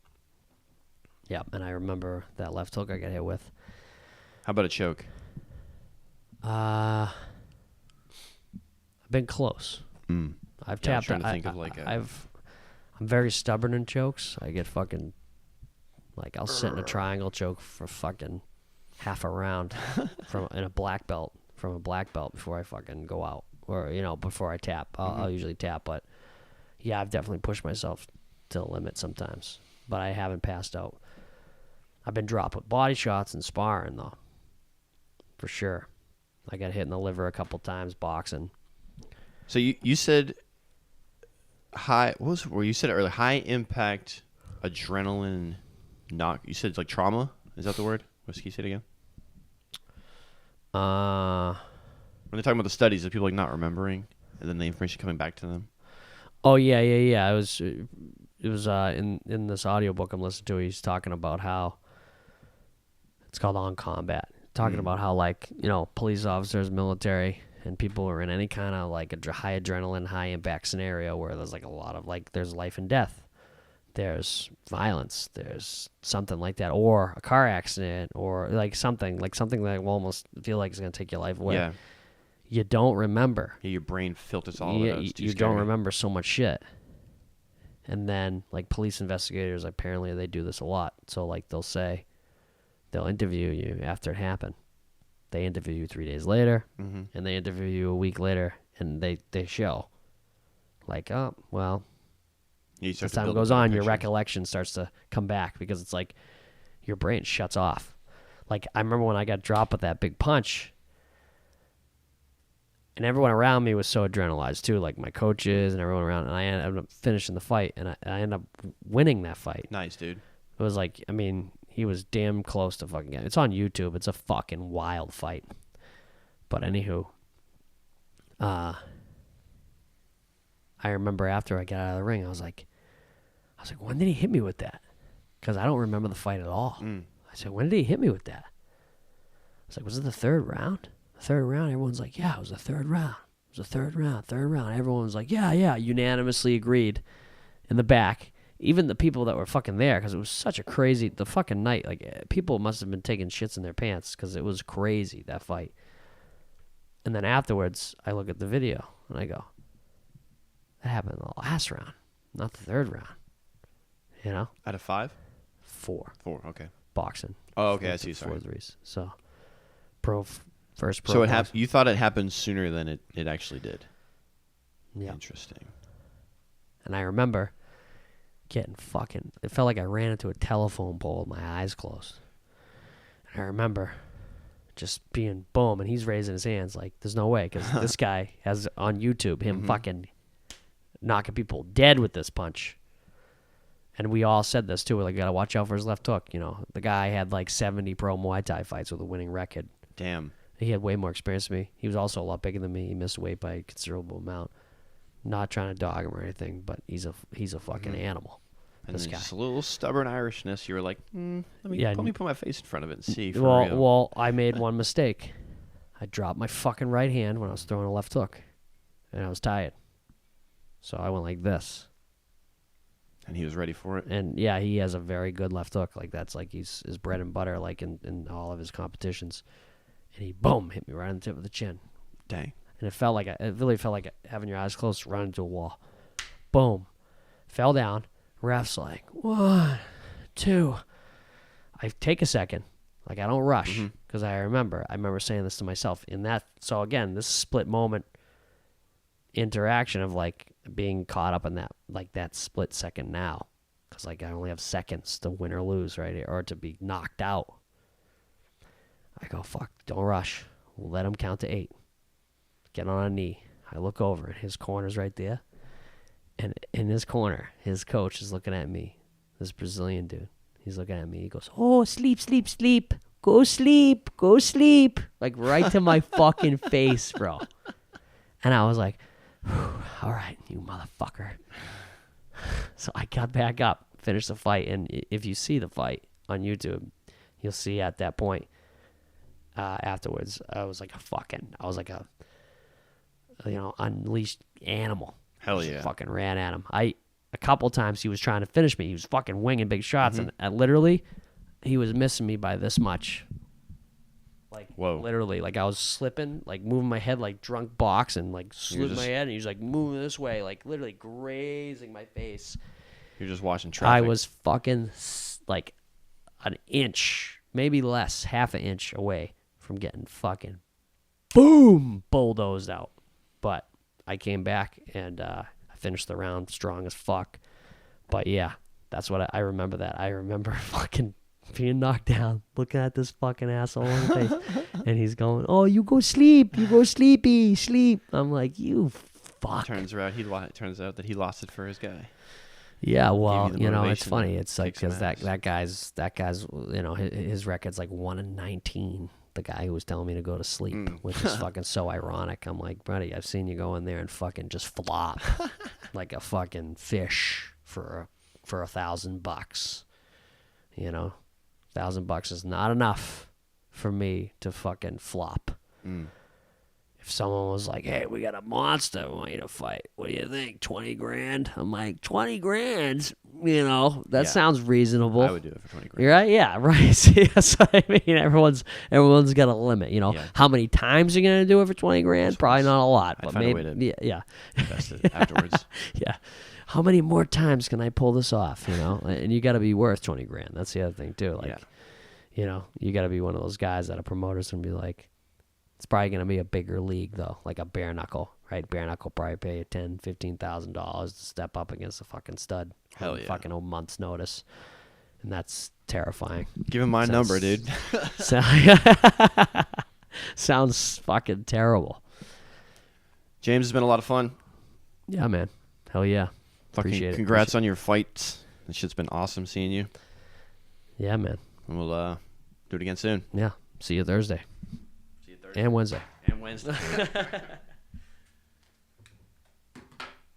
Speaker 2: Yep, and I remember that left hook I got hit with.
Speaker 3: How about a choke?
Speaker 2: I've been close. I've
Speaker 3: Yeah, I'm
Speaker 2: tapped.
Speaker 3: trying to think of like
Speaker 2: I'm very stubborn in chokes. I get fucking like I'll sit in a triangle choke for fucking half a round from a black belt before I fucking go out, or before I tap. I'll usually tap, but yeah, I've definitely pushed myself to the limit sometimes, but I haven't passed out. I've been dropped with body shots and sparring though, for sure. I got hit in the liver a couple times boxing.
Speaker 3: So you said high. What was where you said it earlier? High impact adrenaline knock. You said like trauma. Is that the word? Can you say it again? When they're talking about the studies of people like not remembering and then the information coming back to them.
Speaker 2: Oh yeah. It was in this audiobook I'm listening to. He's talking about how it's called On Combat. Talking about how like police officers, military, and people who are in any kind of like a high adrenaline, high impact scenario where there's like a lot of like there's life and death, there's violence, there's something like that, or a car accident, or like something that will almost feel like it's gonna take your life away.
Speaker 3: Yeah.
Speaker 2: You don't remember.
Speaker 3: Yeah, your brain filters all of it out. It's too
Speaker 2: You
Speaker 3: scary.
Speaker 2: don't remember so much shit. And then like police investigators, apparently they do this a lot. So like they'll interview you after it happened. They interview you 3 days later, and they interview you a week later, and they show like, oh well, as time goes on, your recollection starts to come back because it's like your brain shuts off. Like I remember when I got dropped with that big punch, and everyone around me was so adrenalized too, like my coaches and everyone around, and I ended up finishing the fight, and I ended up winning that fight.
Speaker 3: Nice, dude.
Speaker 2: It was like, I mean, he was damn close to fucking getting it. It's on YouTube. It's a fucking wild fight. But anywho, I remember after I got out of the ring, I was like, when did he hit me with that? Because I don't remember the fight at all. I said, when did he hit me with that? I was like, was it the third round? The third round? Everyone's like, yeah, it was the third round. It was the third round. Everyone was like, yeah, unanimously agreed in the back. Even the people that were fucking there, because it was such a crazy, the fucking night, like, people must have been taking shits in their pants, because it was crazy, that fight. And then afterwards, I look at the video, and I go, that happened in the last round, not the third round.
Speaker 3: Out of 5?
Speaker 2: 4.
Speaker 3: 4, okay.
Speaker 2: Boxing.
Speaker 3: Oh, okay, I see, sorry.
Speaker 2: 4 threes. So, first pro.
Speaker 3: So you thought it happened sooner than it actually did?
Speaker 2: Yeah.
Speaker 3: Interesting.
Speaker 2: And I remember getting fucking, it felt like I ran into a telephone pole with my eyes closed. And I remember just being boom, and he's raising his hands like, there's no way, because this guy has on YouTube him fucking knocking people dead with this punch. And we all said this too, we're like, gotta watch out for his left hook. The guy had like 70 pro Muay Thai fights with a winning record.
Speaker 3: Damn.
Speaker 2: He had way more experience than me. He was also a lot bigger than me. He missed weight by a considerable amount. Not trying to dog him or anything, but he's a fucking animal.
Speaker 3: And
Speaker 2: this
Speaker 3: then
Speaker 2: guy.
Speaker 3: just a little stubborn Irishness. You were like, let me put my face in front of it and see. For real.
Speaker 2: Well, I made one mistake. I dropped my fucking right hand when I was throwing a left hook, and I was tired. So I went like this.
Speaker 3: And he was ready for it.
Speaker 2: And yeah, he has a very good left hook. Like that's like his bread and butter, like in all of his competitions. And he boom hit me right on the tip of the chin.
Speaker 3: Dang.
Speaker 2: And it really felt like having your eyes closed, run into a wall. Boom. Fell down. Ref's like, 1, 2. I take a second. Like I don't rush because I remember saying this to myself in that. So again, this split moment interaction of like being caught up in that, like that split second now. because like I only have seconds to win or lose, right, or to be knocked out. I go, fuck, don't rush. We'll let him count to 8. Get on a knee. I look over, and his corner's right there. And in his corner, his coach is looking at me. This Brazilian dude. He's looking at me. He goes, oh, sleep, sleep, sleep. Go sleep. Go sleep. Like right to my fucking face, bro. And I was like, all right, you motherfucker. So I got back up, finished the fight. And if you see the fight on YouTube, you'll see at that point, afterwards, I was like a unleashed animal.
Speaker 3: Hell
Speaker 2: Just
Speaker 3: yeah.
Speaker 2: fucking ran at him. A couple times he was trying to finish me. He was fucking winging big shots, and literally, he was missing me by this much. Like,
Speaker 3: whoa.
Speaker 2: Literally, like I was slipping, like moving my head like drunk box, and like slipping my head, and he was like moving this way, like literally grazing my face.
Speaker 3: You're just watching traffic.
Speaker 2: I was fucking like an inch, maybe less, half an inch away from getting fucking boom bulldozed out. But I came back and I finished the round strong as fuck. But yeah, that's what I remember. That I remember fucking being knocked down, looking at this fucking asshole in the face, and he's going, "Oh, you go sleep, you go sleepy, sleep." I'm like, "You fuck."
Speaker 3: Turns out that he lost it for his guy.
Speaker 2: Yeah, well,
Speaker 3: the
Speaker 2: it's
Speaker 3: motivation
Speaker 2: funny.
Speaker 3: to
Speaker 2: It's like
Speaker 3: kick some
Speaker 2: because that
Speaker 3: ass.
Speaker 2: guy's, his record's like 1-19. The guy who was telling me to go to sleep, which is fucking so ironic. I'm like, buddy, I've seen you go in there and fucking just flop like a fucking fish for $1,000. You know, $1,000 is not enough for me to fucking flop. If someone was like, hey, we got a monster we want you to fight, what do you think, 20 grand? I'm like, 20 grand? That sounds reasonable.
Speaker 3: I would do it for 20 grand.
Speaker 2: You're right? Yeah, right. See, that's what I mean. Everyone's got a limit.
Speaker 3: Yeah.
Speaker 2: How many times you're gonna do it for 20 grand? Probably not a lot,
Speaker 3: I'd
Speaker 2: but
Speaker 3: find a
Speaker 2: maybe.
Speaker 3: way to
Speaker 2: Yeah.
Speaker 3: invest it afterwards.
Speaker 2: Yeah. How many more times can I pull this off? And you got to be worth 20 grand. That's the other thing too. Like, you got to be one of those guys that a promoter's gonna be like, it's probably gonna be a bigger league though, like a bare knuckle, right? Bare knuckle probably pay you $10,000-$15,000 to step up against a fucking stud.
Speaker 3: Hell yeah.
Speaker 2: Fucking a month's notice. And that's terrifying.
Speaker 3: Give him my number, dude.
Speaker 2: Sounds fucking terrible.
Speaker 3: James, has been a lot of fun.
Speaker 2: Yeah, man. Hell yeah.
Speaker 3: Fucking
Speaker 2: Appreciate it.
Speaker 3: congrats on your fights. This shit's been awesome seeing you.
Speaker 2: Yeah, man.
Speaker 3: And we'll do it again soon.
Speaker 2: Yeah. See you Thursday.
Speaker 3: See you Thursday.
Speaker 2: And Wednesday.
Speaker 3: And Wednesday.